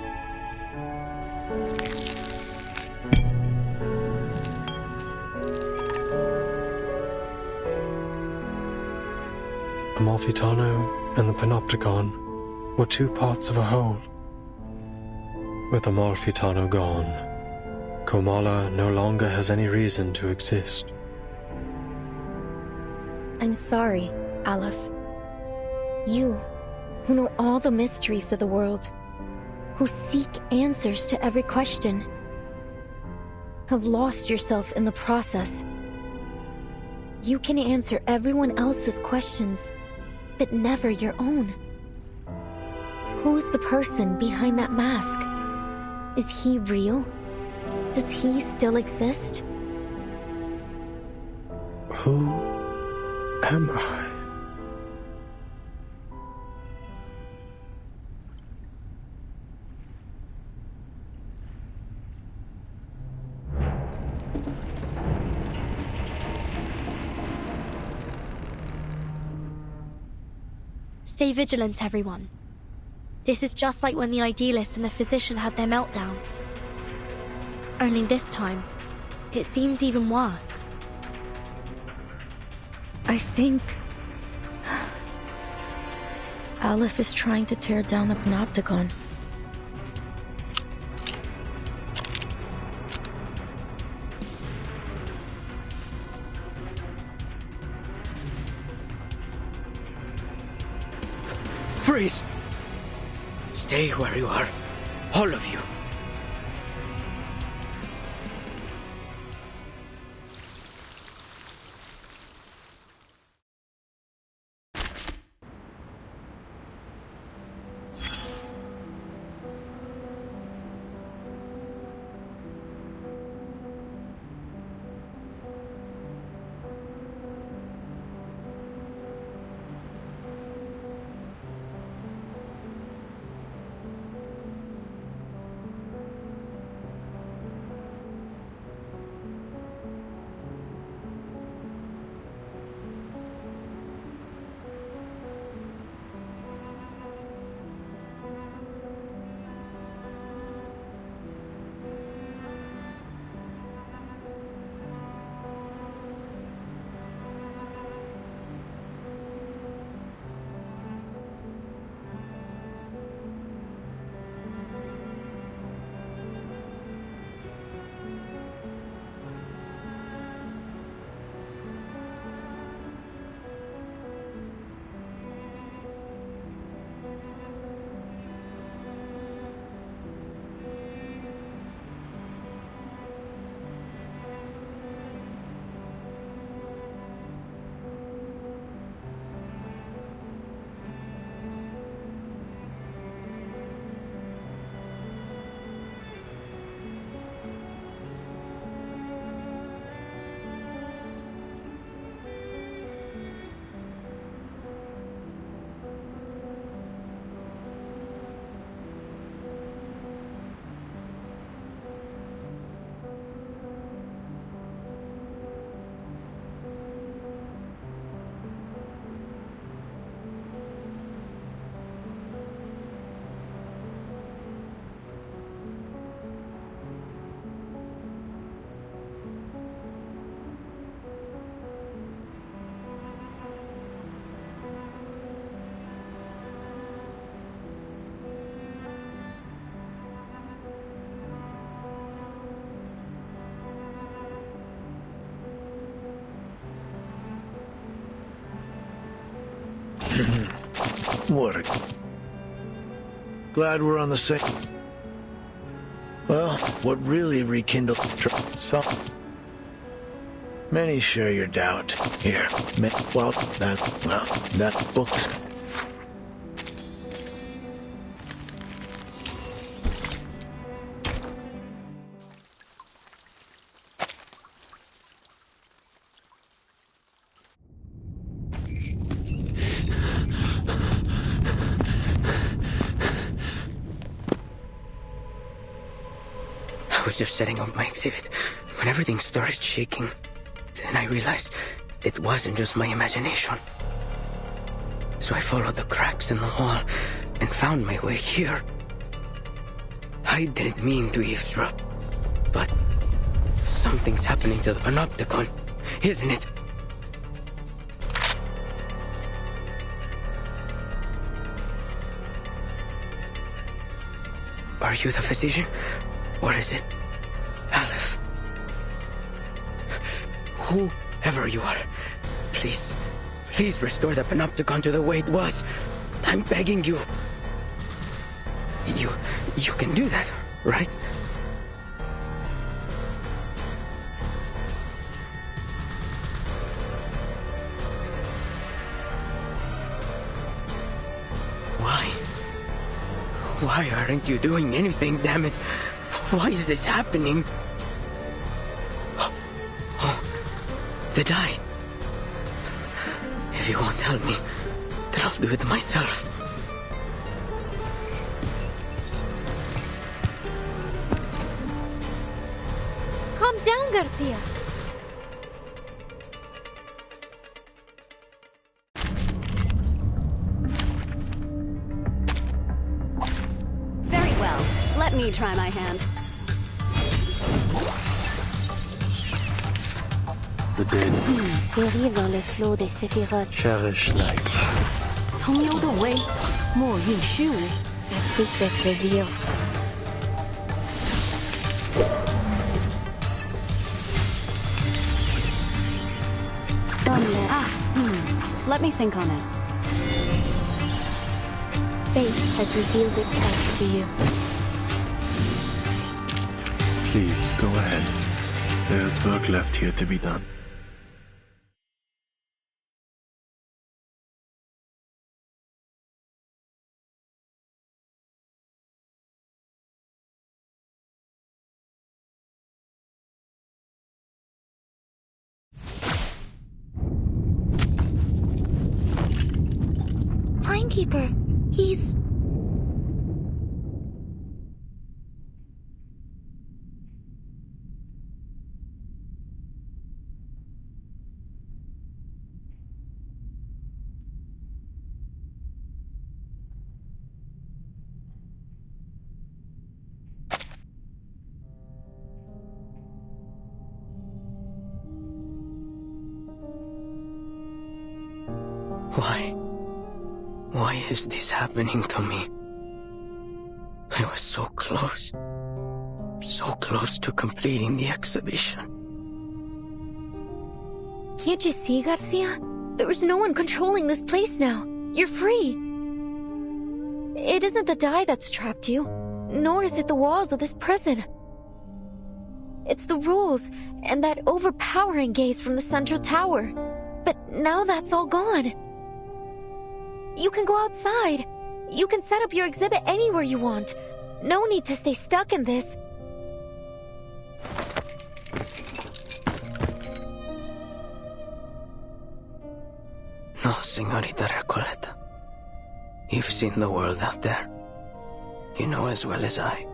Amalfitano and the Panopticon were two parts of a whole. With Amalfitano gone, Komala no longer has any reason to exist. I'm sorry, Aleph. You, who know all the mysteries of the world, who seek answers to every question, have lost yourself in the process. You can answer everyone else's questions, but never your own. Who's the person behind that mask? Is he real? Does he still exist? Who am I? Stay vigilant, everyone. This is just like when the idealist and the physician had their meltdown. Only this time, it seems even worse. I think Aleph is trying to tear down the Panopticon. Freeze! Stay where you are. All of you. What a... Glad we're on the same... Well, what really rekindled... Some... Many share your doubt. Here, that book's... I was just setting up my exhibit when everything started shaking. Then I realized it wasn't just my imagination. So I followed the cracks in the wall and found my way here. I didn't mean to eavesdrop, but something's happening to the Panopticon, isn't it? Are you the physician? Or is it Aleph? Whoever you are, please restore the Panopticon to the way it was. I'm begging you. You can do that, right? Why aren't you doing anything, damn it? Why is this happening? Oh, the die. If you won't help me, then I'll do it myself. Calm down, Garcia. me try my hand. The dead Dérive dans les flots des séphirotes. cherish life. 通幽的威，莫运虚无。 A secret revealed. Let me think on it. Fate has revealed itself to you. Please, go ahead. There's work left here to be done. Timekeeper, he's... Why is this happening to me? I was so close to completing the exhibition. Can't you see, Garcia? There is no one controlling this place now. You're free. It isn't the dye that's trapped you, nor is it the walls of this prison. It's the rules and that overpowering gaze from the central tower. But now that's all gone. You can go outside. You can set up your exhibit anywhere you want. No need to stay stuck in this. No, Señorita Recoleta. You've seen the world out there. You know as well as I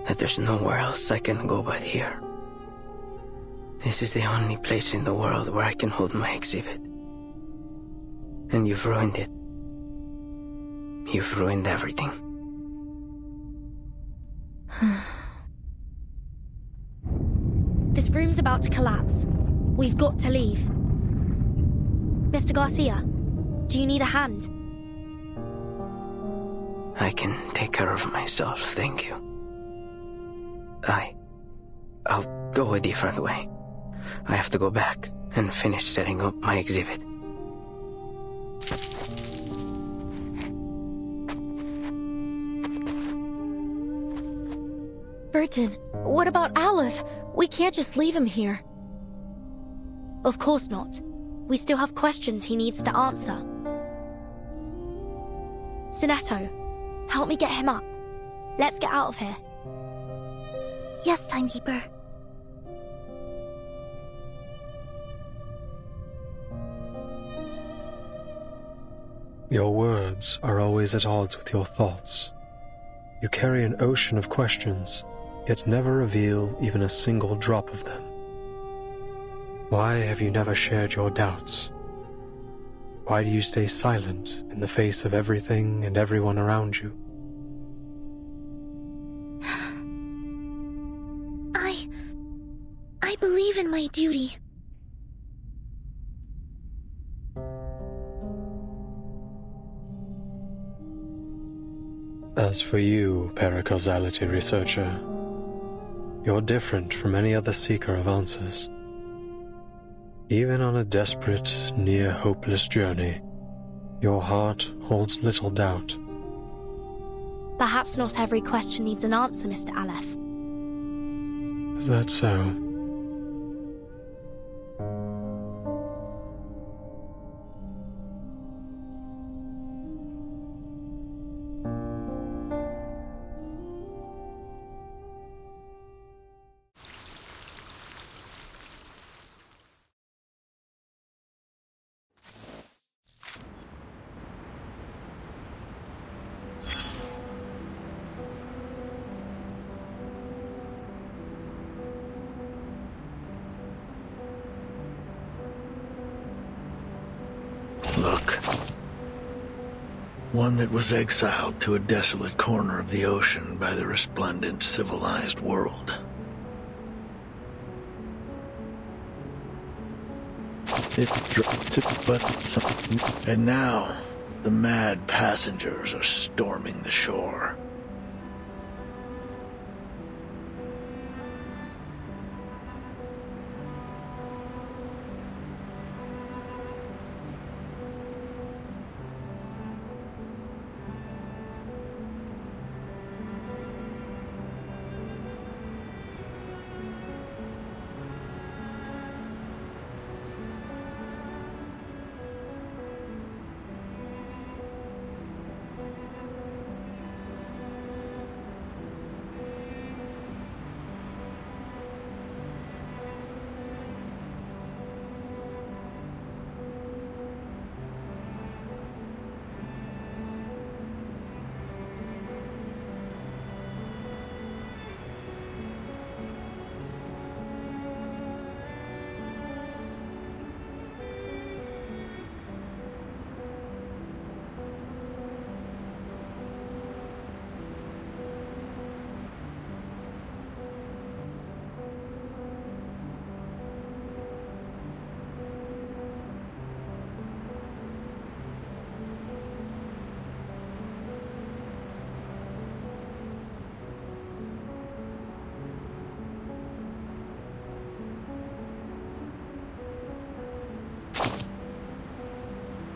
that there's nowhere else I can go but here. This is the only place in the world where I can hold my exhibit. And you've ruined it. You've ruined everything. This room's about to collapse. We've got to leave. Mr. Garcia, do you need a hand? I can take care of myself, thank you. I'll go a different way. I have to go back and finish setting up my exhibit. Burton, what about Aleph? We can't just leave him here. Of course not. We still have questions he needs to answer. Sinetto, help me get him up. Let's get out of here. Yes, Timekeeper. Your words are always at odds with your thoughts. You carry an ocean of questions, yet never reveal even a single drop of them. Why have you never shared your doubts? Why do you stay silent in the face of everything and everyone around you? I believe in my duty. As for you, paracausality researcher, you're different from any other seeker of answers. Even on a desperate, near-hopeless journey, your heart holds little doubt. Perhaps not every question needs an answer, Mr. Aleph. Is that so? One that was exiled to a desolate corner of the ocean by the resplendent civilized world. And now, the mad passengers are storming the shore.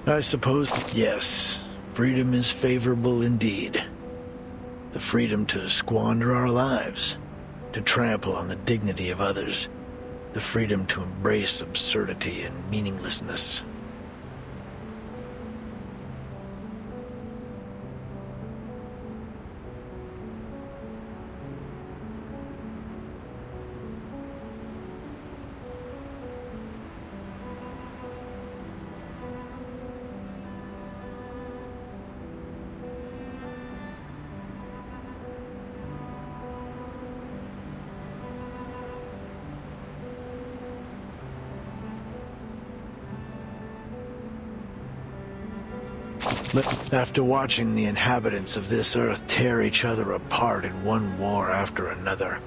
I suppose, yes, freedom is favorable indeed. The freedom to squander our lives, to trample on the dignity of others, the freedom to embrace absurdity and meaninglessness. After watching the inhabitants of this earth tear each other apart in one war after another,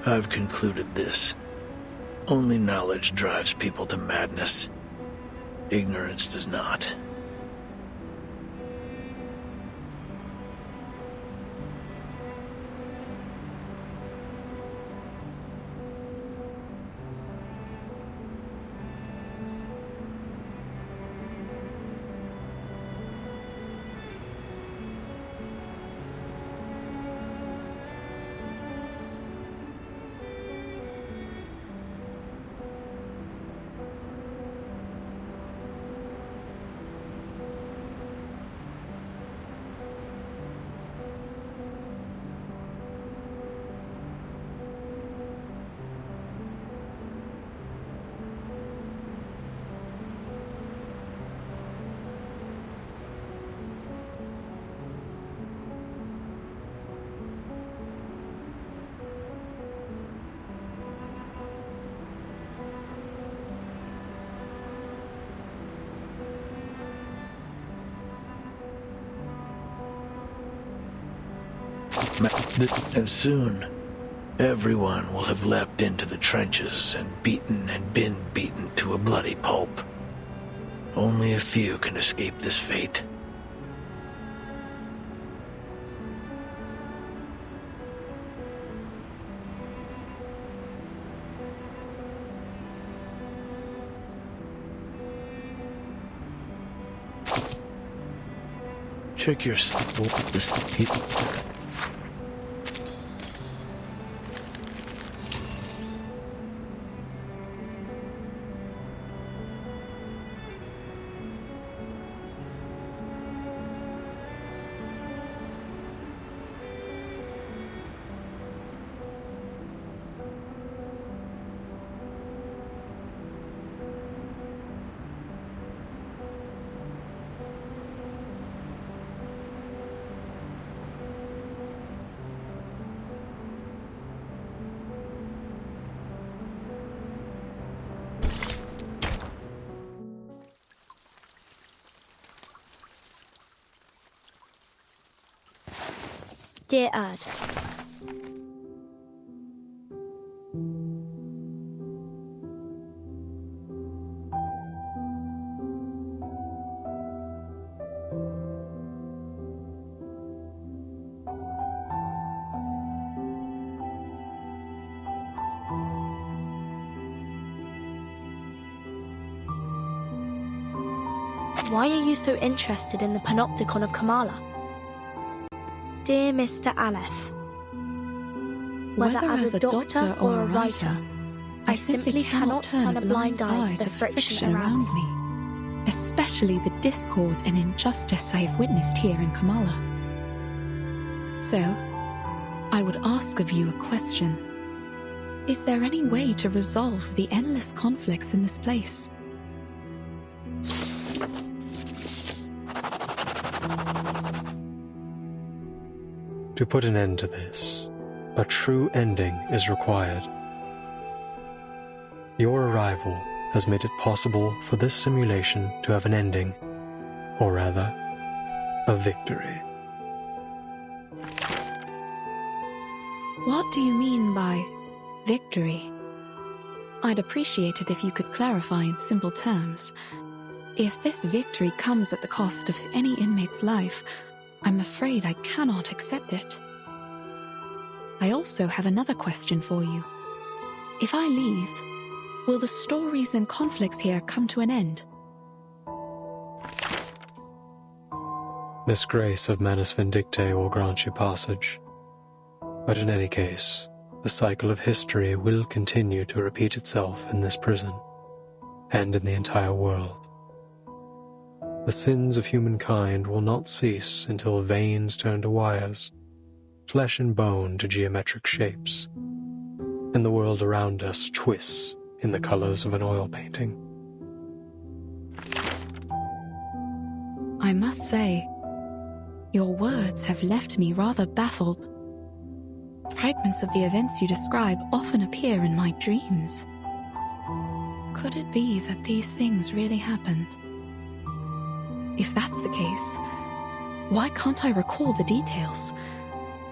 I've concluded this. Only knowledge drives people to madness. Ignorance does not. And soon, everyone will have leapt into the trenches and been beaten to a bloody pulp. Only a few can escape this fate. Check your this. Dear Earth, why are you so interested in the Panopticon of Kamala? Dear Mr. Aleph, whether as a doctor or a writer, I simply cannot turn a blind eye to the friction around me, especially the discord and injustice I have witnessed here in Kamala. So, I would ask of you a question. Is there any way to resolve the endless conflicts in this place? To put an end to this, a true ending is required. Your arrival has made it possible for this simulation to have an ending, or rather, a victory. What do you mean by victory? I'd appreciate it if you could clarify in simple terms. If this victory comes at the cost of any inmate's life, I'm afraid I cannot accept it. I also have another question for you. If I leave, will the stories and conflicts here come to an end? Miss Grace of Manus Vindictae will grant you passage. But in any case, the cycle of history will continue to repeat itself in this prison, and in the entire world. The sins of humankind will not cease until veins turn to wires, flesh and bone to geometric shapes, and the world around us twists in the colors of an oil painting. I must say, your words have left me rather baffled. Fragments of the events you describe often appear in my dreams. Could it be that these things really happened? If that's the case, why can't I recall the details?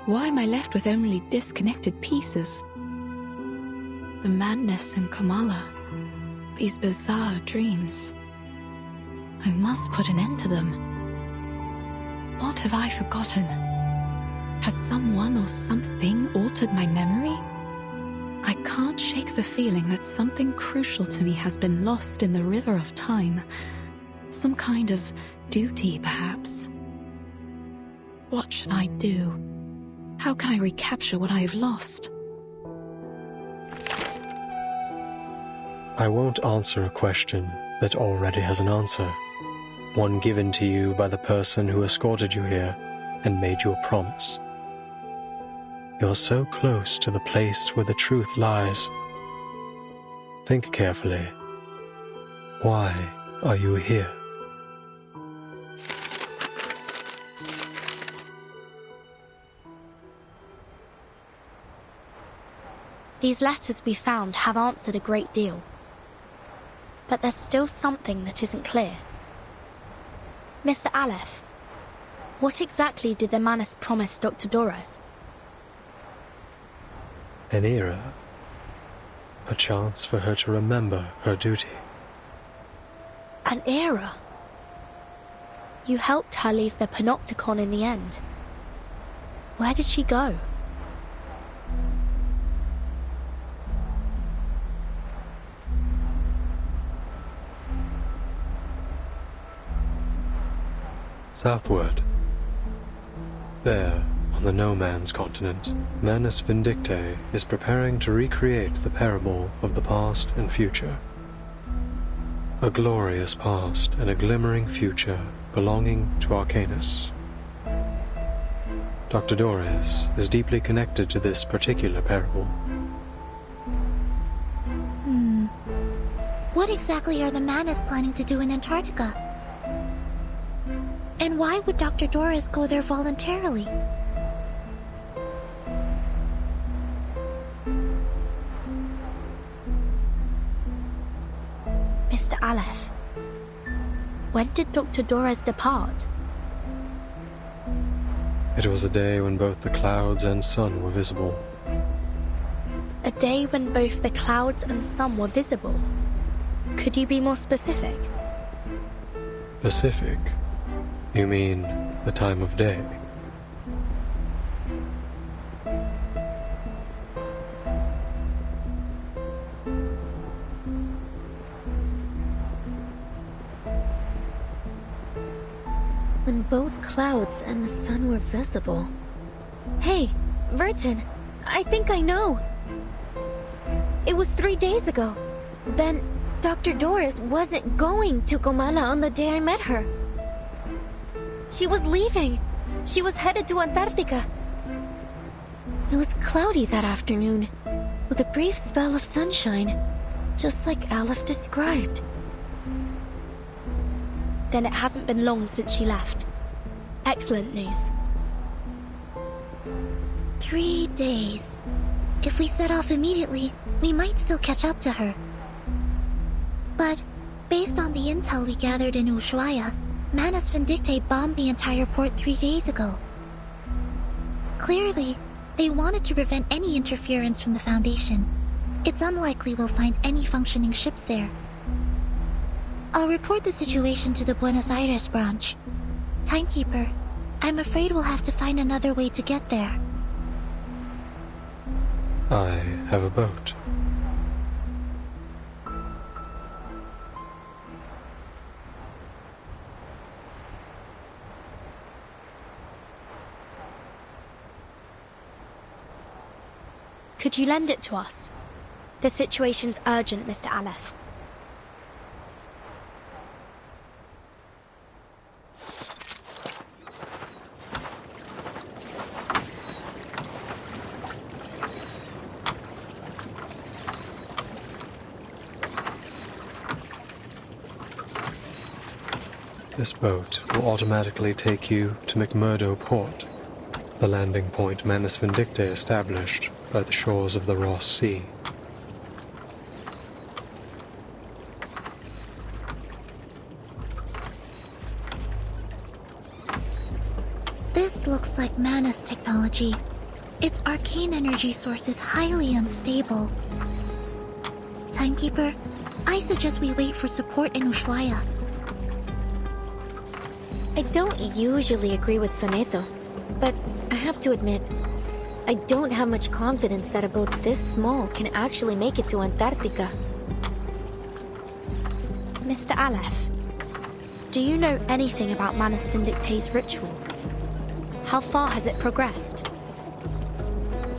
Why am I left with only disconnected pieces? The madness in Kamala, these bizarre dreams. I must put an end to them. What have I forgotten? Has someone or something altered my memory? I can't shake the feeling that something crucial to me has been lost in the river of time. Some kind of duty, perhaps. What should I do? How can I recapture what I have lost? I won't answer a question that already has an answer, one given to you by the person who escorted you here and made you a promise. You're so close to the place where the truth lies. Think carefully. Why are you here? These letters we found have answered a great deal. But there's still something that isn't clear. Mr. Aleph, what exactly did the Manus promise Dr. Dorez? An era. A chance for her to remember her duty. An era? You helped her leave the Panopticon in the end. Where did she go? Southward. There, on the no-man's continent, Manus Vindictae is preparing to recreate the parable of the past and future. A glorious past and a glimmering future belonging to Arcanus. Dr. Dorez is deeply connected to this particular parable. What exactly are the Manus planning to do in Antarctica? And why would Dr. Dorez go there voluntarily? Mr. Aleph, when did Dr. Dorez depart? It was a day when both the clouds and sun were visible. A day when both the clouds and sun were visible? Could you be more specific? Specific? You mean the time of day? When both clouds and the sun were visible. Hey, Vertin, I think I know. It was 3 days ago. Then Dr. Doris wasn't going to Comala on the day I met her. She was leaving. She was headed to Antarctica. It was cloudy that afternoon, with a brief spell of sunshine, just like Aleph described. Then it hasn't been long since she left. Excellent news. 3 days. If we set off immediately, we might still catch up to her. But, based on the intel we gathered in Ushuaia, Manus Vindicte bombed the entire port 3 days ago. Clearly, they wanted to prevent any interference from the Foundation. It's unlikely we'll find any functioning ships there. I'll report the situation to the Buenos Aires branch. Timekeeper, I'm afraid we'll have to find another way to get there. I have a boat. Could you lend it to us? The situation's urgent, Mr. Aleph. This boat will automatically take you to McMurdo Port, the landing point Manus Vindicte established by the shores of the Ross Sea. This looks like Manus technology. Its arcane energy source is highly unstable. Timekeeper, I suggest we wait for support in Ushuaia. I don't usually agree with Soneto, but I have to admit, I don't have much confidence that a boat this small can actually make it to Antarctica. Mr. Aleph, do you know anything about Manus Vindicte's ritual? How far has it progressed?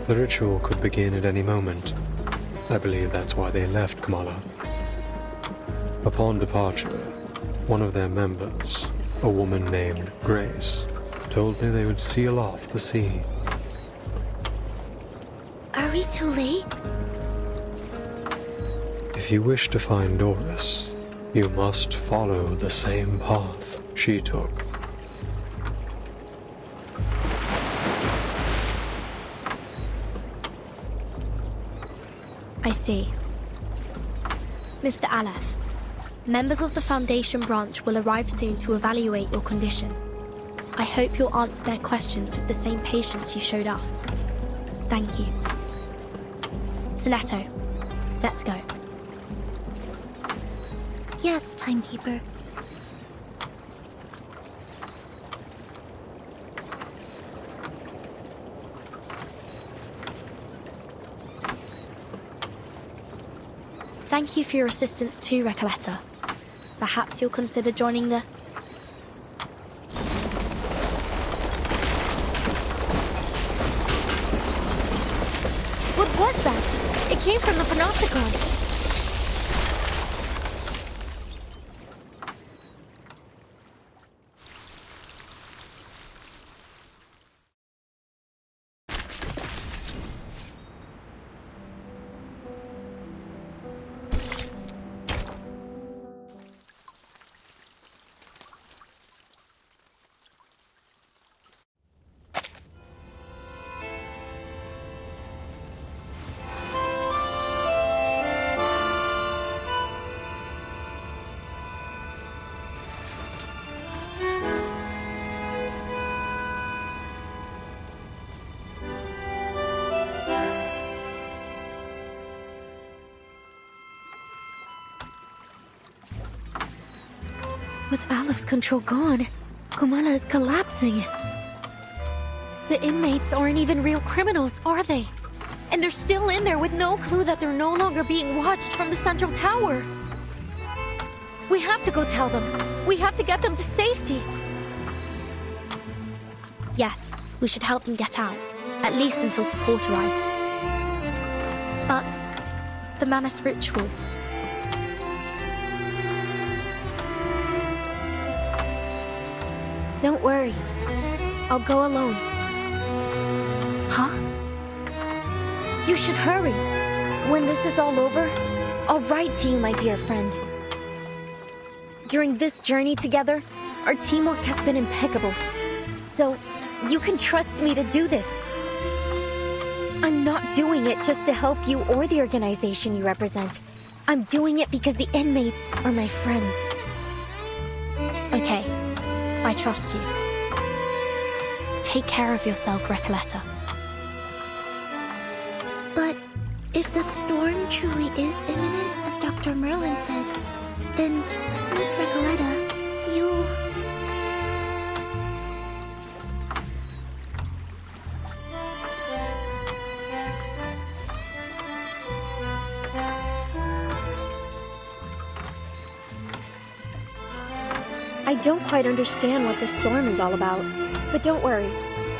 The ritual could begin at any moment. I believe that's why they left Kamala. Upon departure, one of their members, a woman named Grace, told me they would seal off the sea. Are we too late? If you wish to find Doris, you must follow the same path she took. I see. Mr. Aleph, members of the Foundation branch will arrive soon to evaluate your condition. I hope you'll answer their questions with the same patience you showed us. Thank you. Soneto, let's go. Yes, Timekeeper. Thank you for your assistance too, Recoleta. Perhaps you'll consider joining the... What was that? It came from the Panopticon. With Alep's control gone, Comala is collapsing. The inmates aren't even real criminals, are they? And they're still in there with no clue that they're no longer being watched from the central tower. We have to go tell them. We have to get them to safety. Yes, we should help them get out, at least until support arrives. But the Manus ritual... Don't worry. I'll go alone. Huh? You should hurry. When this is all over, I'll write to you, my dear friend. During this journey together, our teamwork has been impeccable. So, you can trust me to do this. I'm not doing it just to help you or the organization you represent. I'm doing it because the inmates are my friends. Okay, I trust you. Take care of yourself, Recoleta. But if the storm truly is imminent, as Dr. Merlin said, then, Miss Recoleta, you... I don't quite understand what this storm is all about. But don't worry.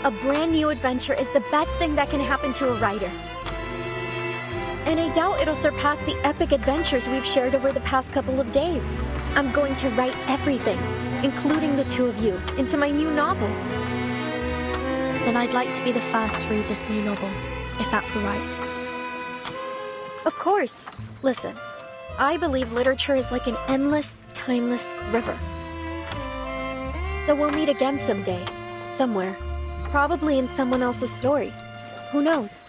A brand new adventure is the best thing that can happen to a writer. And I doubt it'll surpass the epic adventures we've shared over the past couple of days. I'm going to write everything, including the two of you, into my new novel. Then I'd like to be the first to read this new novel, if that's all right. Of course. Listen, I believe literature is like an endless, timeless river. So we'll meet again someday, somewhere. Probably in someone else's story. Who knows?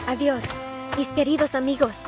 Adiós, mis queridos amigos.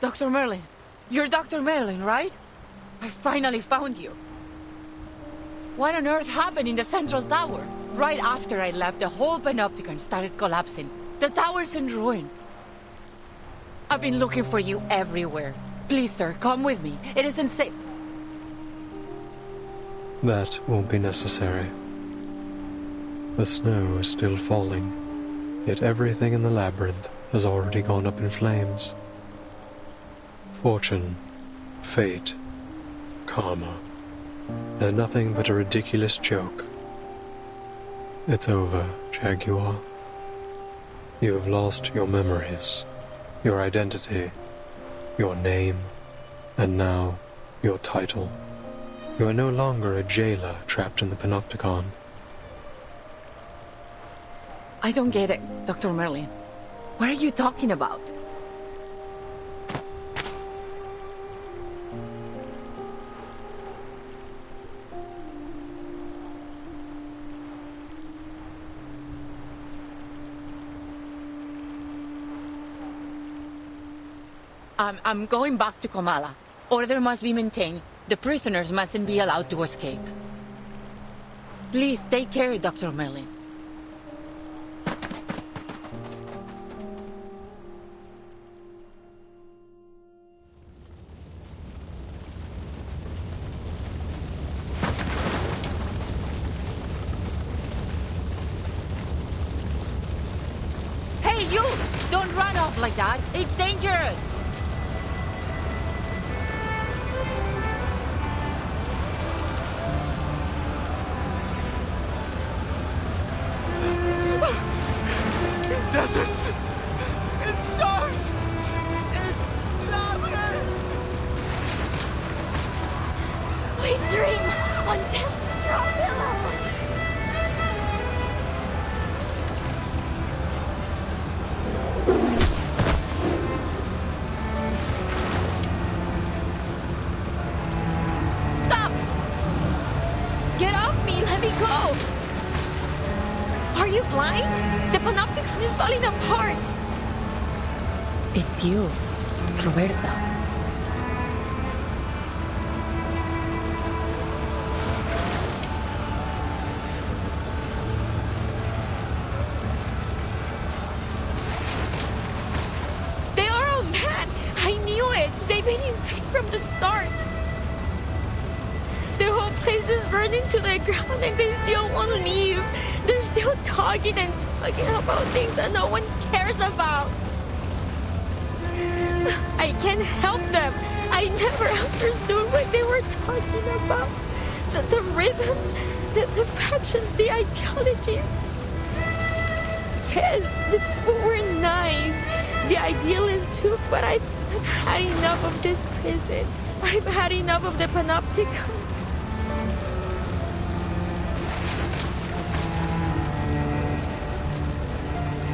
Dr. Merlin. You're Dr. Merlin, right? I finally found you. What on earth happened in the central tower? Right after I left, the whole panopticon started collapsing. The tower's in ruin. I've been looking for you everywhere. Please, sir, come with me. It isn't safe. That won't be necessary. The snow is still falling, yet everything in the labyrinth has already gone up in flames. Fortune, fate, karma, they're nothing but a ridiculous joke. It's over, Jaguar. You have lost your memories, your identity, your name, and now your title. You are no longer a jailer trapped in the Panopticon. I don't get it, Dr. Merlin. What are you talking about? I'm going back to Komala. Order must be maintained. The prisoners mustn't be allowed to escape. Please take care, Dr. Merlin. Hey, you! Don't run off like that. It's dangerous. Deserts! In stars! In labyrinths! We dream on death's straw pillow. Stop! Get off me! Let me go! Are you blind? The Panopticon is falling apart! It's you, Roberta. They are all mad! I knew it! They've been insane from the start! The whole place is burning to the ground and they still won't leave! They're still talking and talking about things that no one cares about! I can't help them! I never understood what they were talking about! The rhythms, the factions, the ideologies... Yes, the people were nice! The idealists too, but I've had enough of this prison. I've had enough of the Panopticon.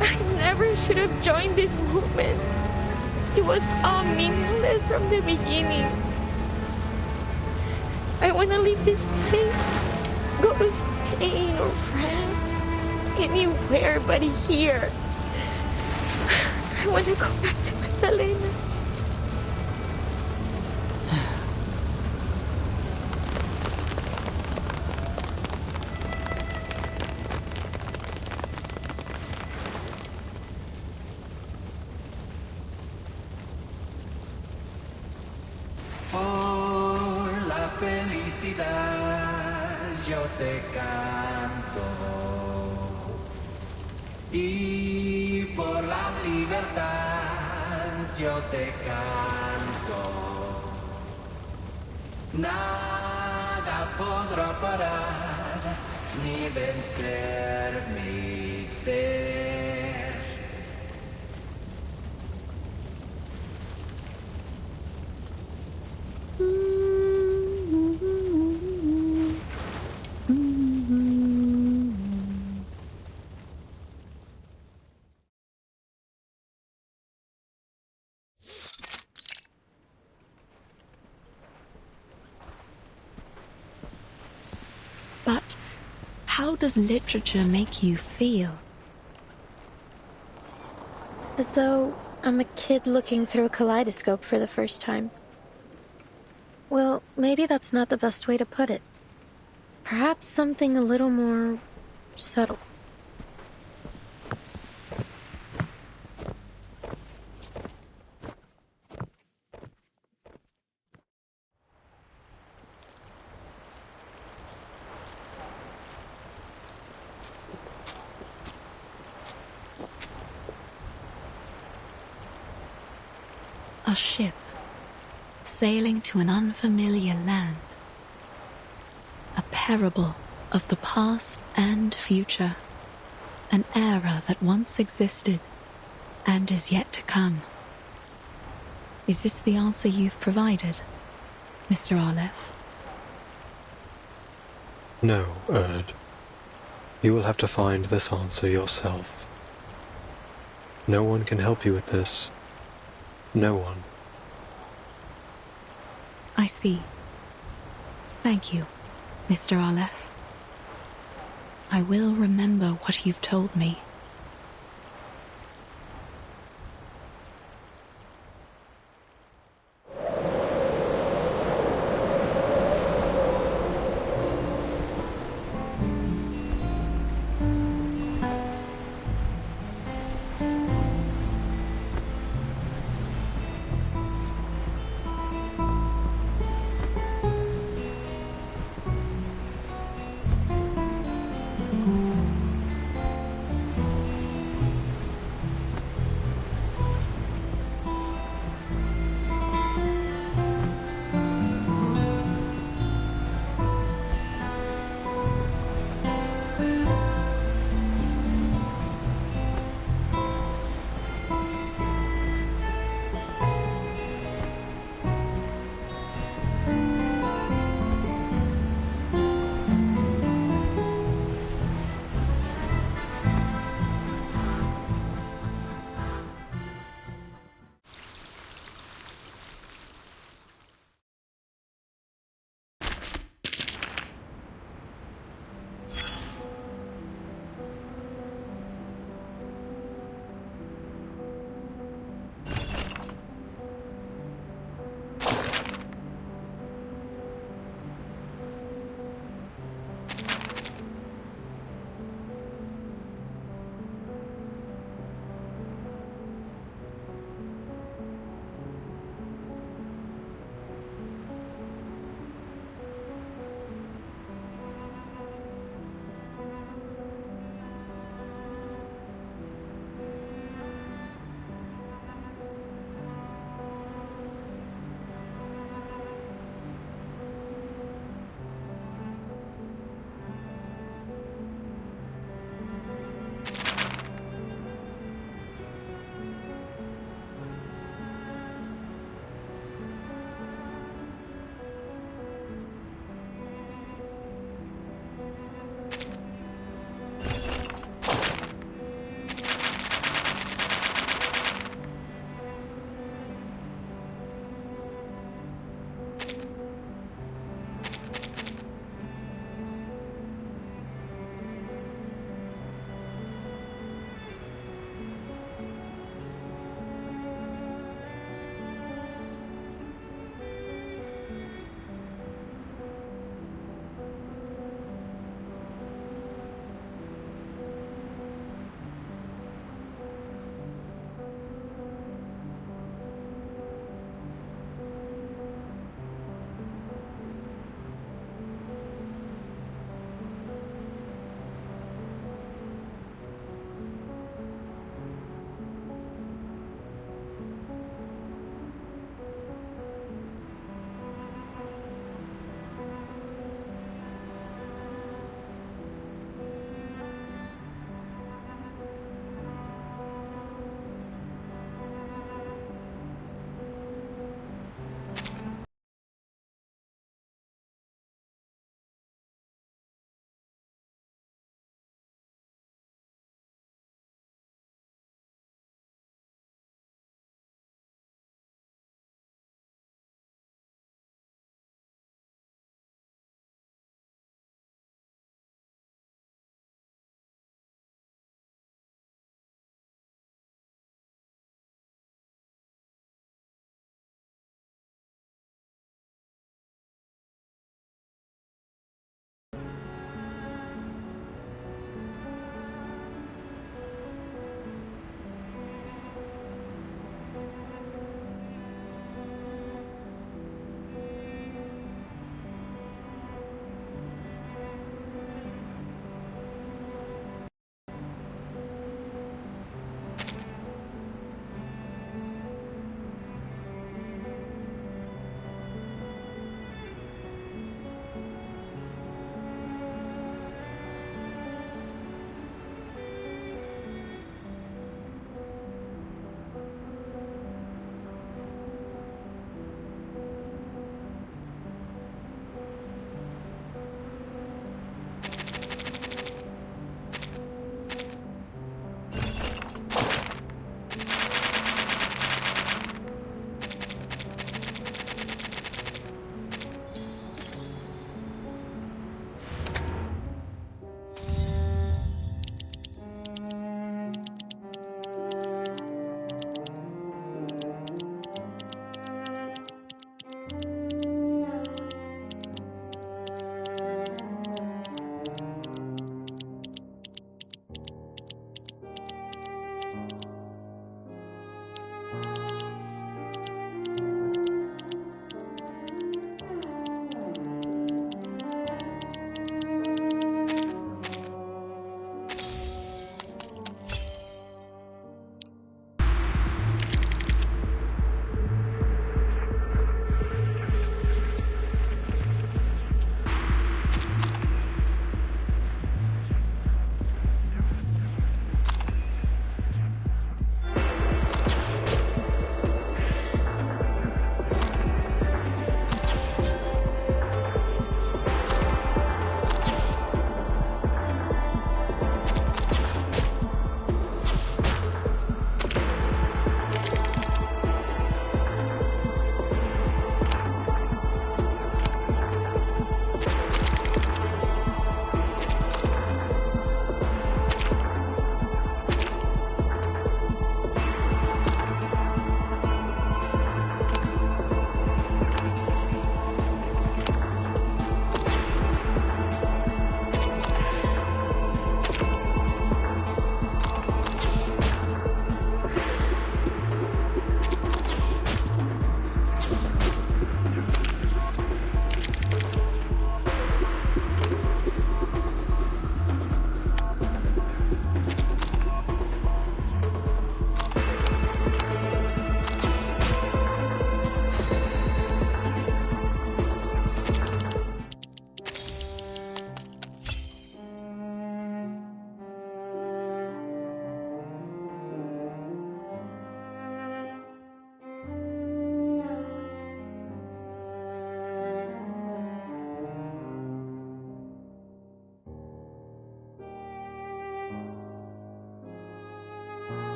I never should have joined these movements. It was all meaningless from the beginning. I want to leave this place. Go to Spain or France. Anywhere but here. I want to go back to Magdalena. Por la felicidad yo te canto y por la libertad yo te canto. Nada podrá parar ni vencer mi ser. But how does literature make you feel? As though I'm a kid looking through a kaleidoscope for the first time. Well, maybe that's not the best way to put it. Perhaps something a little more subtle. A ship sailing to an unfamiliar land. A parable of the past and future. An era that once existed and is yet to come. Is this the answer you've provided, Mr. Aleph? No, Erd. You will have to find this answer yourself. No one can help you with this. No one. I see. Thank you, Mr. Aleph. I will remember what you've told me.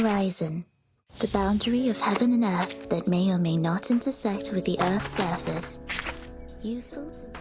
Horizon. The boundary of heaven and earth that may or may not intersect with the Earth's surface. Useful to...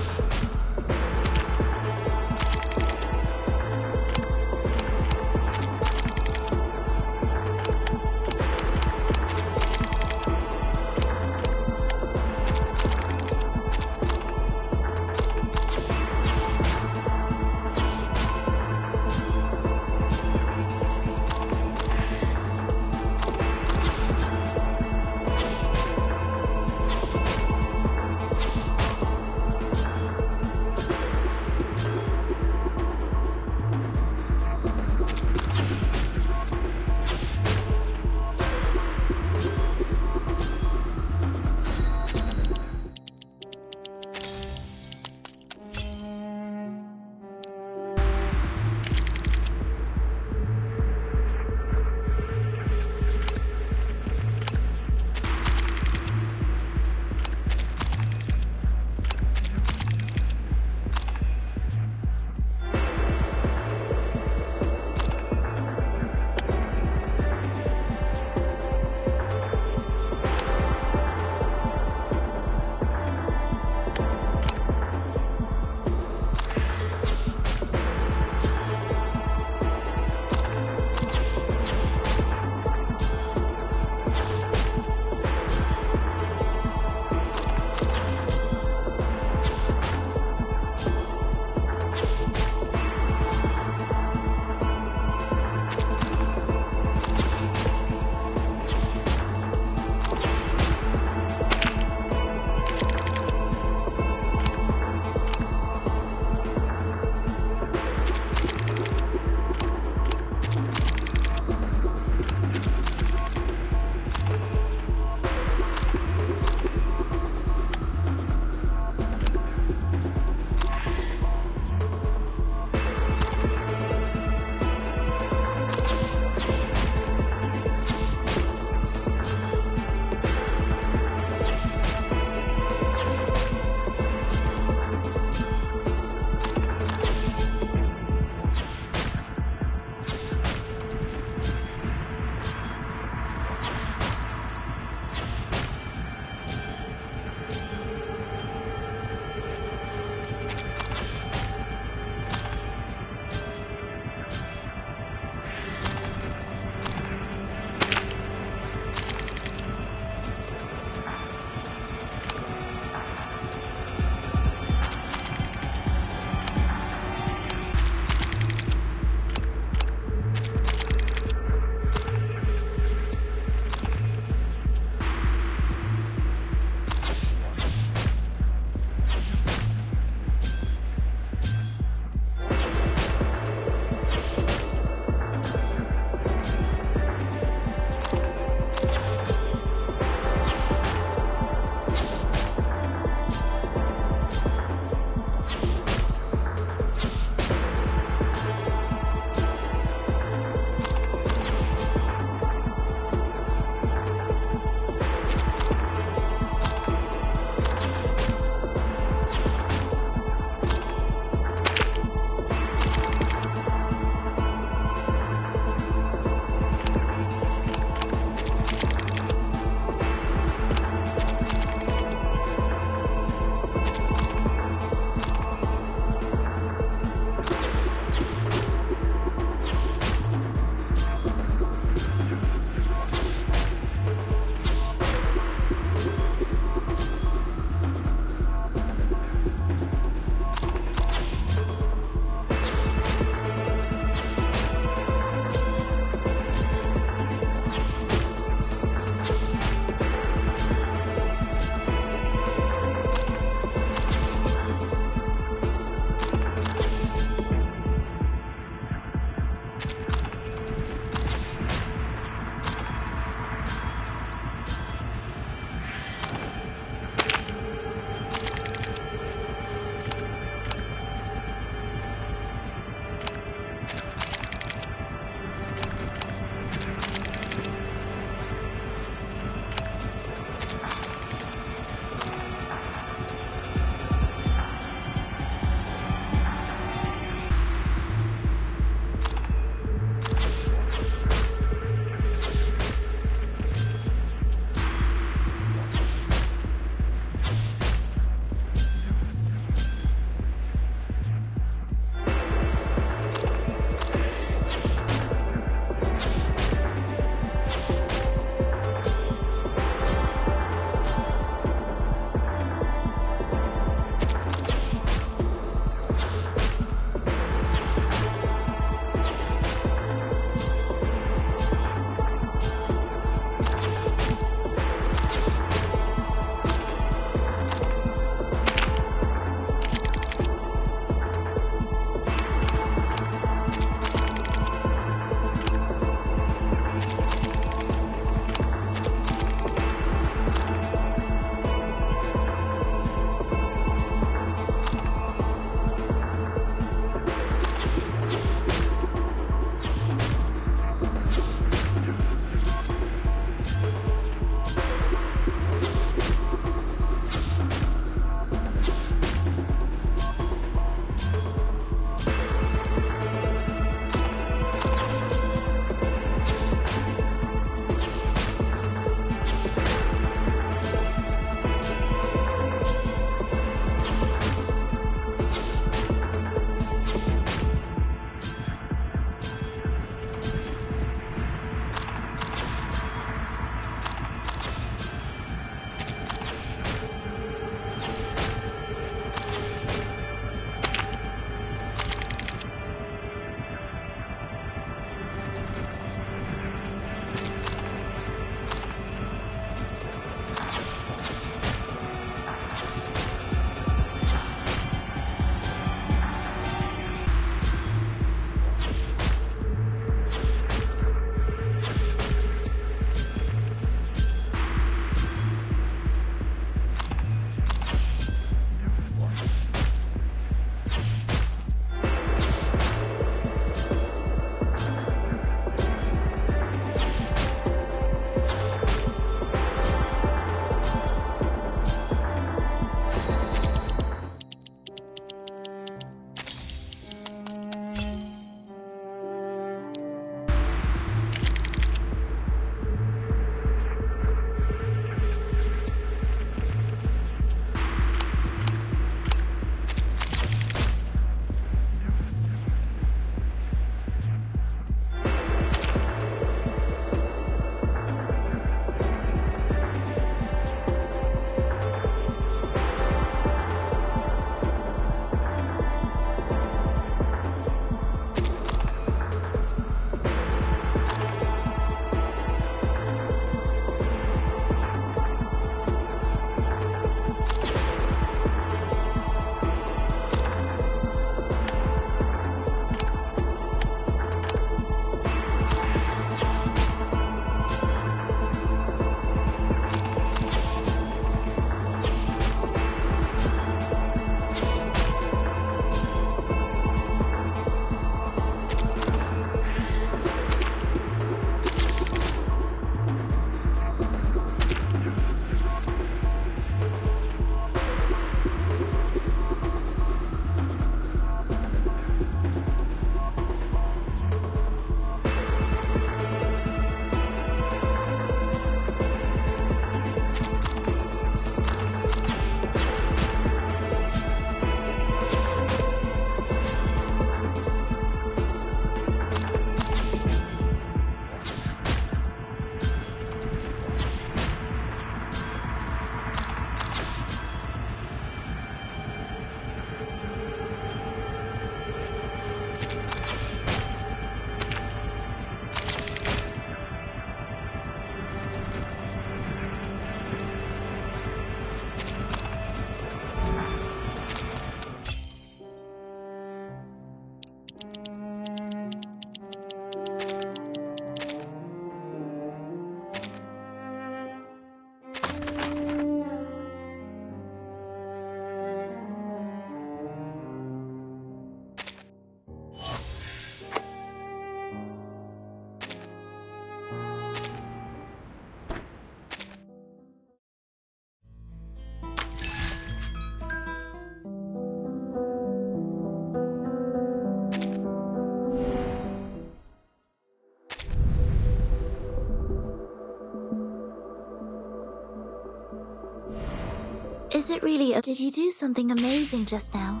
Is it really did you do something amazing just now?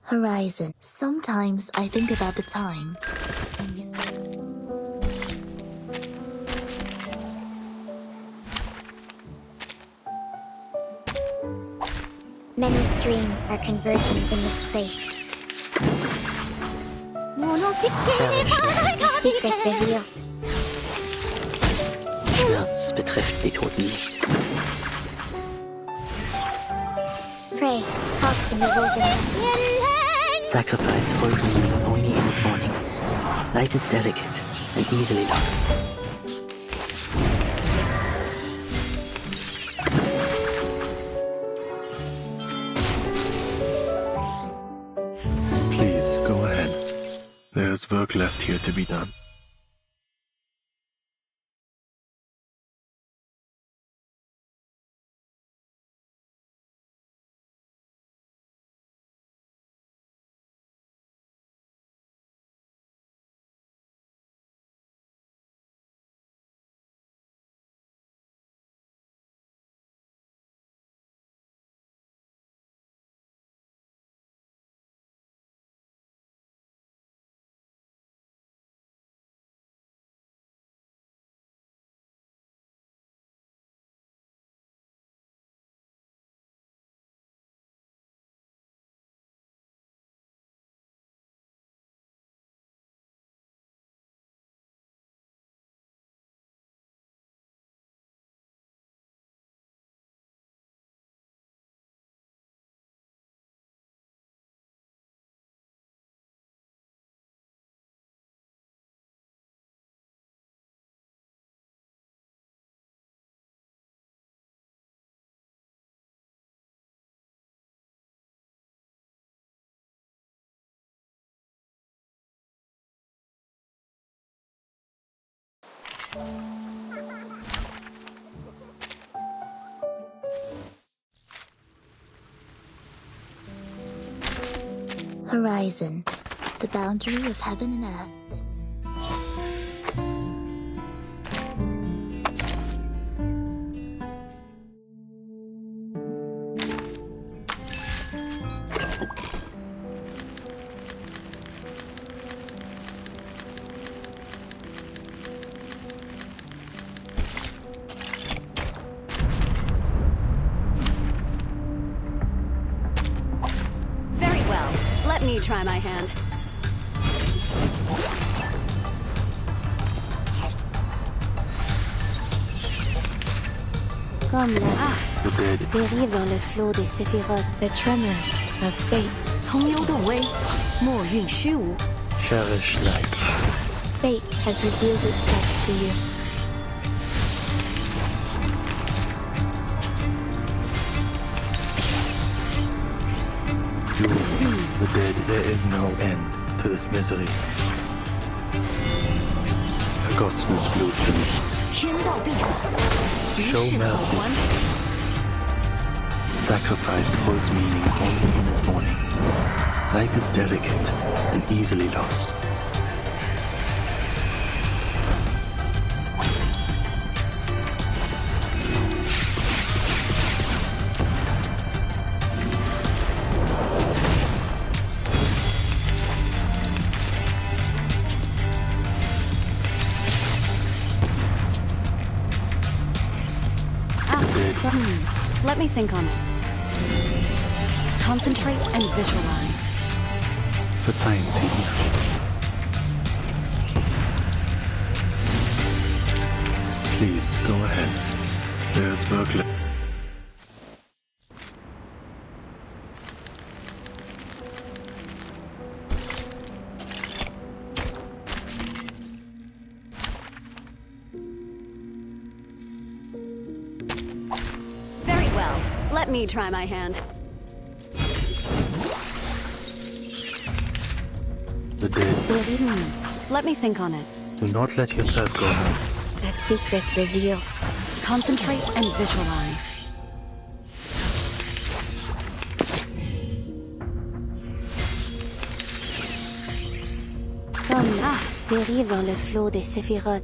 Horizon. Sometimes I think about the time when we Many streams are converging in this place. Secret revealed. Schmerz betrifft die Toten nicht. Pray, talk in the wilderness. Sacrifice holds meaning only in its morning. Life is delicate and easily lost. Please, go ahead. There's work left here to be done. Horizon, the boundary of heaven and earth. Very well. Let me try my hand. Comme la The dead. dérive dans le flot des séphirotes. The tremors of fate. 朋友的微，莫运虚无。 Cherish life. Fate has revealed itself to you. You, the dead. There is no end to this misery. Vergossenes Blut für nichts. 天道必法，其 Show 事可 mercy. 还。 Sacrifice holds meaning only in its morning. Life is delicate and easily lost. Let me think on it. Concentrate and visualize. Verzeihen Sie mir. Please, go ahead. There is work left. Very well. Let me try my hand. The dead. Let me think on it. Do not let yourself go now. A secret revealed. Concentrate and visualize. Comme dérive dans le flot des séphirotes.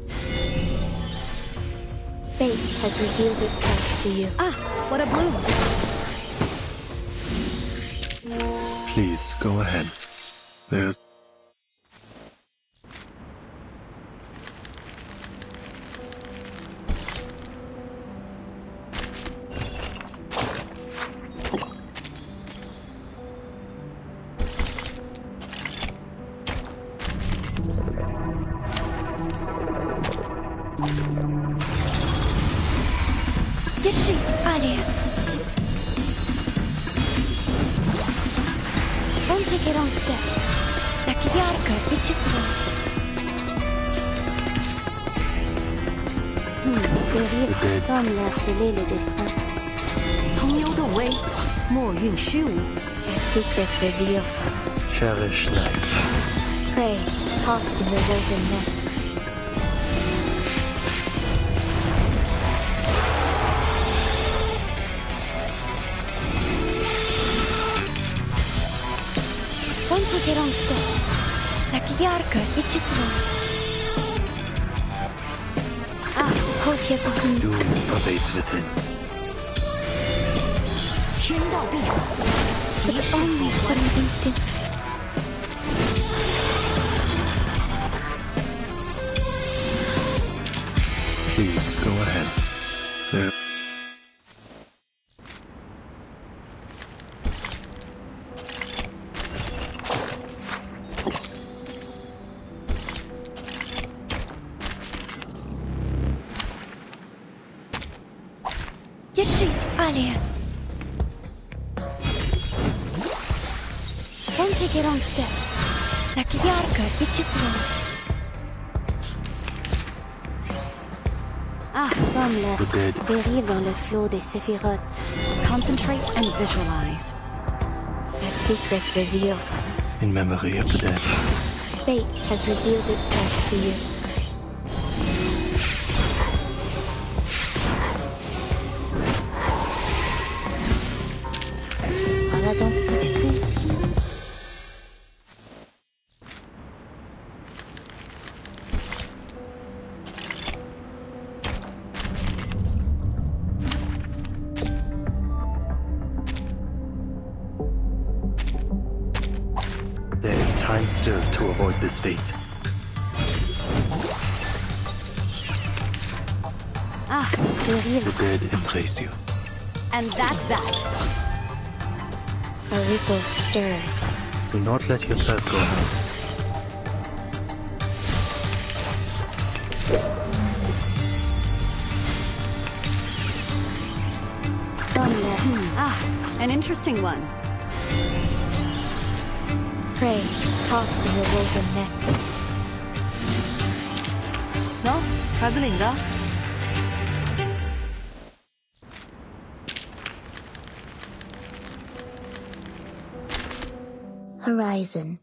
Fate has revealed itself to you. Ah, what a bloom. Please, go ahead. There's... Держись, Алия. Помните Геронская? Так ярко и тепло. Dérive comme l'a scellé le destin. 朋友的微，莫运虚无。 A secret revealed. Cherish life. Pray, caught in the woven net. Помните Геронская? Так ярко и тепло. Hold your behind. Doom awaits within. 天道必法，其 But 事 only 可 for 还。 an instant. Please, go ahead. There... Держись, Алия. Помните Геронская? Так ярко и тепло. Comme la The dead. dérive dans le flot des séphirotes. Concentrate and visualize. A secret revealed. In memory of the dead. Fate has revealed itself to you. Voilà donc succès. There is time still to avoid this fate. Dérive The dead embrace you. And that's that. A ripple stirred. Do not let yourself go now. An interesting one. Pray, pass from your woven net. 너? 가슬인가? Horizon,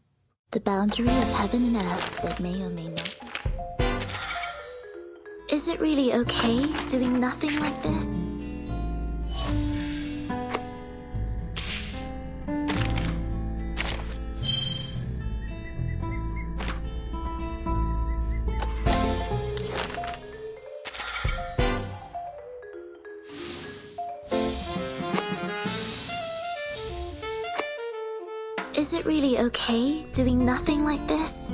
the boundary of heaven and earth that may or may not. Is it really okay doing nothing like this? Is it really okay doing nothing like this?